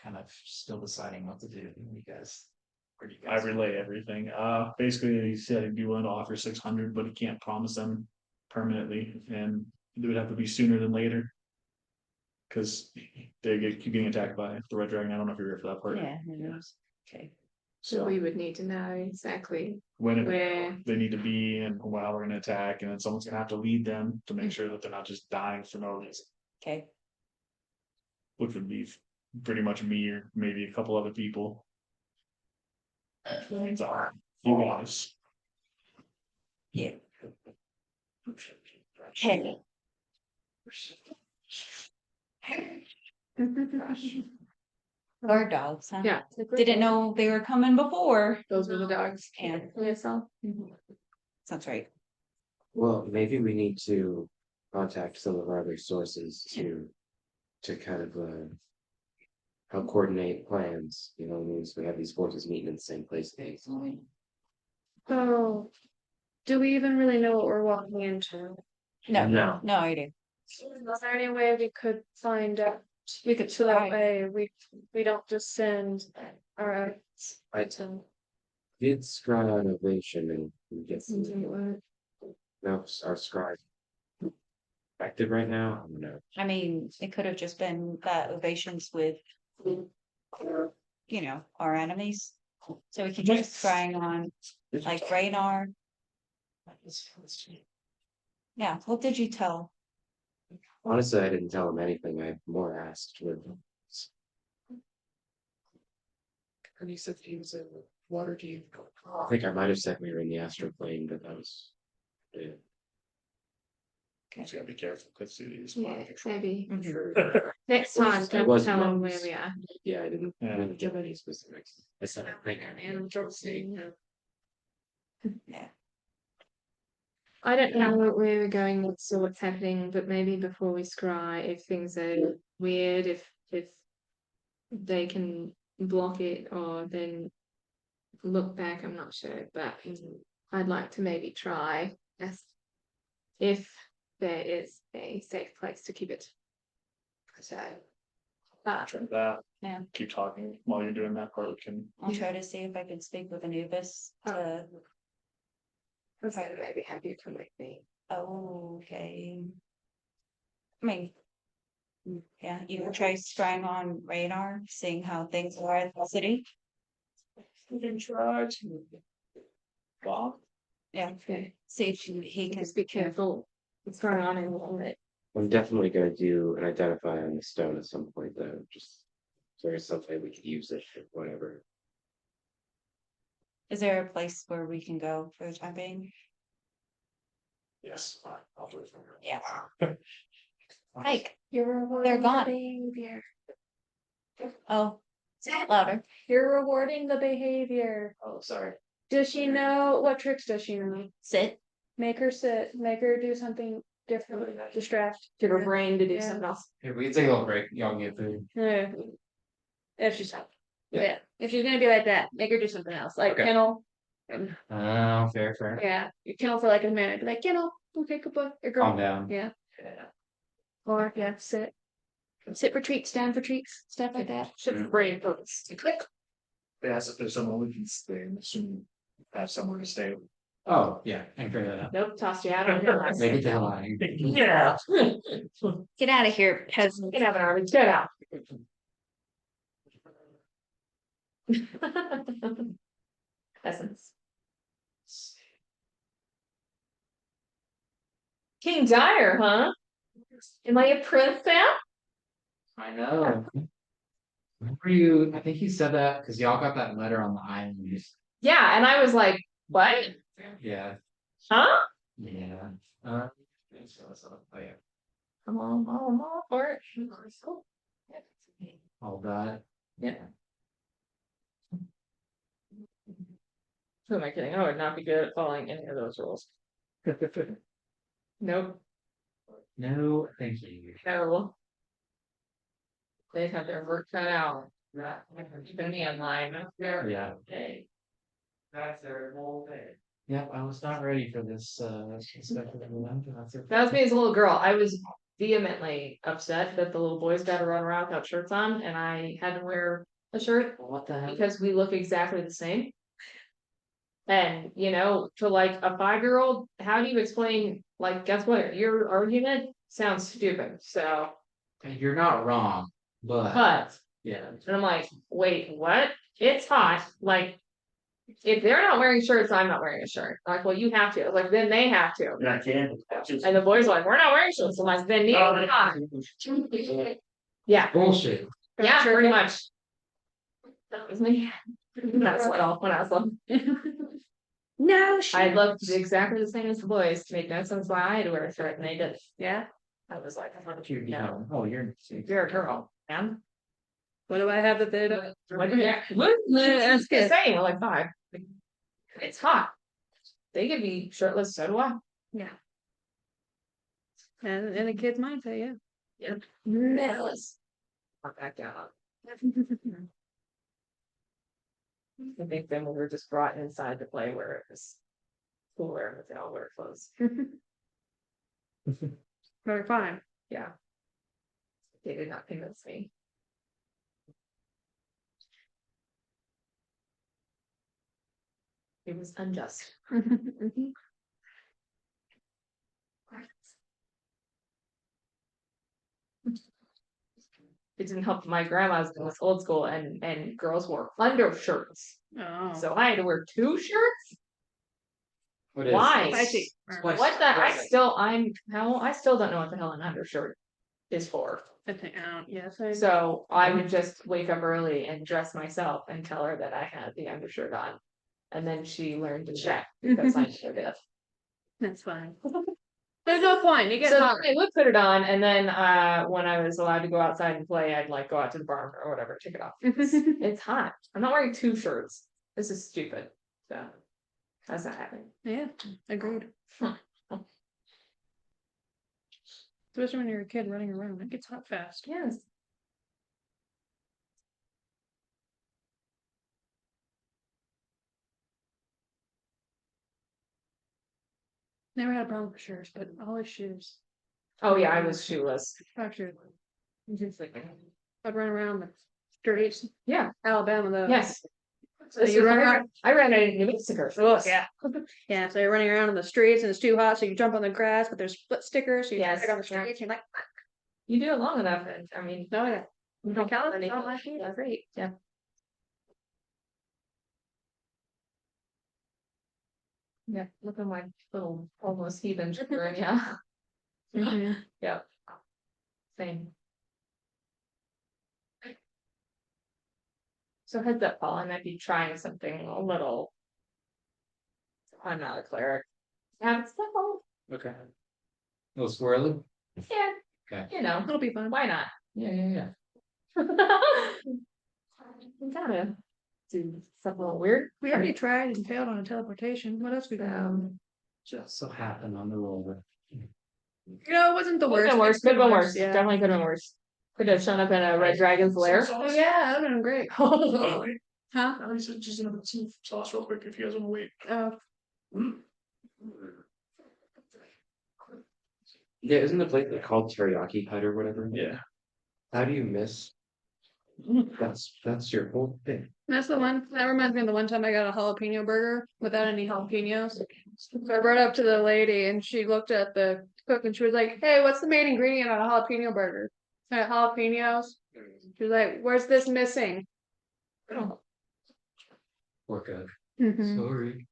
Kind of still deciding what to do. You guys, where do you I guys? relay everything. Basically, he said he'd be willing to offer 600, but he can't promise them permanently, and it would have to be sooner than later. Because keep getting attacked by the red dragon. I don't know if you're here for that part. Yeah, who knows? Okay. So we would need to know exactly When where. they need to be and while we're gonna attack, and then someone's gonna have to lead them to make sure that they're not just dying for no reason, Okay. which would be pretty much me or maybe a couple other people. So, you guys. Yeah. Hey. Guard dogs, huh? Yeah. Didn't know they were coming before. Those were the dogs. Yeah. Yes, all. Sounds right. Well, maybe we need to contact some of our other sources to kind of help coordinate plans, you know, means we have these forces meeting in the same place. So, do we even really know what we're walking into? No, No. no idea. Is there any way we could find out? We could So that try. way we don't just send our I did scribe on ovation and we get some, now our scribe active right now, I don't know. I mean, it could have just been that ovations with, you know, our enemies. So we can just trying on like radar. Yeah, what did you tell? Honestly, I didn't tell him anything, I more asked with. And he said he was in the water deep. I think I might have said we were in the astral plane, but that was. Yeah. Just gotta be careful because these. Yeah, maybe. Mhm. Next time, It don't was tell them months. where we are. Yeah, I didn't Yeah. really give any specifics. I said, I think I am. Yeah. I don't know where we're going next or what's happening, but maybe before we scry, if things are weird, if they can block it or then look back, I'm not sure, but I'd like to maybe try as if there is a safe place to keep it. So, Try that. Yeah. Keep talking while you're doing that part. We can. I'll try to see if I can speak with Anubis to, so maybe have you come with me. okay. I mean. Yeah, you can try scrying on radar, seeing how things are in the city. In charge. Bob. Yeah, Okay. see if he can. Just be careful what's going on in it. I'm definitely gonna do an identify on the stone at some point though, just. So there's some way we could use it or whatever. Is there a place where we can go for the time being? Yes, I'll do it for you. Yeah. Mike, You're They're gone. behavior. oh, say it louder. You're rewarding the behavior. Oh, sorry. Does she know what tricks does she know? Sit. Make her sit, make her do something different, distract. Get her brain to do Yeah. something else. Here, we can take a little break. Y'all can get food. Yeah. If she's not. Yeah. Yeah. If she's gonna be like that, make her do something else, like Okay. kennel. Oh, fair. Yeah, you kennel for like a minute, be like, kennel, okay, good boy, your girl. Calm down. Yeah. Or, yeah, sit. Sit for treats, stand for treats, stuff like that. Should brain focus. Click. They asked if there's someone we can stay, and assume have somewhere to stay. Oh, yeah, I can figure that out. Nope, tossed you out on your last. Make it the hell out of here. Yeah. Get out of here, peasant. Get out of our, get out. Peasants. King Dire, huh? Am I a princess? I know. Remember you, I think you said that because y'all got that letter on the island. Yeah, and I was like, what? Yeah, Huh? yeah. Oh yeah, I'm all for it. Cool. all that. Yeah. Who am I kidding? I would not be good at following any of those rules. Nope, No, thank you. no. They'd have their work cut out. Keeping me in line. Yeah. Okay. That's their whole thing. Yep, I was not ready for this, special event, and that's it. That was me as a little girl. I was vehemently upset that the little boys got to run around without shirts on, and I had to wear a shirt What the heck? because we look exactly the same. And, you know, to like a 5-year-old, how do you explain, like, guess what? Your argument sounds stupid. So, You're not wrong, but, yeah. and I'm like, wait, what? It's hot. Like, if they're not wearing shirts, I'm not wearing a shirt. Like, well, you have to. Like, then they have to. Yeah, I can. And the boys are like, we're not wearing shirts. I'm like, then neither am I. Yeah, Bullshit. yeah, pretty much. That was me. That's what all when I was little. No, I looked exactly the same as the boys. Made no sense why I had to wear a shirt and they did. Yeah. I was like, no, Oh, you're. you're a girl, man. What do I have that they don't? Like, yeah, look, That's good. saying at like 5. It's hot. They could be shirtless, so do I. Yeah. And in a kid's mindset, yeah. Yeah. Medalist. Not back down. I think then we were just brought inside to play where it was cooler with they all wear clothes. Very fine. Yeah. They did not convince me. It was unjust. It didn't help my grandma's was old school and girls wore undershirts. Oh. So I had to wear 2 shirts? What is? Why? Spicy. Spicy. What the I still don't know what the hell an undershirt is for. I think, yes, I. So I would just wake up early and dress myself and tell her that I had the undershirt on. And then she learned to check because I should have. That's fine. There's no point, you get So hot. I would put it on and then when I was allowed to go outside and play, I'd like go out to the barn or whatever, take it off. It's hot. I'm not wearing 2 shirts. This is stupid. So that's not happening. Yeah, agreed. Especially when you're a kid running around, it gets hot fast. Yes. Never had a problem with shirts, but always shoes. Oh yeah, I was shoeless. Actually, I'd run around the streets, Yeah, Alabama though. yes. So you run around. I ran out of New Mexico. Oh, yeah. Yeah, so you're running around in the streets and it's too hot, so you jump on the grass, but there's split stickers, so you Yes, right on the yeah. streets, you're like, You do it long enough, and I mean, no, yeah. you don't California, any. all my feet are great. Yeah. Yeah, looking like little almost heathen children, yeah. Mhm. Yeah. Same. So heads up, Paul, I might be trying something a little. I'm not a cleric. Yeah, it's simple. Okay. A little squirrely? Yeah. Okay. You know, It'll be fun. why not? Yeah. We gotta do something a little weird. We already tried and failed on a teleportation. What else we got? Just so happened on the roller. You know, it wasn't the Could've worst. been worse, could have been worse, Yeah. definitely could have been worse. Could have shown up in a red dragon's lair. Oh yeah, that would have been great. Huh? I said just another some sauce real quick if you guys want to wait. Oh, Yeah, isn't the place called Teriyaki Hut or whatever? Yeah. How do you miss? That's your whole thing. that's the one. That reminds me of the one time I got a jalapeno burger without any jalapenos. So I brought it up to the lady and she looked at the cook and she was like, "Hey, what's the main ingredient on a jalapeno burger?" I said, "Jalapenos." She was like, "Where's this missing?" Poor cook. Mhm. Sorry.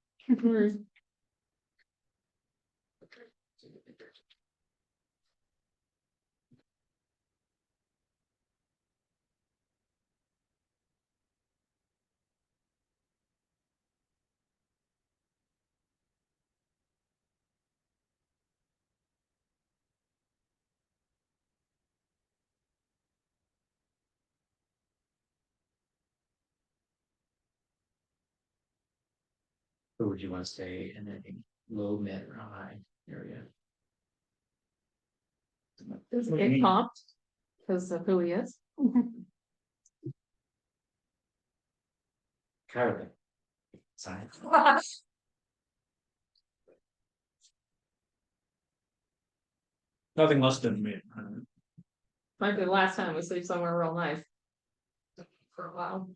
Or would you want to stay in a low, mid, or high area? Does What do you it mean? popped because of who he is? Kylie. Sign. Nothing less than mid. Might be the last time we sleep somewhere real nice. For a while.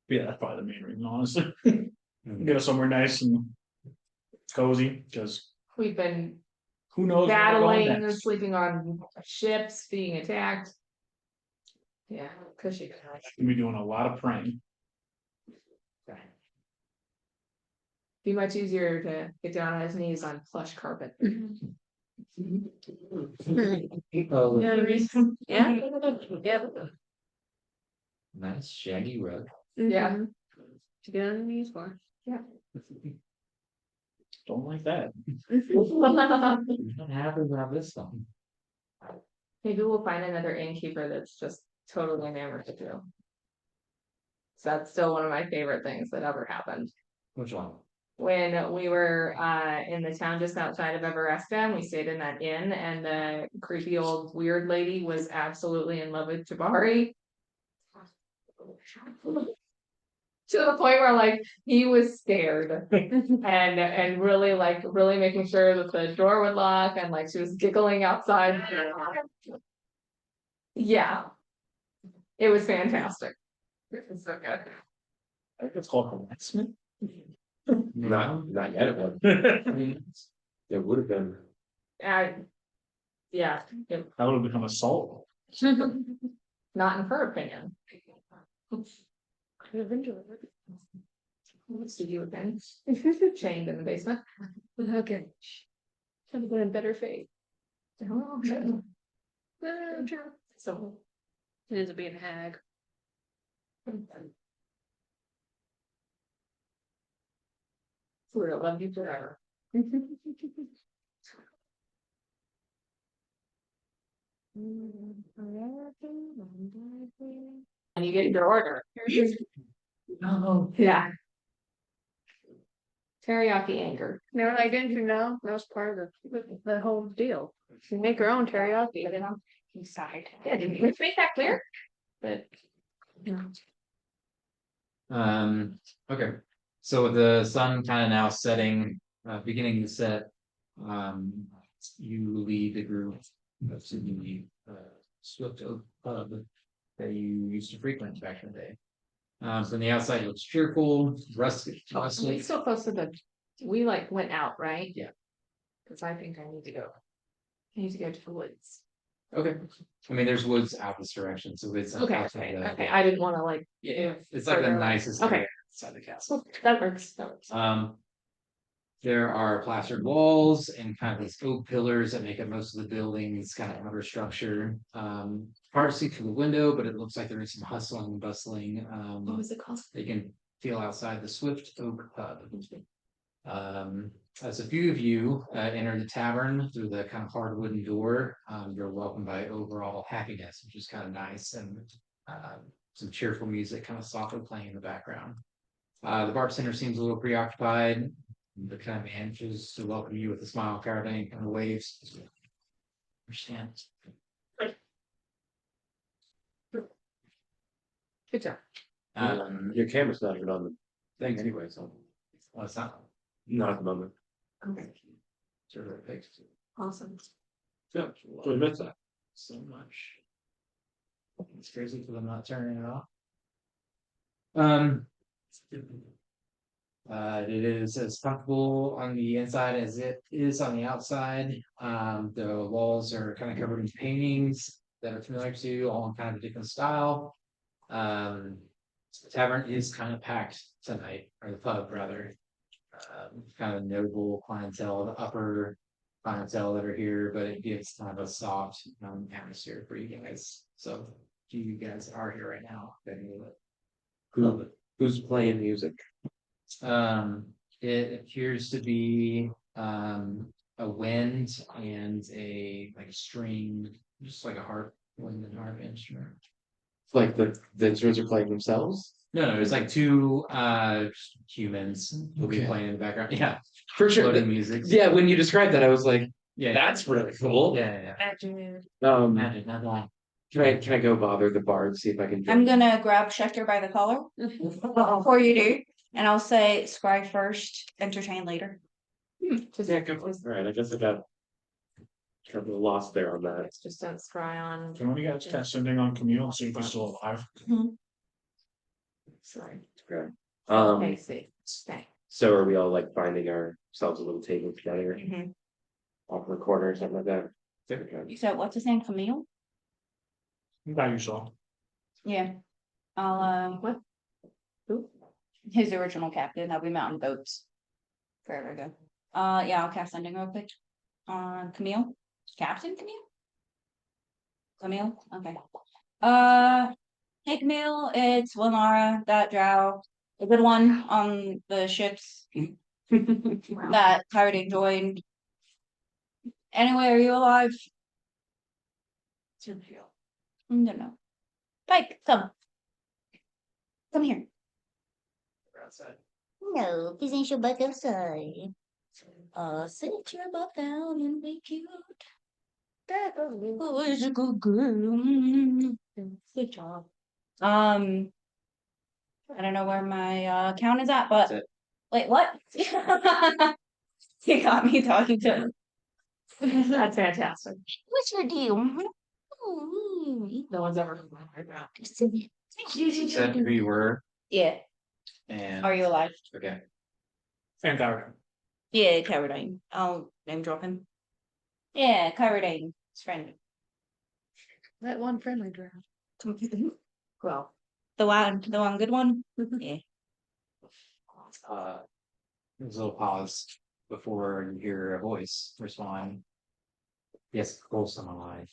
Yeah, that's probably the main reason, honestly. Get us somewhere nice and cozy, because We've been who knows where we're battling, going next. sleeping on ships, being attacked. Yeah, cushy. We'll be doing a lot of praying. Be much easier to get down on his knees on plush carpet. Oh, Yeah. Yeah. nice shaggy rug. Yeah. To get on your knees for. Don't like that. What happens about this one? Maybe we'll find another innkeeper that's just totally enamored with you. So that's still one of my favorite things that ever happened. Which one? When we were in the town just outside of Everesta, and we stayed in that inn, and the creepy old weird lady was absolutely in love with Jabari. To the point where like he was scared and really like really making sure that the door would lock, and like she was giggling outside. Yeah. It was fantastic. It was so good. I think it's called harassment. Not yet it was. There would have been. Yeah. That would have become assault. Not in her opinion. So you have been chained in the basement. Okay. Should have been in better fate. So. It ends up being a hag. We'll love you forever. And you get your order. Oh, Yeah. Teriyaki anger. No, I didn't know. That was part of the whole deal. You make your own teriyaki. Inside. Yeah, did we make that clear? But. Okay. So with the sun kind of now setting, beginning to set, you lead the group to the Swift Oak pub that you used to frequent back in the day. From the outside, it looks cheerful, rustic. We so close to we like went out, right? Yeah. Cause I think I need to go. I need to go to the woods. Okay. I mean, there's woods out this direction, so it's Okay, okay. I didn't wanna like. Yeah, it's like the further away. nicest Okay. area outside the castle. That works. There are plastered walls and kind of these oak pillars that make up most of the building's kind of outer structure. Hard to see through the window, but it looks like there is some hustling and bustling. What was it called? They can feel outside the Swift Oak Pub. As a few of you enter the tavern through the kind of hard wooden door, you're welcomed by overall happiness, which is kind of nice, and some cheerful music kind of softly playing in the background. The bartender seems a little preoccupied, but kind of manages to welcome you with a smile, kind of waves. Understand. Good job. Your camera's not even on the thing anyway, so Well, it's not. not at the moment. Okay. Sort of fixed Awesome. Yeah, we missed that. so much. It's crazy because I'm not turning it off. It is as comfortable on the inside as it is on the outside. The walls are kind of covered in paintings that are familiar to you, all in kind of a different style. The tavern is kind of packed tonight, or the pub rather. Kind of notable clientele, the upper clientele that are here, but it gives kind of a soft atmosphere for you guys. So you guys are here right now. Who's playing music? It appears to be a wind and a like a string, just like a harp, wind and harp instrument. Like the instruments are playing themselves? No, there's like two humans will be Okay. playing in the background. Yeah, For sure. floating music. Yeah, when you described that, I was like, Yeah, that's really cool. yeah. Um, Not that. can I go bother the bard, see if I can? I'm gonna grab Schecter by the collar before you do, and I'll say scry first, entertain later. Yeah, go for it. All right, I guess I got kind of lost there on that. Just don't scry on. Can we guys cast sending on Camille and see if he's still alive? Sorry. Okay. Okay, see. Stay. So are we all like finding ourselves a little table together Mhm. off in the corner or something like that? Okay. You said, what's his name, Camille? Guy you saw. Yeah. I'll, What? Who? his original captain, that'll be mountain boats. Forever ago. Yeah, I'll cast sending real quick. On Camille. Captain Camille? Camille, okay. Hey Camille, it's Wilnara, that drow. A good one on the ships that Tyrone joined. Anyway, are you alive? No, no. Pike, come. Come here. No, this ain't your butt outside. Sit your butt down and be cute. Oh, is a good girl. Good job. I don't know where my count is at, but That's it. wait, what? You got me talking to him. That's fantastic. What's your deal? No one's ever. You said who you were Yeah. and. Are you alive? Okay. And Kyra. Yeah, Kyrodine. I'll name drop him. Yeah, Kyrodine. His friend. That one friendly draft. Well, The one good one? Yeah. There's a little pause before you hear a voice respond. Yes, of course I'm alive.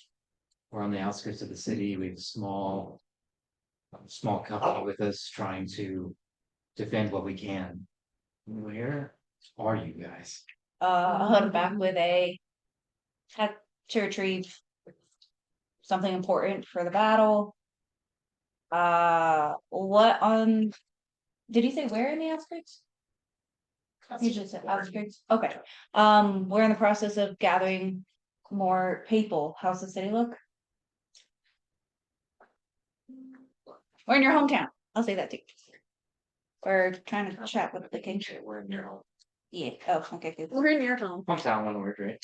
We're on the outskirts of the city. We have a small company with us trying to defend what we can. Where are you guys? I'll head back with had to retrieve something important for the battle. What on did he say where in the outskirts? He just said outskirts. Okay. We're in the process of gathering more people. How's the city look? We're in your hometown. I'll say that too. We're trying to chat with the king. We're in your home. Yeah. Oh, okay, good. We're in your home. Hometown, one word, right?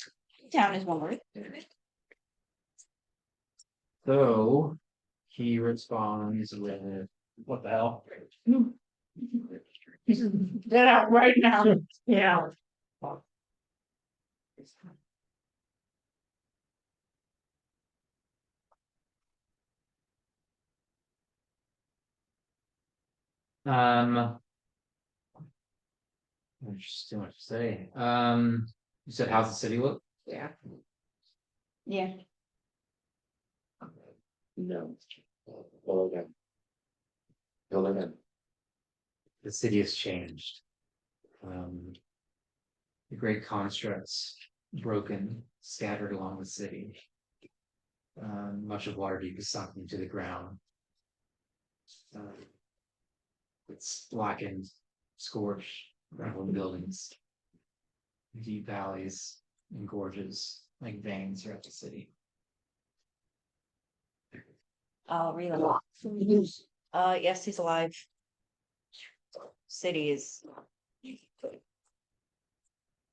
Town is one word. So he responds with, What the hell? Get out right now. yeah. there's too much to say. You said, how's the city look? Yeah. Yeah. No. Well, again. Build again. The city has changed. The great constructs broken, scattered along the city. Much of Waterdeep is sunk into the ground. It's blackened, scorched, crumbling buildings, deep valleys and gorges like veins throughout the city. I'll reload. Yes, he's alive. City is.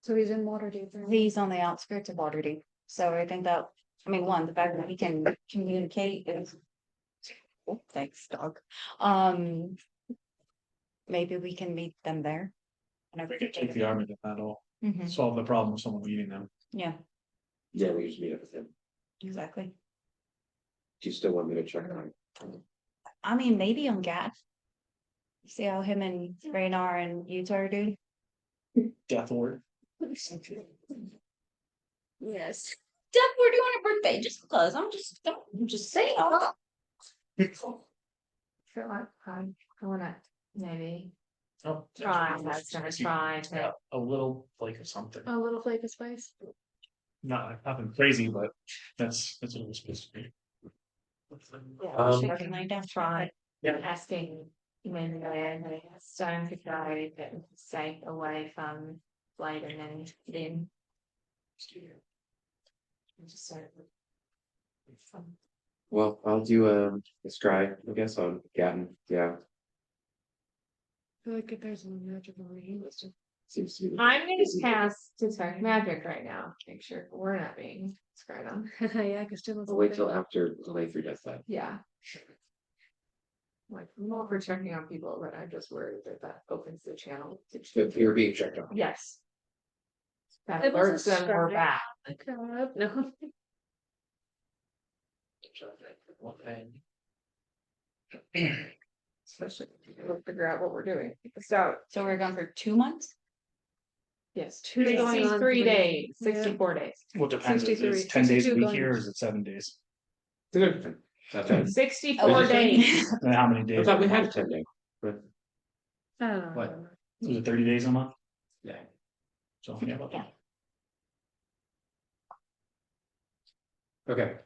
So he's in Waterdeep. right? He's on the outskirts of Waterdeep. So I think that, I mean, one, the fact that we can communicate is. Oh, thanks, dog. Maybe we can meet them there. We could take the army to battle, Mhm. solve the problem of someone leading them. Yeah, Yeah, we just meet up with him. exactly. Do you still want me to check on? I mean, maybe on Gat. See how him and Raynar and Utah do. Death ward. Yes. Death, we're doing a birthday just because. I'm just saying. I feel like I wanna maybe Oh, try. That's gonna try Yeah, to. a little flake of something. A little flake of spice. Nothing crazy, but that's what it was supposed to be. Yeah, Um, we should Like that. try Yeah. asking when the stone could go that was safe away from Blade and then just sort of Well, I'll do a scribe, I guess, on Gatton, yeah, I feel like if there's a magical ring, it's just. seems to be. I'm gonna pass detect magic right now, make sure we're not being screwed on. Yeah, cause still. I'll wait till after the playthrough does that. Yeah. Like, I'm all for checking on people, but I'm just worried that opens the channel. If you're being checked on. Yes. That It wasn't alerts them we're scrubbing. back. No. Especially if we'll figure out what we're doing. So, So we're gone for 2 months? yes, Going on 63 3. days, Yeah. 64 days. Well, depends, is 63, it 10 days a 62 week going. here, or is it 7 days? Okay. 64 Oh, days. And how many I days? thought we had 10 days, but What? Was it 30 days a month? yeah. So, yeah, about that. Okay.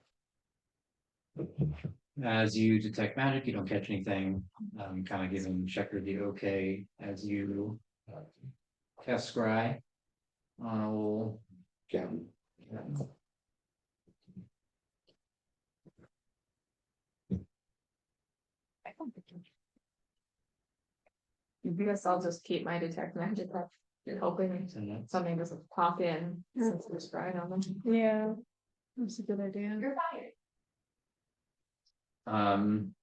As you detect magic, you don't catch anything. Kind of giving Checker the okay as you cast Scry on old Gatton. I guess I'll just keep my detect magic up. You're hoping something doesn't pop in since there's right on them. Yeah, that's a good idea. You're fired. Um.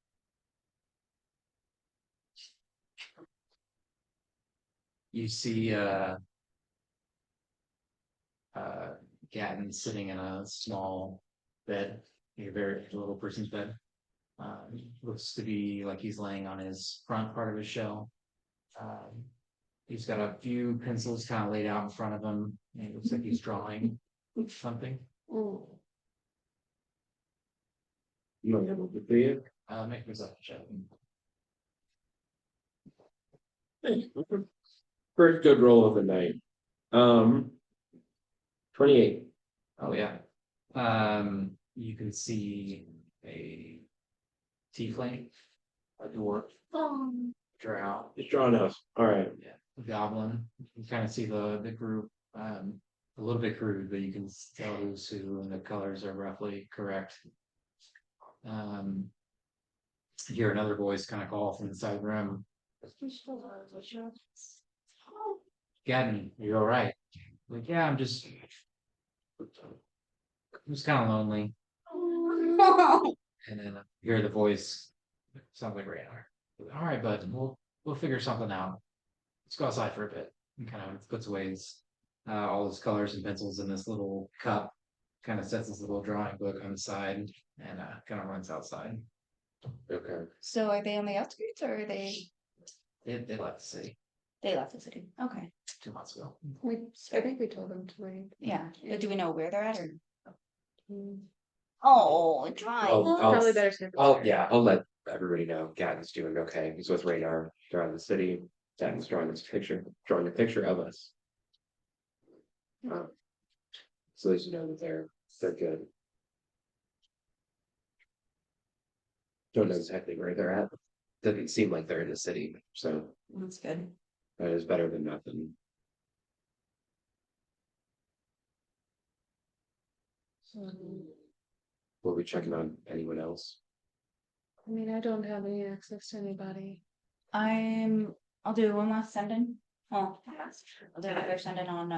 You see, Gatton sitting in a small bed, a very little person's bed. Looks to be like he's laying on his front part of his shell. He's got a few pencils kind of laid out in front of him, and it looks like he's drawing something. Oh. You want to have a you? Make myself a check. First good roll of the night. 28. Oh yeah. You can see a tiefling, a dwarf, drow, It's drawn us. All right. a goblin. You can kind of see the group. A little bit crude, but you can tell who's who, and the colors are roughly correct. You hear another voice kind of call from inside the room. Gadden, you all right? Like, yeah, I'm just kind of lonely. And then you hear the voice, sounds like Radar. All right, bud, we'll figure something out. Let's go outside for a bit. And kind of puts away all his colors and pencils in this little cup. Kind of sets his little drawing book on the side and kind of runs outside. Okay. So are they on the outskirts or are they They left the city left the city? Okay, 2 months ago. I think we told them to wait. yeah, but do we know where they're at or? Mm. Oh, try. Probably better. I'll let everybody know Gatton's doing okay. He's with Radar. They're out of the city. Gatton's drawing a picture of us. So at least you know that they're good. Don't know exactly where they're at. Doesn't seem like they're in the city, so That's good. that is better than nothing. Will we checking on anyone else? I mean, I don't have any access to anybody. I'll do one last sending. Oh, I'll do another sending on,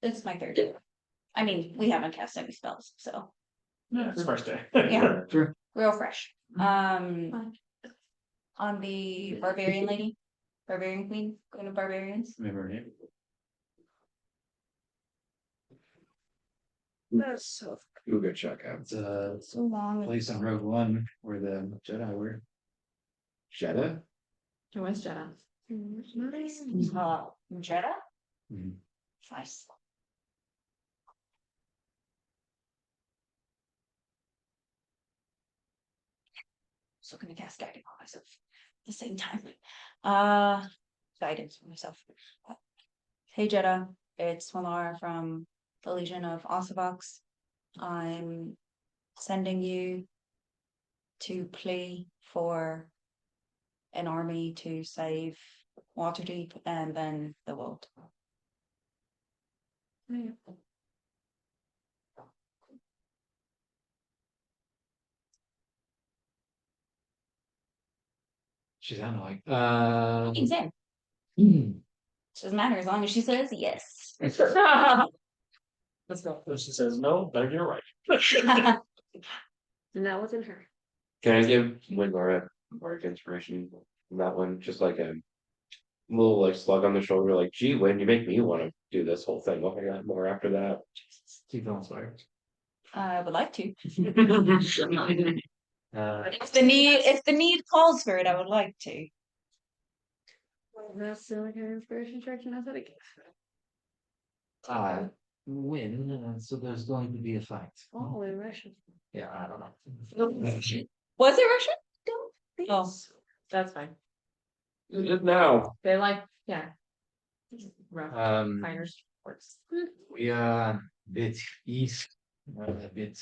this is my third. I mean, we haven't cast any spells, so Yeah, it's first day. Yeah. Sure. real fresh. On the barbarian lady, barbarian queen, queen of barbarians. Remember her name? That's so. We'll go check out. It's a So long. place on Road One where the Jedi were. Jeddah? Who was Jenna? Jetta? Mhm. Nice. Still gonna cast guidance on myself at the same time. Guidance for myself. Hey Jetta, it's Malara from the Legion of Osuvox. I'm sending you to play for an army to save Waterdeep and then the world. She's kind of like, Exam. hmm. Doesn't matter as long as she says yes. Let's go. If she says no, better get it right. And that wasn't her. Can I give Windlaura a bardic inspiration from that one? Just like a little like slug on the shoulder, like, gee, when you make me want to do this whole thing, oh, I got more after that. Keep going, sorry. I would like to. Uh, If the need calls for it, I would like to. That's the only kind of inspiration check you know how to give. win, so there's going to be a fight. Oh, in Russian. Yeah, I don't know. Was it Russian? Oh, that's fine. Now, They like, yeah. Rough miners works. We bit east, a bit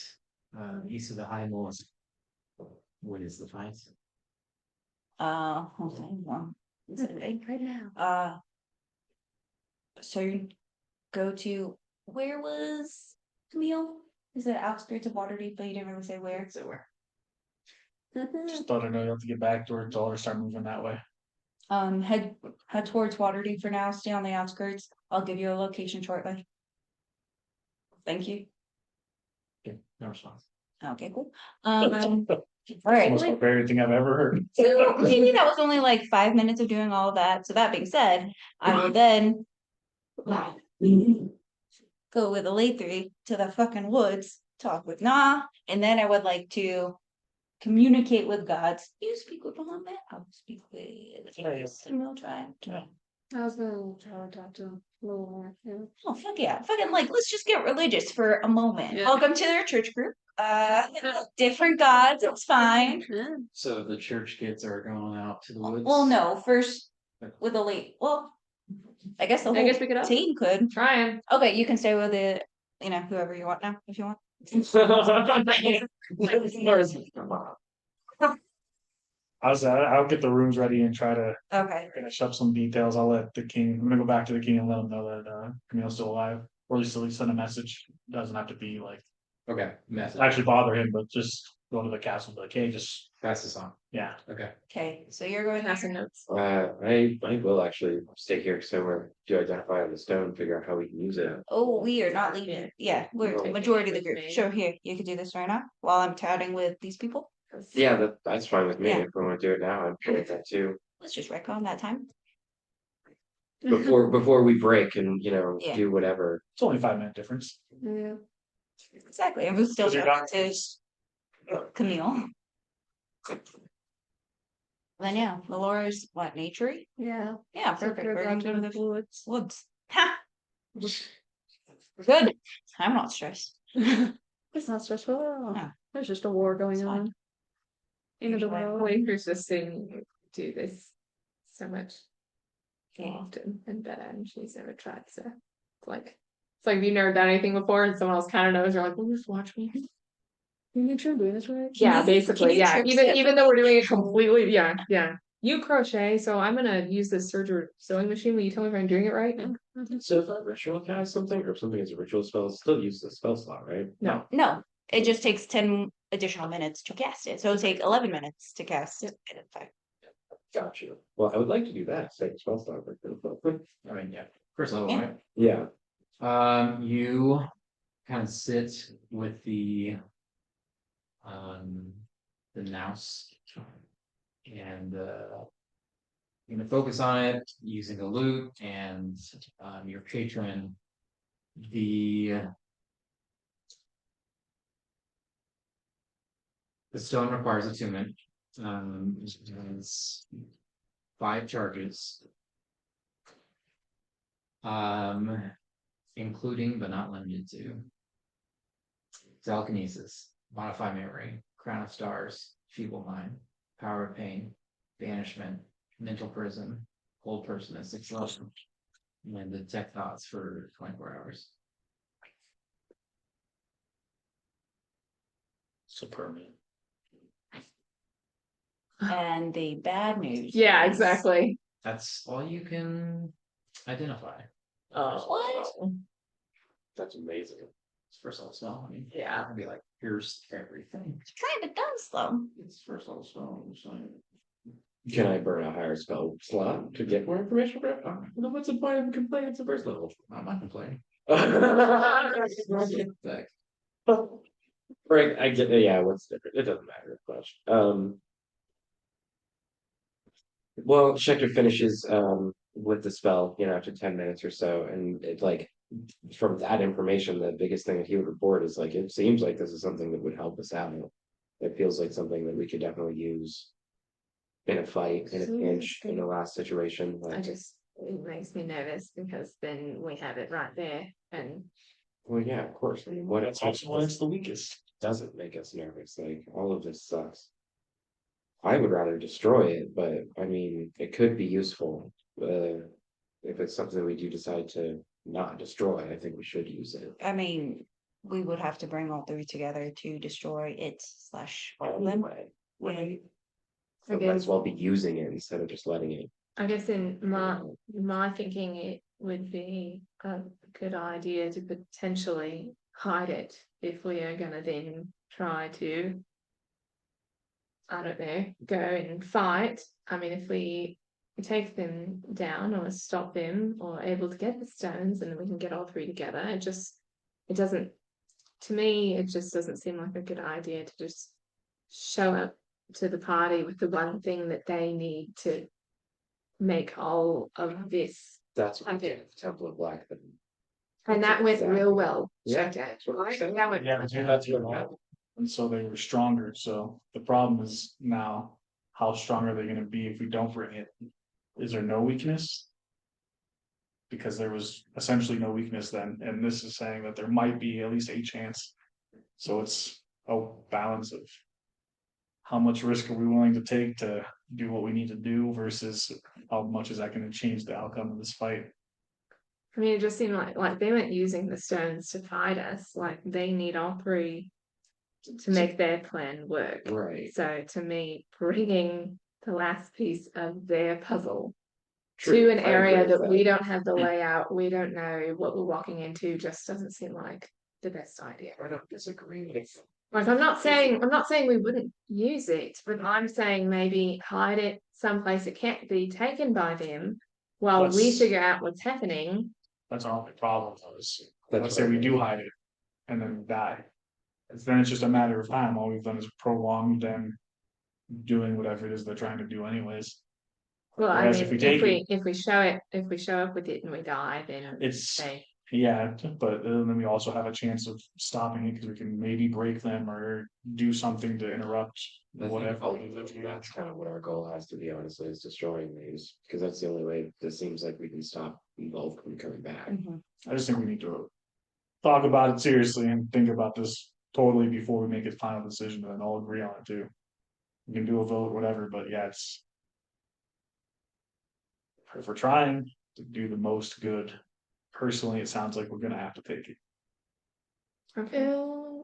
east of the high moors. What is the fight? Okay, well, is it right? Right now. So you go to, where was Camille? Is it outskirts of Waterdeep, but you didn't really say where? So where? Just thought I know you have to get back to her, tell her to start moving that way. Head towards Waterdeep for now, stay on the outskirts. I'll give you a location shortly. Thank you. Okay, no response. Okay, cool. All right. Almost my favorite thing I've ever heard. So maybe that was only like 5 minutes of doing all of that. So that being said, I will then go with a late 3 to the fucking woods, talk with Nah, and then I would like to communicate with gods. You speak with Muhammad, I will speak with and we'll try. I was gonna try to talk to him a little more. Yeah. Oh fuck yeah. Fucking like let's just get religious for a moment. Yeah. Welcome to their church group. Different gods, it's fine. So the church kids are going out to the woods? Well, no, first with a late. Well, I guess the whole I guess we could all team could. try him. Okay, you can stay with it, whoever you want now, if you want. I'll get the rooms ready and try to Okay. finish up some details. I'll let the king, I'm gonna go back to the king and let him know that Camille's still alive. Or at least send a message. Doesn't have to be like Okay, message. actually bother him, but just go to the castle and be like, hey, just Pass this on. yeah. Okay. Okay, so you're going Passing there. notes. I will actually stay here somewhere to identify on the stone, figure out how we can use it. Oh, we are not leaving. Yeah, we're Okay. majority of the group. Sure, here, you can do this right now while I'm chatting with these people. Yeah, that's fine with me. Yeah. If we want to do it now, I'm good with that too. Let's just retcon that time. Before we break and Yeah. do whatever. It's only a 5-minute difference. Yeah. Exactly. I was still 'Cause you're talking not- to Camille. Then yeah, Melora's what, nature? Yeah. Yeah, So perfect. we're We're going gonna go to to the the woods. woods. Ha! Good. I'm not stressed. It's not stressful at all. No. There's just a war going It's fine. on. In the world. Waitress just seeing you do this so much Yeah. often and better, and she's never tried. So it's like if you've never done anything before, and someone else kind of knows. You're like, well, just watch me. You make sure I'm doing this right. Yeah, you- basically, can you yeah. trip Even step even though we're doing it completely, yeah, yeah. You crochet, so I'm gonna use this serger sewing machine. Will you tell me if I'm doing it right? So if a ritual cast something or something is a ritual spell, it's still use the spell slot, right? No. No, it just takes 10 additional minutes to cast it. So it'll take 11 minutes to cast it. In fact. Got you. Well, I would like to do that. Save spell slot. I mean, yeah, first level, Yeah. right? Yeah. You kind of sit with the mouse and you're gonna focus on it using a lute and your patron. The stone requires attunement. It has 5 charges. Including but not limited to telekinesis, modify memory, crown of stars, feeble mind, power of pain, banishment, mental prison, hold person at 6 levels, and detect thoughts for 24 hours. So permanent. And the bad news. Yeah, is- exactly. That's all you can identify. What? That's amazing. It's first level spell. I mean, Yeah. I'd be like, here's everything. It kind of does though. It's first level spell. So Can I burn a higher spell slot to get more information? No, what's the point of complaining? It's the first level. I'm not complaining. Right, I get it. Yeah, what's different? It doesn't matter much. Well, Schecter finishes with the spell, after 10 minutes or so, and it like from that information, the biggest thing that he would report is like it seems like this is something that would help us out. It feels like something that we could definitely use in a fight, in a pinch, in a last situation. It makes me nervous because then we have it right there and Well, yeah, of course. I mean, what That's also when it's the weakest. doesn't make us nervous? Like all of this sucks. I would rather destroy it, but I mean, it could be useful. If it's something that we do decide to not destroy, I think we should use it. I mean, we would have to bring all three together to destroy it slash all of them. Anyway, right? I So might as guess- well be using it instead of just letting it. I guess in my thinking, it would be a good idea to potentially hide it if we are gonna then try to, I don't know, go and fight. I mean, if we take them down or stop them or able to get the stones and then we can get all three together, it doesn't, to me, it just doesn't seem like a good idea to just show up to the party with the one thing that they need to make all of this. That's what we Okay. did at the Temple of Black. And that went Exactly. real well. Yeah, Checked out, that's what I'm right? saying. That went. Yeah, that's what happened. And so they were stronger, so the problem is now, how strong are they gonna be if we don't bring it? Is there no weakness? Because there was essentially no weakness then, and this is saying that there might be at least a chance. So it's a balance of. How much risk are we willing to take to do what we need to do versus how much is that gonna change the outcome of this fight? I mean, it just seemed like they weren't using the stones to fight us, like they need all three to make their plan work. Right. So to me, bringing the last piece of their puzzle True, to an I agree area with that we don't have the layout, we don't know what we're walking into, just doesn't seem like the best idea. I don't disagree with. Like I'm not saying we wouldn't use it, but I'm saying maybe hide it someplace it can't be taken by them while we Let's- figure out what's happening. That's our only problem was, That's let's say what I we do think. hide it and then we die. Then it's just a matter of time. All we've done is prolong them doing whatever it is they're trying to do anyways. Well, I Whereas mean, if we take if we show up with it and we die, then It's, they, yeah, but then we also have a chance of stopping it because we can maybe break them or do something to interrupt I think whatever. ultimately that's kind of what our goal has to be, honestly, is destroying these, because that's the only way this seems like we can stop both from coming back. Mhm. I just think we need to talk about it seriously and think about this totally before we make a final decision and all agree on it too. We can do a vote, whatever, but yeah, it's. If we're trying to do the most good, personally, it sounds like we're gonna have to take it. okay.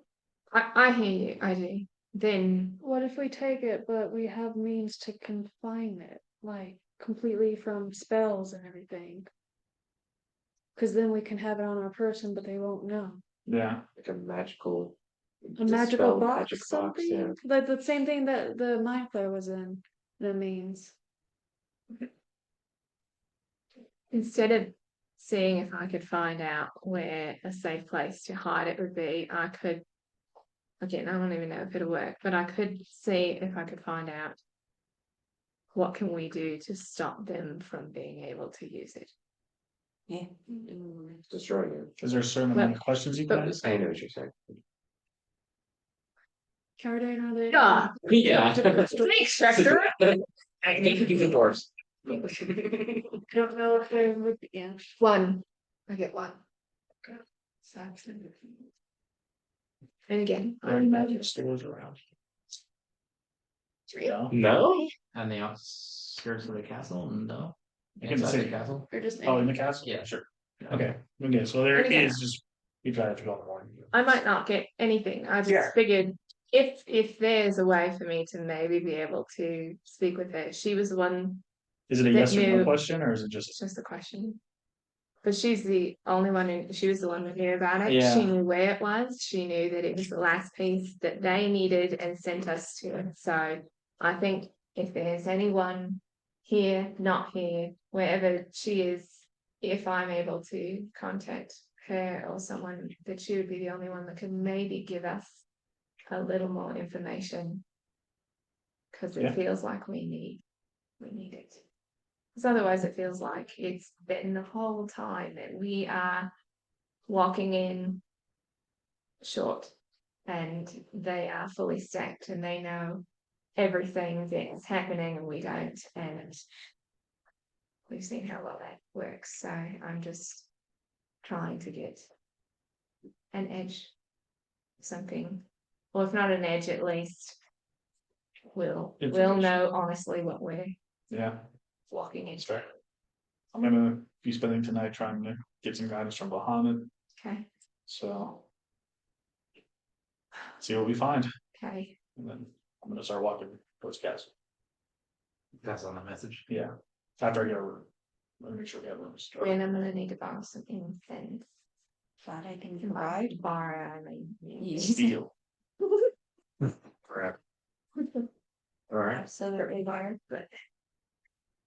I hear you, I do. Then What if we take it, but we have means to confine it, like completely from spells and everything? Cause then we can have it on our person, but they won't know. Yeah, Like a magical. A magical dispel box, magic something, yeah. like the same thing that the mind flayer was in, the means. instead of seeing if I could find out where a safe place to hide it would be, I could, again, I don't even know if it'll work, but I could see if I could find out what can we do to stop them from being able to use it. Yeah. Destroying it. is there certain amount of questions you can ask? I know what you're saying. Cardan, are they? Yeah. Yeah. Thanks, Chester. I think you can force. I don't know if they would, yeah. One. I get one. And again, Are any magic stores around? No, No? On the outskirts of the castle, no. You can Inside say- the castle. Or just. oh, in the castle? Yeah. Sure. Okay, so there And again- is just, you try to go in the morning. I might not get anything. I just Yeah. figured if there's a way for me to maybe be able to speak with her, she was the one. Is it a That yes or no knew- question, or is it It's just? just a question. But she's the only one who, she was the one who knew about it. Yeah. She knew where it was. She knew that it was the last piece that they needed and sent us to it. So I think if there's anyone here, not here, wherever she is, if I'm able to contact her or someone, that she would be the only one that can maybe give us a little more information. Because it Yeah. feels like we need it. Because otherwise it feels like it's been the whole time that we are walking in short and they are fully stacked and they know everything that's happening and we don't. And we've seen how well that works. So I'm just trying to get an edge, something. Well, if not an edge, at least we'll Information. know honestly what we're Yeah, walking that's into. fair. I'm gonna be spending tonight trying to get some guidance from Bahamut, Okay. so. See what we find, Okay. and then I'm gonna start walking towards castle. Pass on the message. Yeah, after I get a room. Let me make sure we have rooms. And I'm gonna need to borrow some incense. Glad I can Borrow, provide. I mean. Use. Deal. Forever. All right, Absolutely borrow, but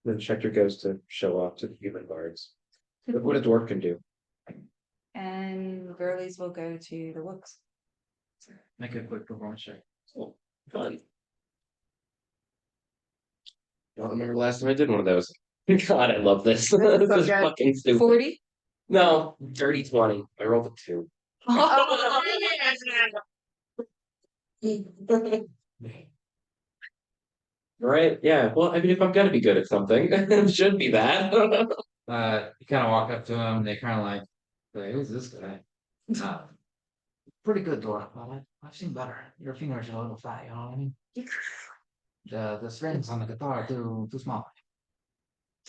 then Schecter goes to show off to the human guards. What a dwarf can do. And girlies will go to the woods. Make a quick performance check. Oh, fun. Don't remember the last time I did one of those. God, I love this. This is so good. fucking stupid. 40? No, dirty 20. I rolled a 2. Right? Yeah. Well, I mean, if I'm gonna be good at something, it should be that. You kind of walk up to him. They kind of like, who's this guy? Pretty good, Dora. Well, I've seen better. Your fingers are a little fat. You know what I mean? The strings on the guitar are too small.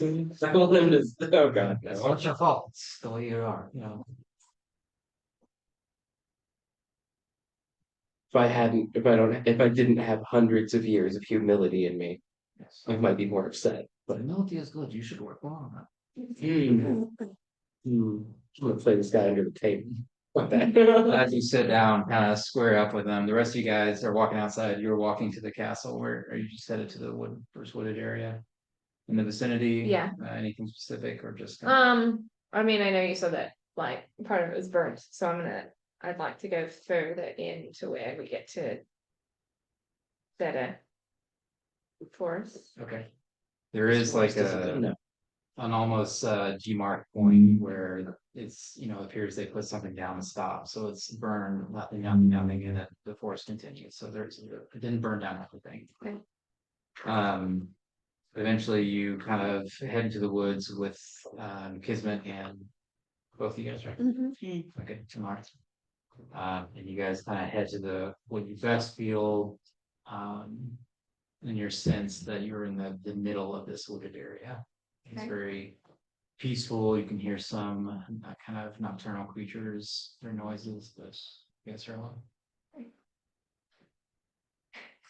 I want him to. Oh God, It's no. not your fault. It's the way you are. You know. If I didn't have hundreds of years of humility in me, Yes. I might be more upset. But humility is good. You should work more on that. I'm gonna play this guy under the table. Fuck that. As you sit down, kind of square up with them, the rest of you guys are walking outside. You're walking to the castle. Where are you just headed to the first wooded area in the vicinity? Yeah. Anything specific or just? I mean, I know you said that like part of it was burnt, so I'd like to go further into where we get to better forest. Okay. There is like No. an almost G-mark point where it's, appears they put something down to stop. So it's burned, nothing, and then the forest continues. So it didn't burn down everything. Okay. Eventually you kind of head into the woods with Kismet and both of you guys, right? Okay, tomorrow. And you guys kind of head to what you best feel in your sense that you're in the middle of this wooded area. It's Okay. very peaceful. You can hear some kind of nocturnal creatures, their noises, but you guys are alone.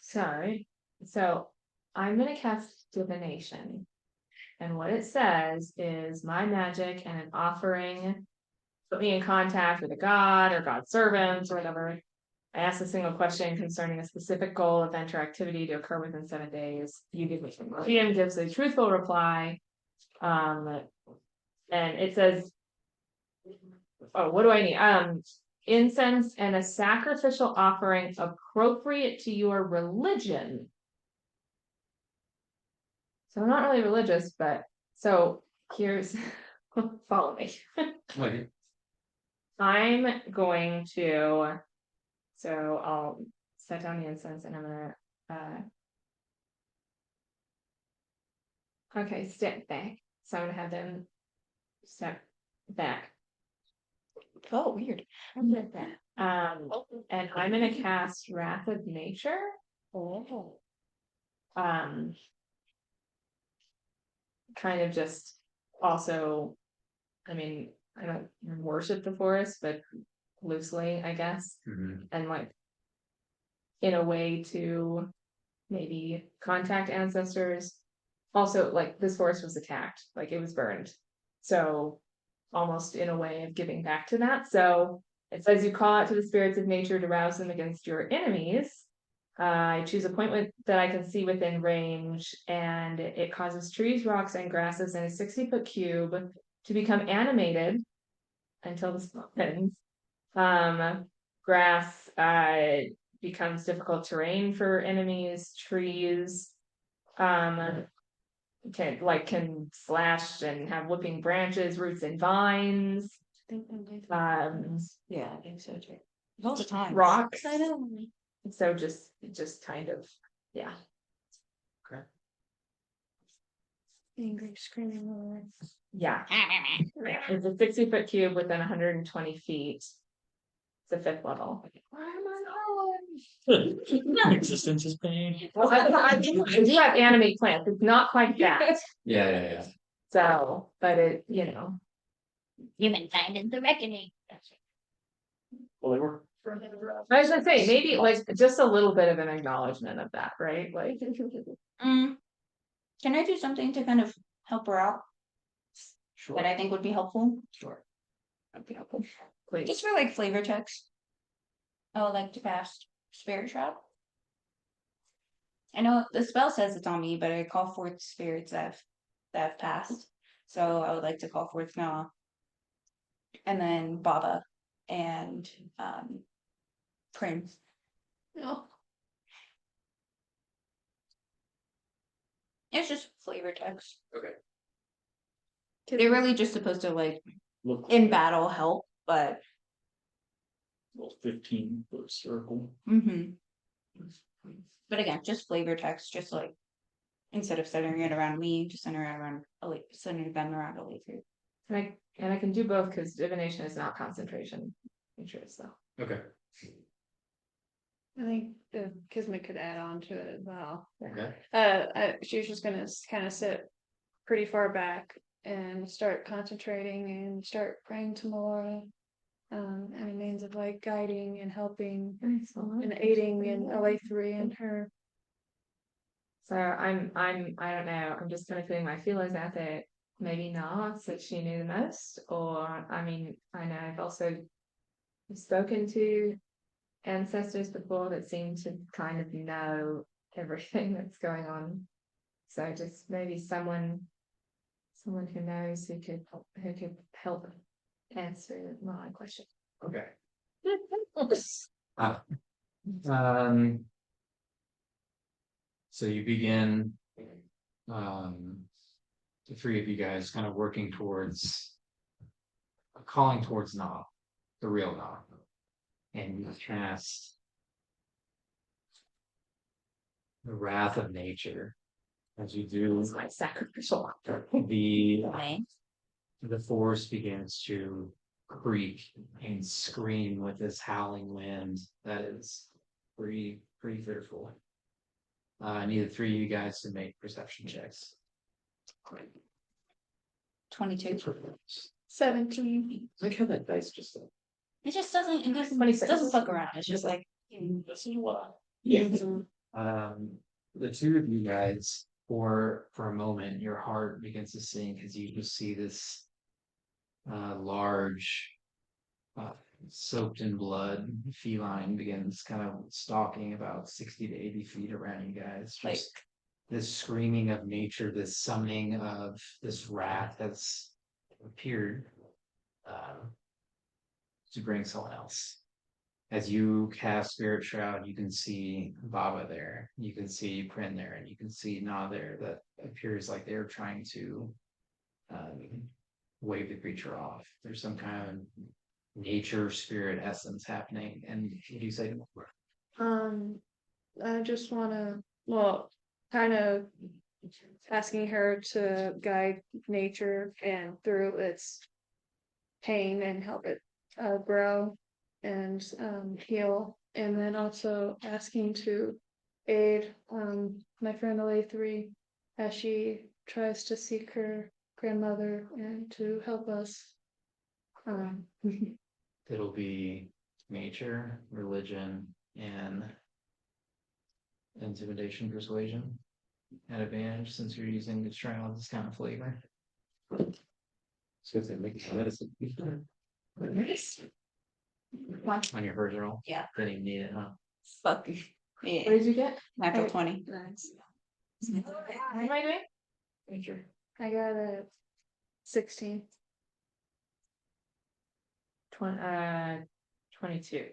So I'm gonna cast divination. And what it says is my magic and an offering put me in contact with a god or god servant or whatever. I ask a single question concerning a specific goal, event, or activity to occur within 7 days. You give me DM gives a truthful reply. And it says, oh, what do I need? Incense and a sacrificial offering appropriate to your religion. So I'm not really religious, but so here's follow me. Wait, I'm going to, so I'll set down the incense and I'm gonna, okay, step back. So I'm gonna have them step back. Oh, weird. And I'm gonna cast Wrath of Nature. Oh. Kind of just also, I mean, I don't worship the forest, but loosely, I guess. mhm. And like in a way to maybe contact ancestors. Also, like this forest was attacked, like it was burned. So almost in a way of giving back to that. So it says you call out to the spirits of nature to rouse them against your enemies. I choose a point that I can see within range, and it causes trees, rocks, and grasses in a 60-foot cube to become animated until the spell ends. Grass becomes difficult terrain for enemies. Trees can slash and have whipping branches, roots, and vines. Yeah, I think so too. All the time. Rocks. I know. So just kind of, yeah. Angry screaming words. Yeah. It's a 60-foot cube within 120 feet. It's the 5th level. Existence is pain. Well, I do have animate plants. It's not quite that. Yeah. So, but it, you know. Humankind is the reckoning. Well, they were. I was gonna say, maybe like just a little bit of an acknowledgement of that, right? Like. Can I do something to kind of help her out Sure. that I think would be helpful? Sure. That'd be helpful. Please. Just for like flavor checks. I would like to cast Spirit Shroud. I know the spell says it's on me, but I call forth spirits that have passed. So I would like to call forth Noah. And then Baba and Prim. No. It's just flavor text. Okay. They're really just supposed to like Look. in battle help, but 15-foot circle. But again, just flavor text, just like instead of centering it around me, just centering them around a laser. And I can do both because divination is not concentration. Interest though. Okay. I think the Kismet could add on to it as well. Okay. She was just gonna kind of sit pretty far back and start concentrating and start praying to Melora. And it means of like guiding and helping and aiding in LA3 and her. So I don't know. I'm just kind of putting my feelers out there. Maybe not, that she knew the most, or I mean, I know I've also spoken to ancestors before that seem to kind of know everything that's going on. So just maybe someone who knows who could help answer my question. Okay. Um, so you begin, the 3 of you guys kind of working towards calling towards Nob, the real Nob, and you cast the wrath of nature as you do. It's my sacrificial act. The forest begins to creak and scream with this howling wind that is pretty fearful. I need the 3 of you guys to make perception checks. 22. 17. Look how that dice just. It just doesn't. It doesn't. 26. Doesn't fuck around. It's just like. This is what. The 2 of you guys, for a moment, your heart begins to sink as you just see this large, soaked in blood feline begins kind of stalking about 60 to 80 feet around you guys. Just this screaming of nature, this summoning of this wrath has appeared to bring someone else. As you cast Spirit Shroud, you can see Baba there, you can see Prin there, and you can see Na there. That appears like they're trying to wave the creature off. There's some kind of nature spirit essence happening. And what do you say to them? I just wanna, well, kind of asking her to guide nature and through its pain and help it grow and heal, and then also asking to aid my friend LA3 as she tries to seek her grandmother and to help us. It'll be nature, religion, and intimidation, persuasion at advantage since you're using the trial this kind of flavor. So if they make medicine. What? On your first roll. Yeah. Didn't even need it, huh? Fuck. What Yeah, did you get? natural I- 20. Nice. What am I doing? Nature. I got a 16. 22.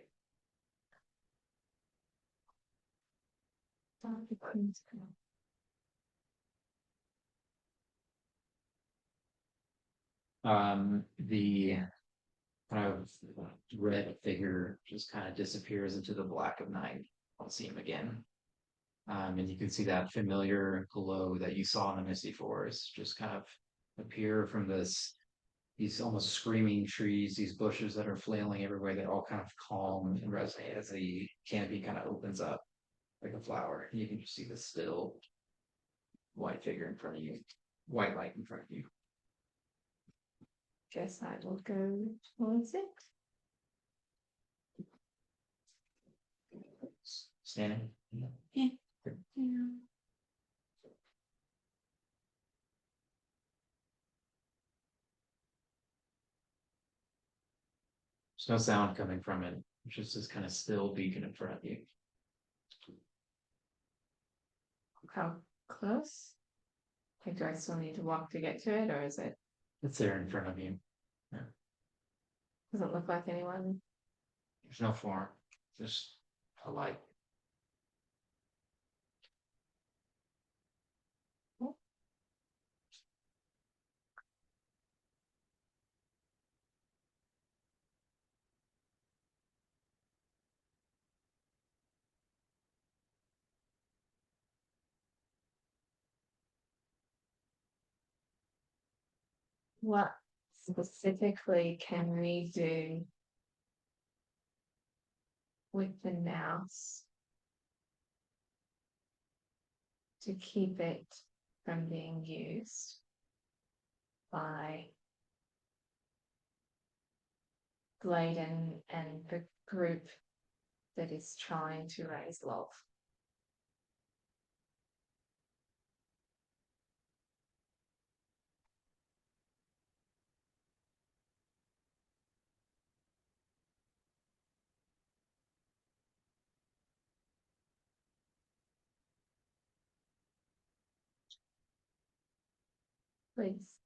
The kind of red figure just kind of disappears into the black of night. I'll see him again. And you can see that familiar glow that you saw in the Misty Forest just kind of appear from these almost screaming trees, these bushes that are flailing everywhere. They're all kind of calm and resonate as the canopy kind of opens up like a flower. You can just see the still white figure in front of you, white light in front of you. Guess I will go towards it. Standing. Yeah. There's no sound coming from it. It's just this kind of still beacon in front of you. How close? Like, do I still need to walk to get to it, or is it It's there in front of you. doesn't look like anyone? There's no form, just a light. What specifically can we do with the mouse to keep it from being used by Gladen and the group that is trying to raise love? Please.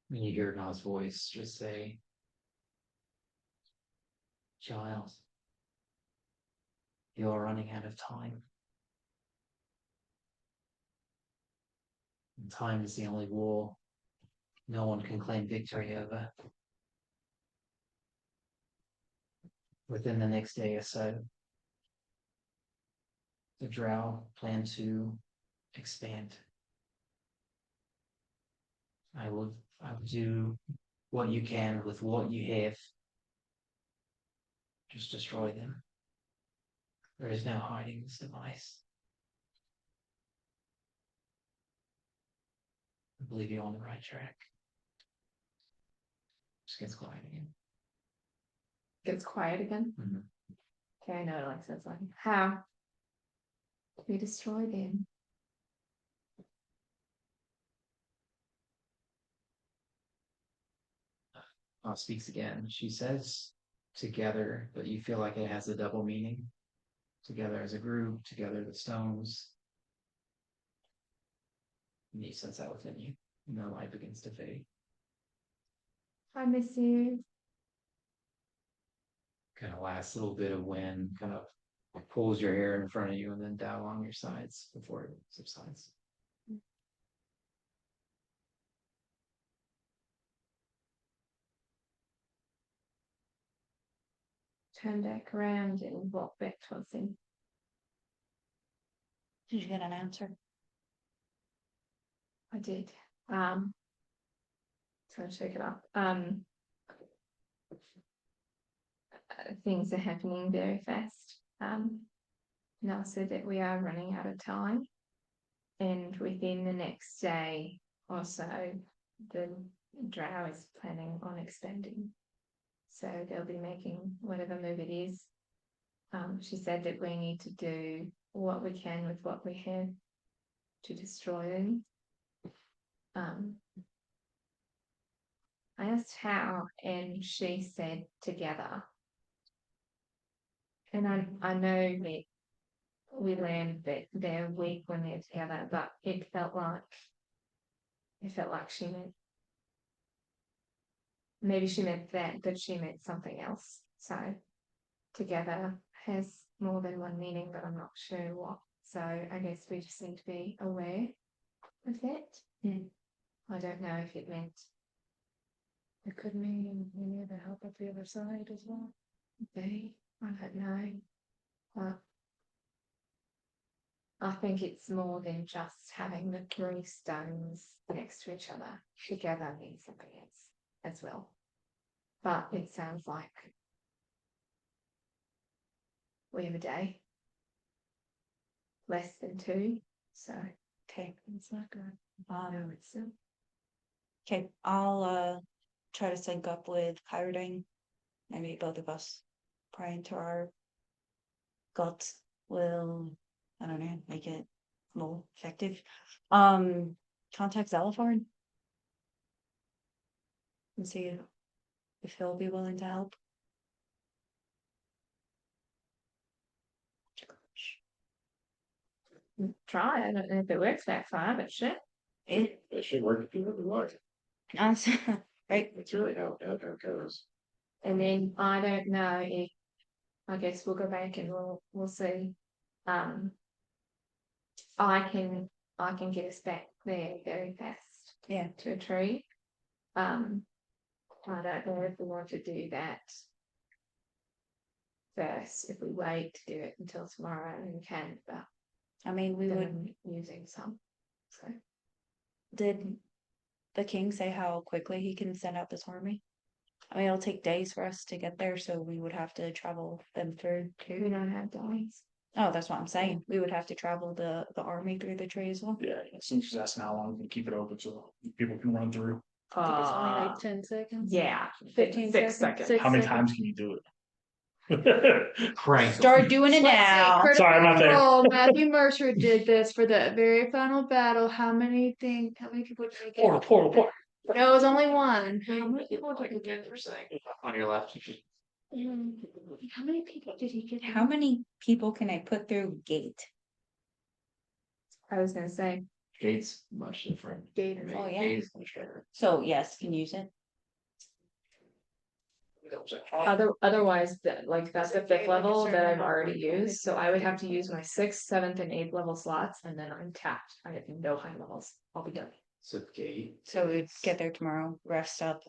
And you hear Na's voice just say, "Child, you're running out of time. And time is the only war no one can claim victory over. Within the next day or so, the Drow plan to expand. I will do what you can with what you have. Just destroy them. There is no hiding this device. I believe you're on the right track." Just gets quiet again. Gets quiet again. Mhm. Okay, I know it like says like how we destroy them. Speaks again. She says together, but you feel like it has a double meaning. Together as a group, together the stones. And you sense that within you. And the light begins to fade. I miss you. Kind of last little bit of wind kind of pulls your hair in front of you and then down along your sides before it subsides. Turn back around and walk back towards him. Did you get an answer? I did. So I check it up. Things are happening very fast. Now said that we are running out of time, and within the next day or so, the Drow is planning on expanding. So they'll be making whatever move it is. She said that we need to do what we can with what we have to destroy them. I asked how, and she said together. And I know that we learned that they're weak when they're together, but it felt like she meant, maybe she meant that, but she meant something else. So together has more than one meaning, but I'm not sure what. So I guess we just need to be aware of that. I don't know if it meant It could mean we need the help of the other side as well. be, I don't know. But I think it's more than just having the 3 stones next to each other. Together means something else as well. But it sounds like we have a day. Less than 2. So Okay, It's not good. no, it's okay, I'll try to sync up with Kyroding. Maybe both of us praying to our gods will, I don't know, make it more effective. Contact Zalafard and see if he'll be willing to help. try. I don't know if it works that far, but shit. It, It should work if you really want. right? That's really how it goes. And then I don't know if, I guess we'll go back and we'll see. I can get us back there very fast. Yeah. To a tree. I don't know if we want to do that first. If we wait to do it until tomorrow, we can. But I mean, we then would. I'm using some. So Did the king say how quickly he can send out this army? I mean, it'll take days for us to get there, so we would have to travel them through we too. don't have days. Oh, that's what I'm saying. We would have to travel the army through the tree as well. Yeah, since she's asking how long we can keep it open so people can run through. I think it's only like 10 seconds. Yeah, 15 6 seconds. seconds. How many 6 times can you do it? Crank. Start doing it now. Sorry, I'm not there. Oh, Matthew Mercer did this for the very final battle. How many people did he get? Portal. No, it was only one. How many people like again for saying on your left? How many people did he get? How many people can I put through gate? I was gonna say Gates much different. Gate. Oh, yeah. Gates much better. So yes, can use it. otherwise like that's the 5th level that I've already used. So I would have to use my 6th, 7th, and 8th level slots, and then I'm tapped. I have no high levels. I'll be done. So gate. So we'd get there tomorrow, rest up.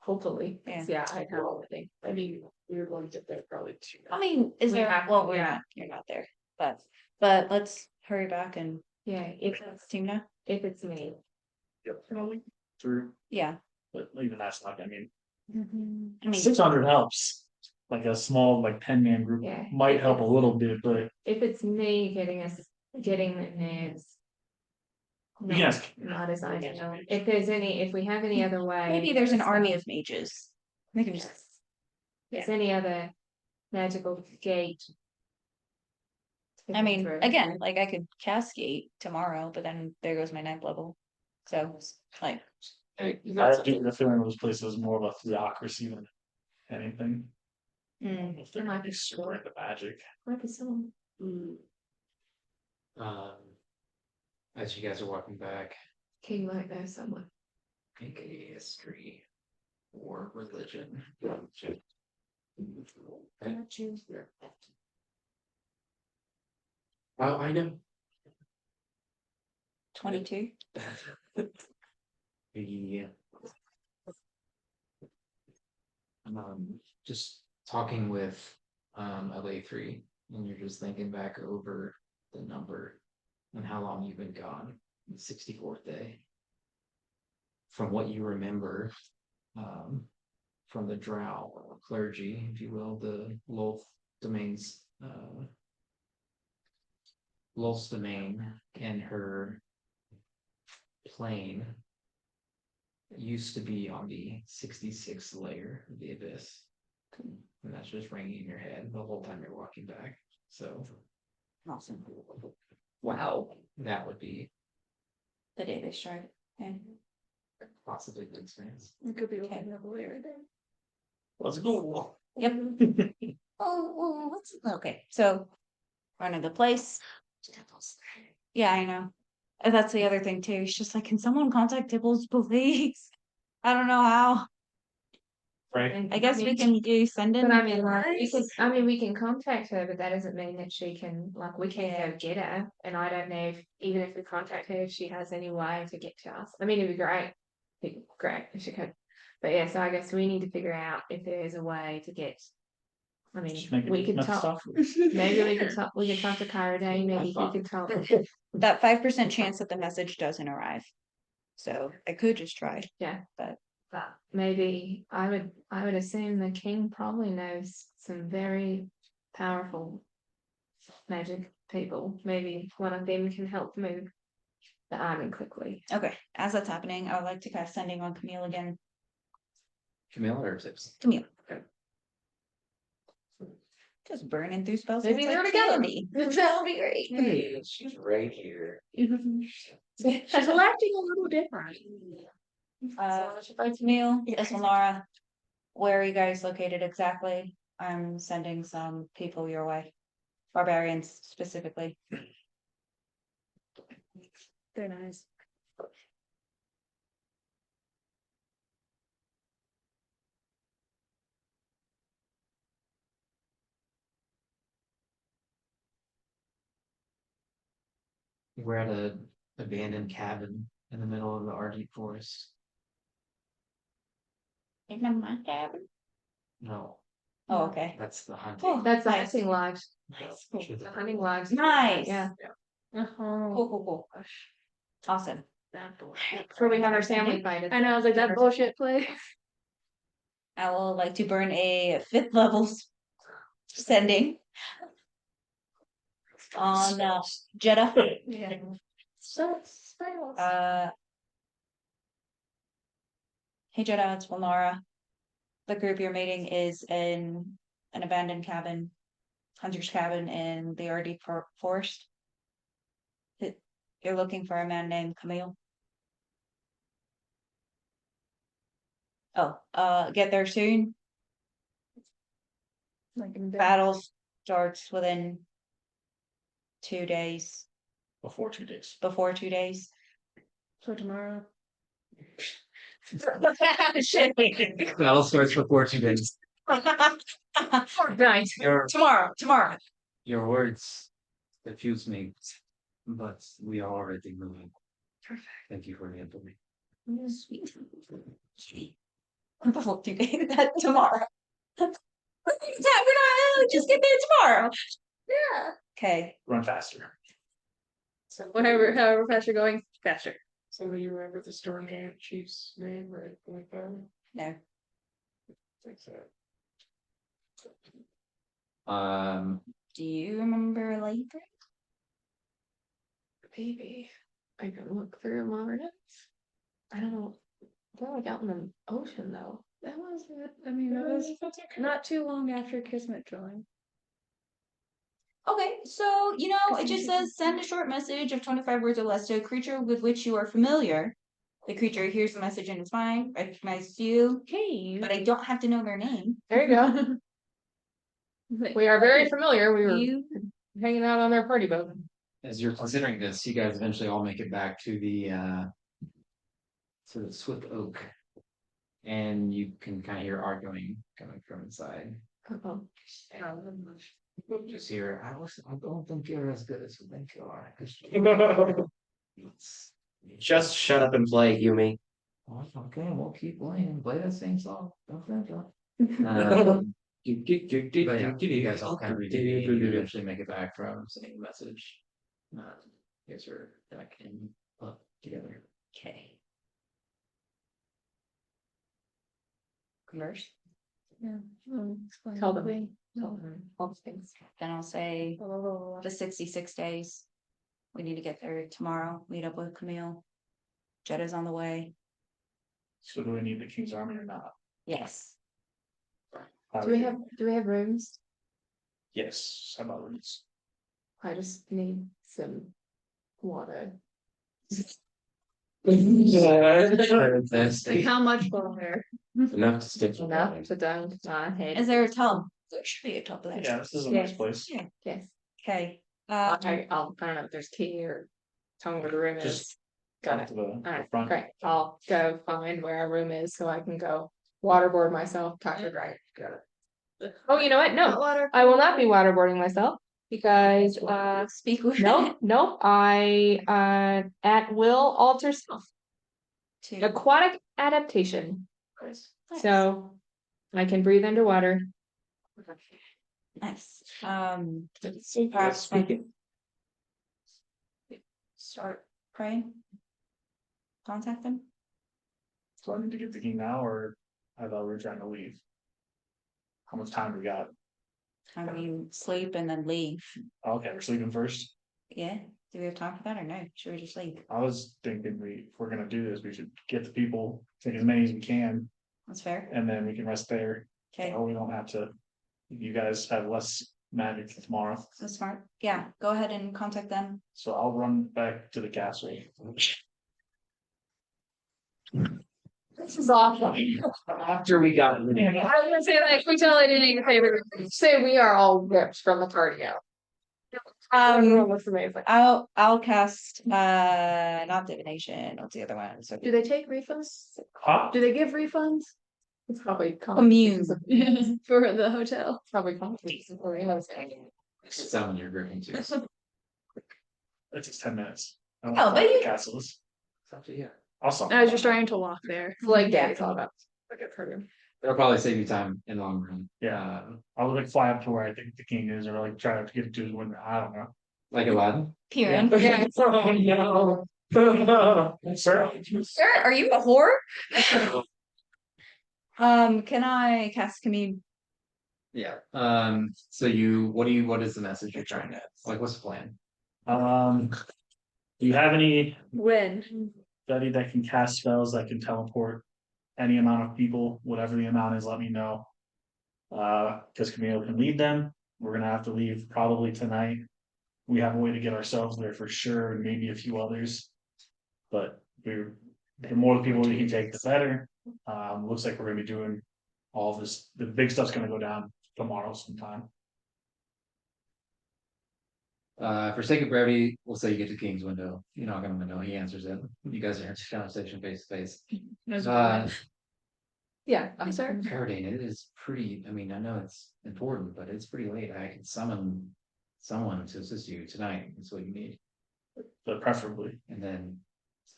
Hopefully. Yeah. Yeah, I have everything. I mean, we were going to get there probably too. I mean, is We there? have- Well, we're yeah. not. You're not there, but let's hurry back and Yeah, Tina. if it's me. Yep. Through, Yeah. but even that's not, I mean, I mean, 600 helps. Like a small, like 10-man group Yeah. might help a little bit, but If it's me getting them there, not, Yes. not as ideal. If we have any other way. maybe there's an army of mages. They can just. Yes. If there's any other magical gate. to I get mean, through. again, like I could cascade tomorrow, but then there goes my 9th level. So like, I do the feeling those places more of a theocracy than anything. If they're might be super into magic. Might be someone. As you guys are walking back, King might know someone. make a history or religion. Oh, I know. 22. The just talking with LA3, and you're just thinking back over the number and how long you've been gone, the 64th day. From what you remember, from the drow clergy, if you will, the Lolth domains, Lolth's domain and her plane, used to be on the 66th layer of the abyss. And that's just ringing in your head the whole time you're walking back. So Awesome. wow, that would be The day they started. Okay. possibly the experience. It could be Okay. open up later then. Let's go. Yep. Oh, what's okay? So run of the place. Yeah, I know. And that's the other thing too. It's just like, can someone contact Tibbles, please? I don't know how. Right. I guess we can do send in. But I mean, like, we can contact her, but that doesn't mean that she can, like, we can go get her. And I don't know if, even if we contact her, if she has any way to get to us. I mean, it'd be great. Great if she could. But yeah, so I guess we need to figure out if there is a way to get. I mean, Just make it we could enough talk. stuff. Maybe we could talk to Kyra Day. Maybe he could talk. That 5% chance that the message doesn't arrive. So I could just try. But maybe I would assume the king probably knows some very powerful magic people. Maybe one of them can help move the army quickly. Okay, as that's happening, I would like to cast sending on Camille again. Camille or Tips? Camille. Okay. Just burning through spells. Maybe it's they're like together. candy. That'll be great. Hey, she's right here. She's electing a little different. Camille, yes, Laura. Where are you guys located exactly? I'm sending some people your way. Barbarians specifically. They're nice. We're at a abandoned cabin in the middle of the Arctic forest. In my cabin. No, Oh, okay. that's the hunting. Oh, That's the nice. hunting lodge. That's The hunting lodge. Nice. Yeah. Cool, cool, cool. Awesome. That's where we have our family fight. I know, I was like, that bullshit place. I will like to burn a 5th level sending on Jeddah. Yeah. Hey Jeddah, it's Walnara. The group you're meeting is in an abandoned cabin, hunter's cabin in the Arctic forest. You're looking for a man named Camille. Oh, get there soon. Like in bed. Battle starts within 2 days, Before 2 days. before 2 days. So tomorrow. Battle starts before 2 days. Right. Tomorrow. Your words confuse me, but we are already moving. Perfect. Thank you for the information. Sweet. Before 2 days, that tomorrow. We're not, just get there tomorrow. Yeah. Okay. Run faster. So however fast you're going, faster. So do you remember the Storm Chief's name or anything like that? No. Think so. Do you remember Lathan? Maybe I can look through my notes. I don't know. They're like out in the ocean though. That was it. I mean, it was not too long after Kismet drawing. Okay, so it just says send a short message of 25 words or less to a creature with which you are familiar. The creature hears the message and is fine, recognizes you, Hey, but I don't have to know their name. there you go. We are very familiar. We were You hanging out on their party boat. As you're considering this, you guys eventually all make it back to the Swift Oak. And you can kind of hear arguing coming from inside. Uh-oh. Just hear, I don't think you're as good as you think you are. Just shut up and play, Yumi. Oh, okay, we'll keep playing. Play that same song. Don't fret, John. But yeah, you guys all kind of read it. You eventually make it back from sending the message. You guys are back in together. okay? Converse. Yeah. Tell them. Tell them all the things. Then I'll say Blah, blah, blah, blah. the 66 days. We need to get there tomorrow. Meet up with Camille. Jetta's on the way. So do we need the King's Army or not? Yes. How Do we have rooms? Yes, how about rooms? I just need some water. Fantastic. How much water? Enough to stick to Enough that. to dunk my head. Is there a tub? There should be a tub there. Yeah, this is a nice Yes. place. Yes. Okay. I don't know if there's key or tell me where the room is. Just Got Up it. to the Alright, front. great. I'll go find where our room is so I can go waterboard myself. Tired, right? Got it. Oh, you know what? No, Water. I will not be waterboarding myself because Speak with. no, I at will alter self. To. Aquatic adaptation. So I can breathe underwater. Nice. Perhaps Speaking. start praying. Contact them. So I need to get the king now, or I thought we were trying to leave. How much time we got? I mean, sleep and then leave. Okay, we're sleeping first. Yeah. Do we have time for that or no? Should we just leave? I was thinking if we're gonna do this, we should get the people, take as many as we can, That's fair. and then we can rest there. Okay. Or we don't have to. You guys have less magic tomorrow, That's smart. Yeah. Go ahead and contact them. so I'll run back to the castle. This is awful. After we got. I was gonna say like we totally didn't need a favor. Say we are all ripped from the cardio. Everyone looks amazing. I'll cast not divination. What's the other one? So Do they take refunds? Huh? Do they give refunds? It's probably Immune. For the hotel? Probably complicated. Summon your griffin too. It's It takes 10 minutes. Oh, but you- Castles. up to you. I'll summon. I was just trying to walk there. Like yeah, it's all about like a program. It'll probably save you time in the long run. Yeah. I would like fly up to where I think the king is, or like try to get to his window. I don't know. Like Aladdin. Kieran. Yeah. Oh no. Sir, Sir, are you a whore? Can I cast commune? Yeah. So what is the message you're trying to, like, what's the plan? do you have any When? buddy that can cast spells that can teleport any amount of people, whatever the amount is, let me know. Because Camille can lead them. We're gonna have to leave probably tonight. We have a way to get ourselves there for sure, and maybe a few others. But the more people we can take, the better. Looks like we're gonna be doing all this. The big stuff's gonna go down tomorrow sometime. For sake of brevity, we'll say you get to King's window. You knock on the window, he answers it. You guys are in conversation face to face. Yeah, I'm sorry. Paradine, it is pretty, I mean, I know it's important, but it's pretty late. I can summon someone to assist you tonight. That's what you need. But preferably, And then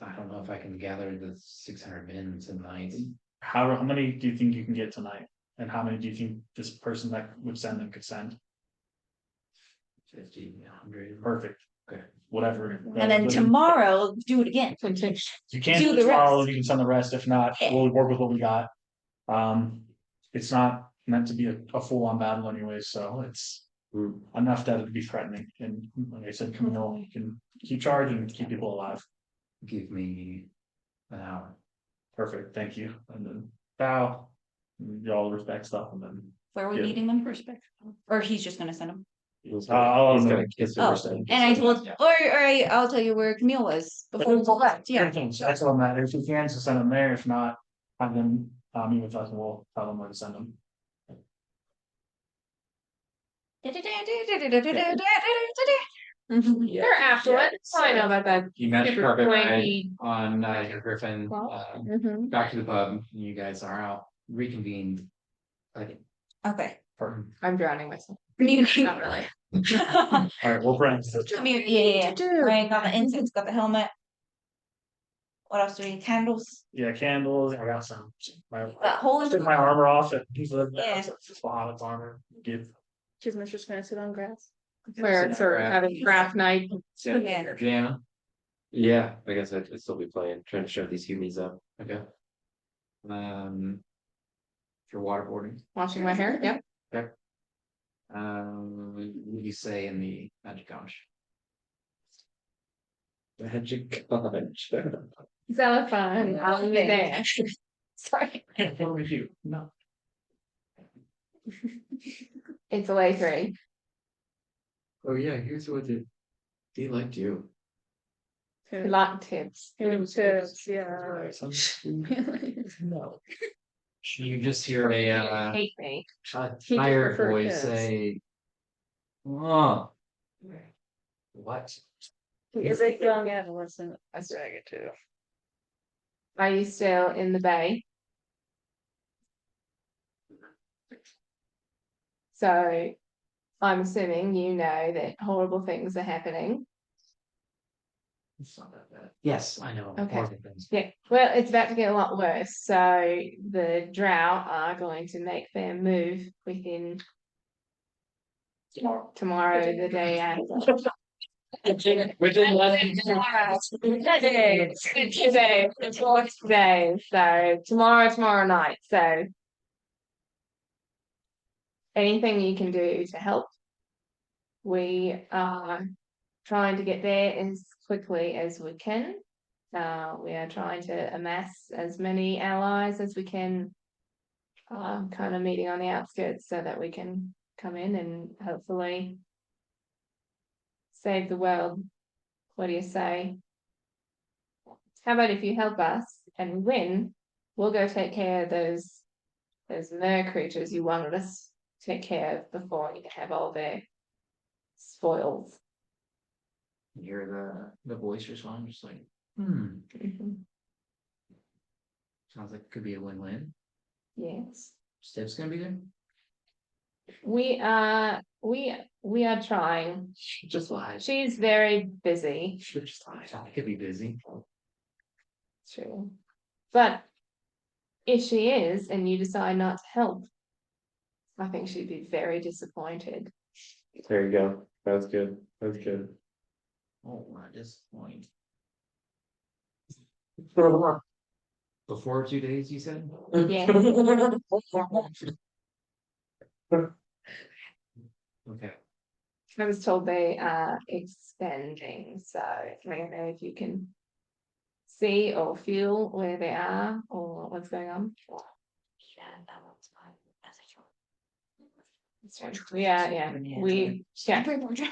I don't know if I can gather the 600 men tonight. how many do you think you can get tonight? And how many do you think this person that would send them could send? 50, 100. Perfect. Okay. Whatever. And then tomorrow, do it again. You can't do do the tomorrow, rest. you can send the rest. If not, Yeah. we'll work with what we got. It's not meant to be a full-on battle anyway, so it's enough that it'd be threatening. And like I said, Camille can keep charge and keep people alive. Give me an hour. Perfect, thank you. And then bow, do all the respect stuff, and then Where are we Yeah. meeting them? Or he's just gonna send them. He's I'll gonna know. kiss her Oh, first. and I told, or I'll tell you where Camille was before we left. Yeah. That's all that. If you can, just send them there. If not, have them meet with us and we'll tell them where to send them. They're affluent. I know about that. You match Super carpet ride swanky. on your griffin. Well, Back to the pub. You guys are out reconvened. I think. Okay. Perfect. I'm drowning myself. Community. Not really. All right, we'll bring. Community, yeah. Right, got the incense, got the helmet. What else do we need? Candles? Yeah, candles. I got some. That whole. Took my armor off and he's like, Yeah. Hobbit's armor. Give. She's just gonna sit on grass. Where sort of having draft night. Yeah. Jam. Yeah, I guess I'd still be playing, trying to show these humies up. Okay. If you're waterboarding. Washing my hair. Yep. Okay. What do you say in the magic conch? Magic conch. Xylophone on the dash. Sorry, What do we do? No. it's a way three. Oh yeah, here's what they liked you. Lot tips. Yeah. No. You just hear a Hate me. tired prefer voice kids. say, "Oh, what?" He is a young adolescent. I drag it too. Are you still in the bay? So I'm assuming you know that horrible things are happening. It's not that bad. Yes, I know. Okay. horrible things. Yeah, well, it's about to get a lot worse. So the drought are going to make their move within tomorrow, the day after. Within Today, so tomorrow night. So anything you can do to help, we are trying to get there as quickly as we can. We are trying to amass as many allies as we can, kind of meeting on the outskirts so that we can come in and hopefully save the world. What do you say? How about if you help us and we win, we'll go take care of those mer creatures you wanted us to take care of before you have all their spoils. You hear the voice respond, just like, "Hmm, sounds like it could be a win-win." Yes. Steph's gonna be there. We are trying. She just lied. She's very busy. She just lied. I could be busy. True. But if she is and you decide not to help, I think she'd be very disappointed. There you go. That's good. That's good. Oh, at this point. Before 2 days, you said? Yeah. Okay. I was told they are expanding, so I don't know if you can see or feel where they are or what's going on. Yeah,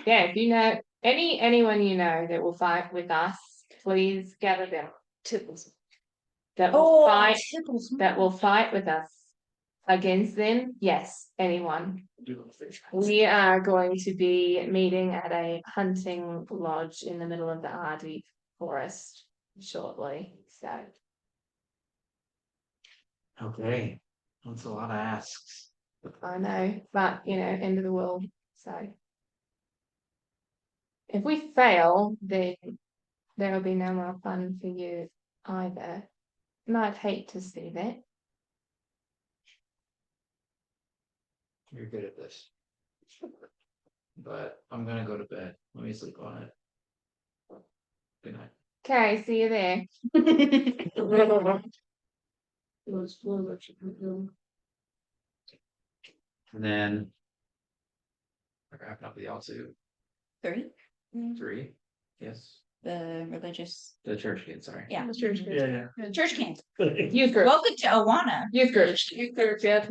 if you know anyone you know that will fight with us, please gather them. That will fight with us against them. Yes, anyone. We are going to be meeting at a hunting lodge in the middle of the Arctic forest shortly. So Okay. That's a lot of asks. I know, but end of the world. So if we fail, then there will be no more fun for you either. And I'd hate to see that. You're good at this. But I'm gonna go to bed. Let me sleep on it. Good night. Okay, see you there. And then. Wrapping up the also 3, 3. Yes. the religious, The church kid, sorry. yeah, Yeah, church camp. Youth group. Welcome to Awana. Youth group. Yeah.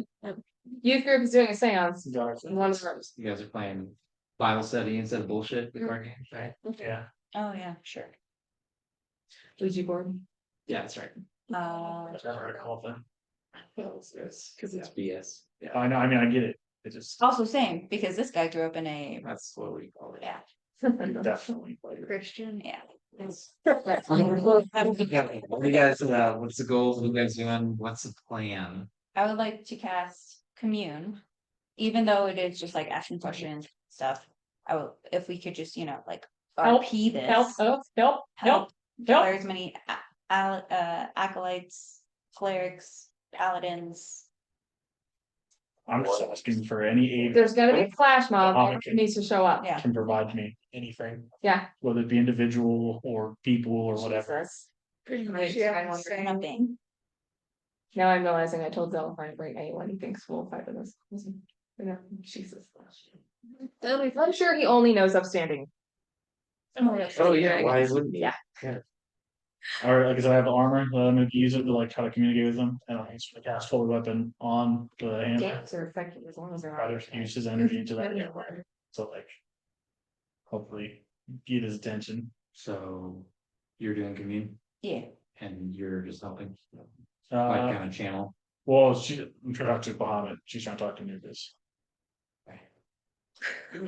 Youth group is doing a seance. yeah. In one of the rooms. You guys are playing Bible study instead of bullshit with card games, right? Yeah. Oh, yeah, sure. Ouija board. Yeah, that's right. That's never heard of them. Because it's BS. Yeah, I know, I mean, I get it. It just Also same, because this guy grew up in a, that's what we call it. yeah, definitely. Christian. yeah. What do you guys, what's the goal? What are you guys doing? What's the plan? I would like to cast commune, even though it is just like asking questions stuff. I will, if we could just, like Help, RP this. Help. Gather as many acolytes, clerics, paladins. I'm just asking for any aid There's gonna be a flash mob that Okay. needs to show up. Yeah. can provide me anything, Yeah. whether it be individual or people or whatever. Jesus. Pretty Right, much, yeah. I wonder. same. Nothing. Now I'm realizing I told Zelfine to bring anyone he thinks will fight with us. Jesus. I'm sure he only knows upstanding. Oh yeah, why wouldn't you? Yeah. Yeah. Or like I said, I have the armor, let me use it to like try to communicate with them, and I use the cast holy weapon on the hand. Dance are effective as long as they're. Try to use his energy into that, so like. Hopefully get his attention. So you're doing commune Yeah, and you're just helping, like Uh, kind of channel. well, I'm trying to talk to Bahamut, she's trying to talk to Nubis. and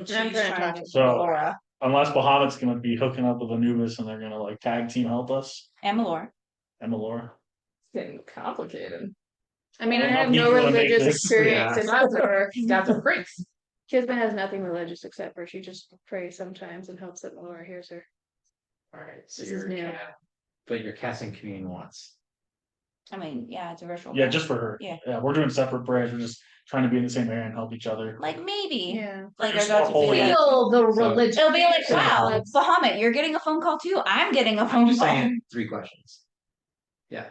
trying she's to trying talk to to So- Laura Unless Bahamut's gonna be hooking up with Anubis and they're gonna like tag team help us, and Laura. Emma Laura. It's getting complicated. I mean, I Well, have how no deep you wanna make religious this? experience Yeah. except for That's a freaks. Kismet has nothing religious except for she just prays sometimes and hopes that Laura hears her. Alright, so This is you're, new. but you're casting commune once. I mean, yeah, it's a virtual. Yeah, prayer. just for her. Yeah. We're doing separate prayers, we're just trying to be in the same area and help each other. Like maybe, Yeah. like Just our gods more would be holy. like, Feel the So- religion. it'll be like, So- wow, Bahamut, you're getting a phone call too. I'm getting a I'm phone just call. saying 3 questions. Yeah,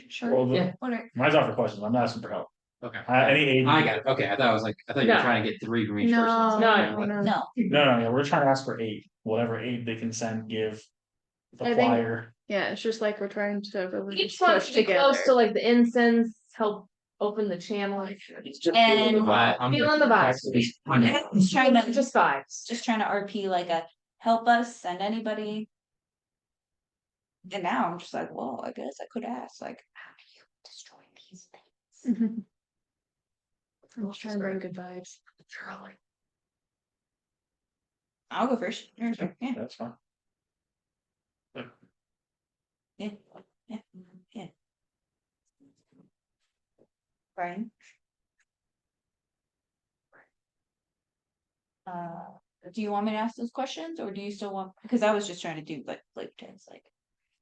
Sure. Well, Yeah. Whatever. Mine's not for questions, I'm not asking for help. okay. Any aid. I got it, okay, I thought you were No. trying to get 3 from each No, person. No, But- no. No, No, yeah, we're trying to ask for aid, whatever aid they can send, give. The I think- flyer. Yeah, it's just like we're trying to really Each one push should be together. close to like the incense, help open the channel. and I'm Feeling the vibes. just trying to Just vibes. just trying to RP like a help us send anybody. And now I'm just like, well, I guess I could ask, like, how do you destroy these things? Mhm. I'm just trying to bring good vibes. I'll go first. Yeah, That's fine. yeah, yeah, yeah. Brian. Do you want me to ask those questions or do you still want, because I was just trying to do like flavor text, like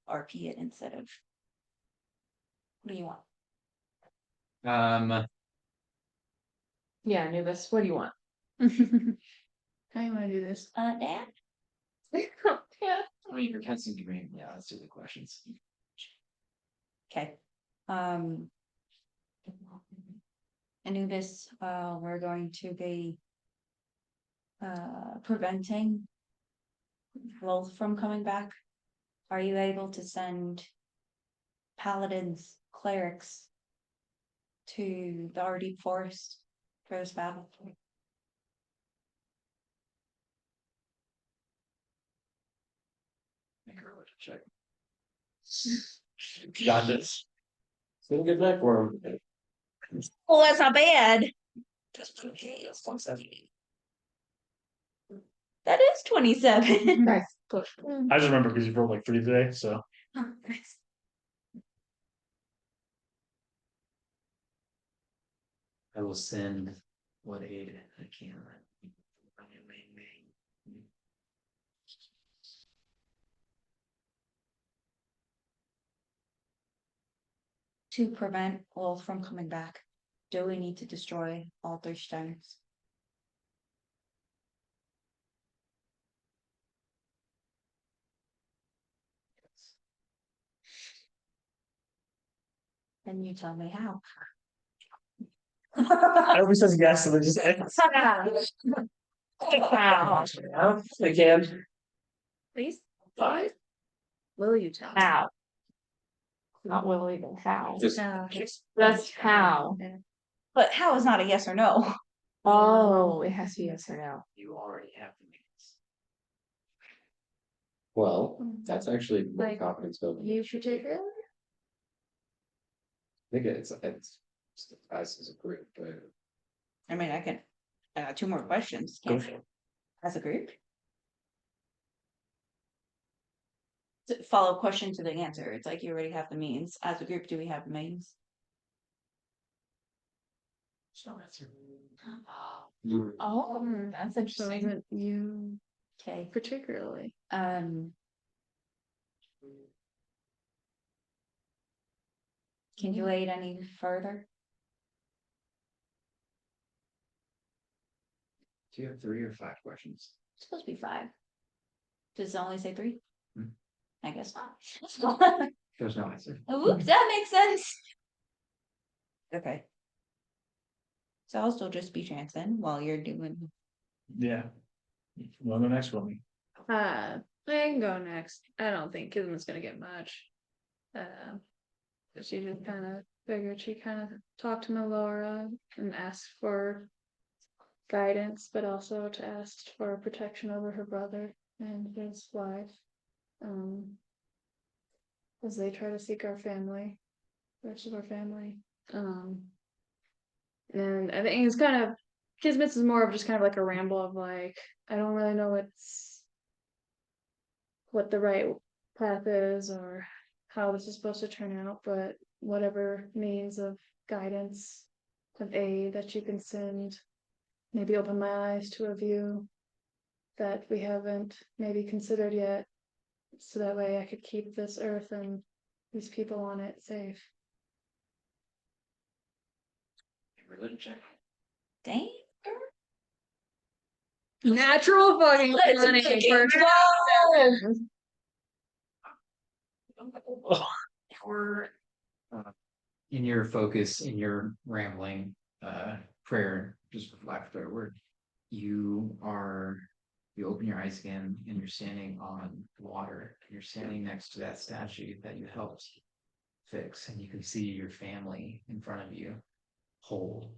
RP it instead of. What do you want? Yeah, Anubis, what do you want? How you wanna do this? Dad? Yeah. I mean, you're casting commune, yeah, let's do the questions. Okay. Anubis, we're going to be preventing Wolf from coming back. Are you able to send paladins, clerics to the Ardeep Forest for this battle? Make a religion check. Got this. It's been a good night for him. Well, that's not bad. That is 27. Nice. Push. I just remember because you rolled like 3 today, so. I will send what aid I can. To prevent Wolf from coming back, do we need to destroy all 3 stones? And you tell me how. Everybody says yes, and they just. They can. Please? Fine. Will you tell? How? Not will even how. Just. Just how. But how is not a yes or no. Oh, it has to be yes or no. You already have the means. Well, that's actually more Like, confidence building. You should take it. I think it's just us as a group, but. I mean, I can, 2 more questions. Go Can't for it. as a group. Follow-up question to the answer. It's like you already have the means. As a group, do we have the means? So that's Oh, that's So interesting. isn't you Okay. particularly? Can you aid any further? Do you have 3 or 5 questions? It's supposed to be 5. Does it only say 3? Hmm. I guess not. There's no answer. Oops, that makes sense. Okay. So I'll still just be chancing while you're doing. Yeah. Well, the next one. I can go next. I don't think Kismet's gonna get much. She just kind of figured she kind of talked to Melora and asked for guidance, but also to ask for protection over her brother and his wife. As they try to seek our family, the rest of our family. And I think it's kind of Kismet's is more of just kind of like a ramble of like, I don't really know what the right path is or how this is supposed to turn out, but whatever means of guidance, of aid that you can send, maybe open my eyes to a view that we haven't maybe considered yet, so that way I could keep this earth and these people on it safe. Religion check. Dang. Natural fucking money first. Or in your focus, in your rambling prayer, just for lack of a better word, you open your eyes again and you're standing on water. You're standing next to that statue that you helped fix, and you can see your family in front of you whole.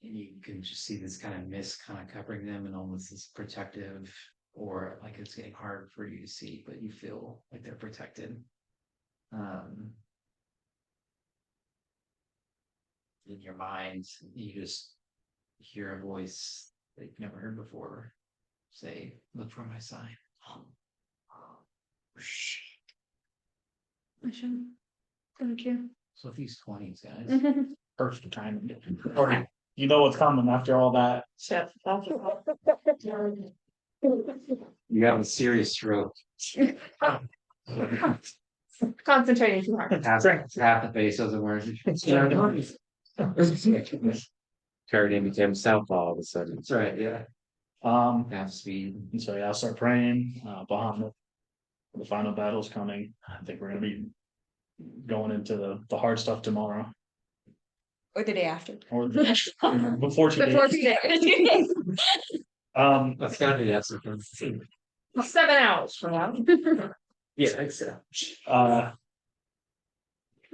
And you can just see this kind of mist kind of covering them and almost this protective, or like it's getting hard for you to see, but you feel like they're protected. In your mind, you just hear a voice that you've never heard before say, "Look for my sign." Thank you. So these 20s, guys. Perfect timing. Or you know what's coming after all that. You have a serious stroke. Concentrating too hard. Half the face doesn't work. Carried became southpaw all of a sudden. That's right, yeah. Half speed. And so yeah, I'll start praying. Bahamut. The final battle's coming. I think we're gonna be going into the hard stuff tomorrow. Or the day after. Or before today. Before today. That's gotta be that. 7 hours from now. Yeah, exactly.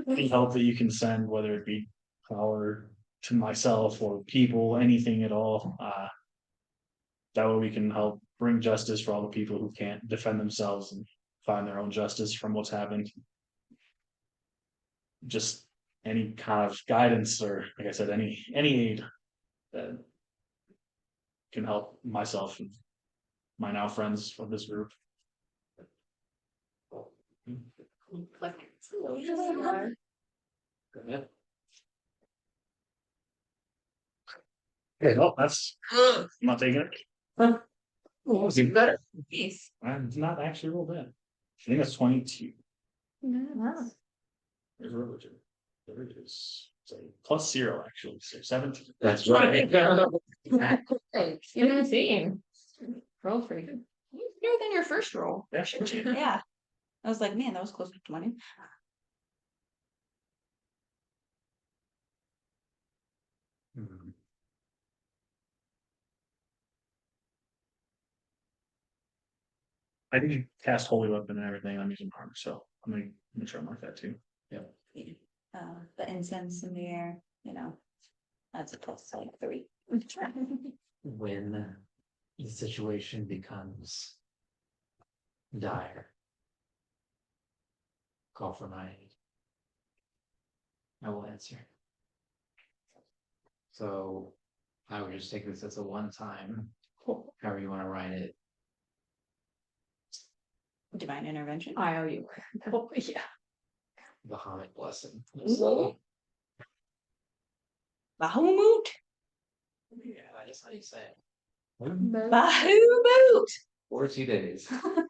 Any help that you can send, whether it be power to myself or people, anything at all. That way we can help bring justice for all the people who can't defend themselves and find their own justice from what's happened. Just any kind of guidance or, like I said, any aid that can help myself and my now friends of this group. Okay, well, I'm not taking it. Well, it was even better. Yes. It's not actually real bad. I think that's 22. Wow. There's religion. There it is. So +0 actually, so 17. That's right. You didn't see. Roll for you. Better than your first roll. Yeah. Yeah. I was like, man, that was close to 20. Hmm. I did cast holy weapon and everything. I'm using armor, so I'm gonna make sure I mark that too. The incense in the air, that's a plus like 3. When the situation becomes dire, call for my aid. I will answer. So I would just take this as a one-time, however you want to write it. Divine intervention. I owe you. Oh, yeah. Bahamut blessing. Bahamut. Yeah, that's how you say it. Bahamut. 42 days. For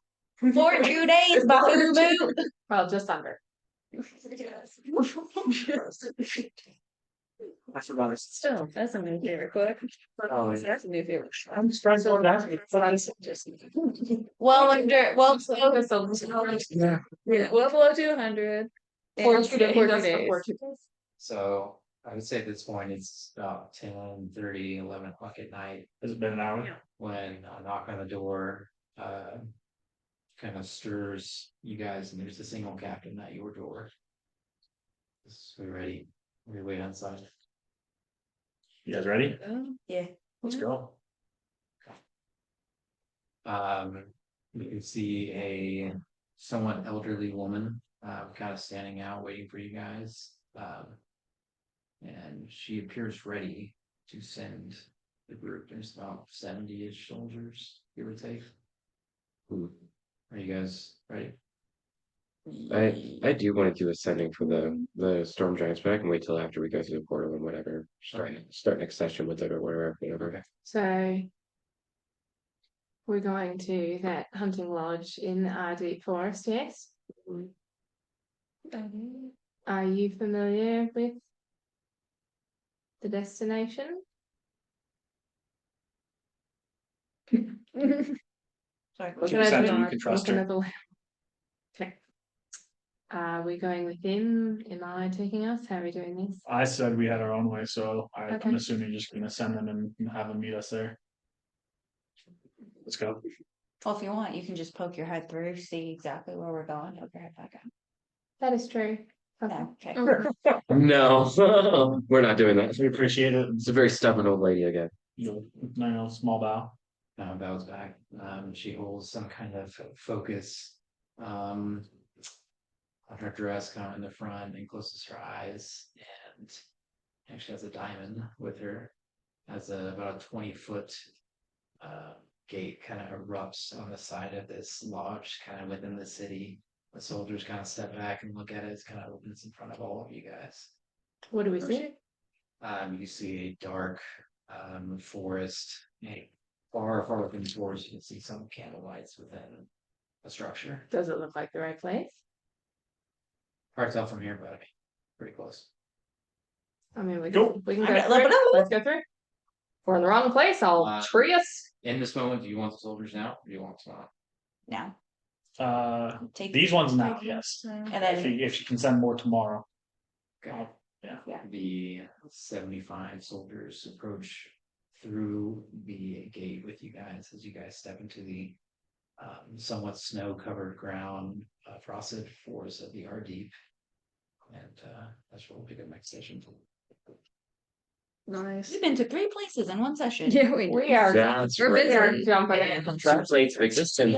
2 days, Bahamut. Well, just under. I forgot it. Still, that's a new favorite book. Oh, yeah. That's a new favorite. I'm just trying to go down. Yeah, well below 200. For And 2 days. for 2 Just days. for 2 days. So I would say at this point it's about 10:30, 11 o'clock at night Has it been an hour? when I knock on the door. kind of stirs you guys, and there's a single captain at your door. We ready? We wait outside. You guys ready? Yeah. Let's go. You can see a somewhat elderly woman, kind of standing out, waiting for you guys. And she appears ready to send the group. There's about 70-ish soldiers, give or take. Hmm. Are you guys ready? I do want to do a sending for the storm giants, but I can wait till after we go through the portal and whatever. Start next session with it or whatever. Okay. So we're going to that hunting lodge in the deep forest, yes? Are you familiar with the destination? Sorry. Look Should at I Sandra, do you can trust her. another? Okay. Are we going within? Am I taking us? How are we doing this? I said we had our own way, so Okay. I'm assuming you're just gonna send them and have them meet us there. Let's go. Well, if you want, you can just poke your head through, see exactly where we're going, poke your head back out. That is true. Okay. No, okay. No, we're not doing that. We appreciate it. It's a very stubborn old lady again. You know, small bow. Bows back. She holds some kind of focus on her dress, kind of in the front, and closes her eyes, and actually has a diamond with her. Has about a 20-foot gate kind of erupts on the side of this lodge, kind of within the city. The soldiers kind of step back and look at it. It's kind of opens in front of all of you guys. What do we see? You see a dark forest, far within the forest. You can see some candle lights within the structure. Does it look like the right place? Hard to tell from here, but I mean, pretty close. I mean, we Go. can, we can All go right, let through. me know. Let's go through. If we're in the wrong place, I'll tree us. In this moment, do you want the soldiers now, or do you want some? Now, take. These ones now, Take yes. this, And then, If you can send more tomorrow. Okay. Yeah. The 75 soldiers approach through the gate with you guys as you guys step into the somewhat snow-covered ground, frosted forests of the Ardeep, and that's where we'll pick up next session. Nice. we've been to 3 places in one session. Yeah, We are, That's we are right. jumping Yeah. in. Two plates of existence.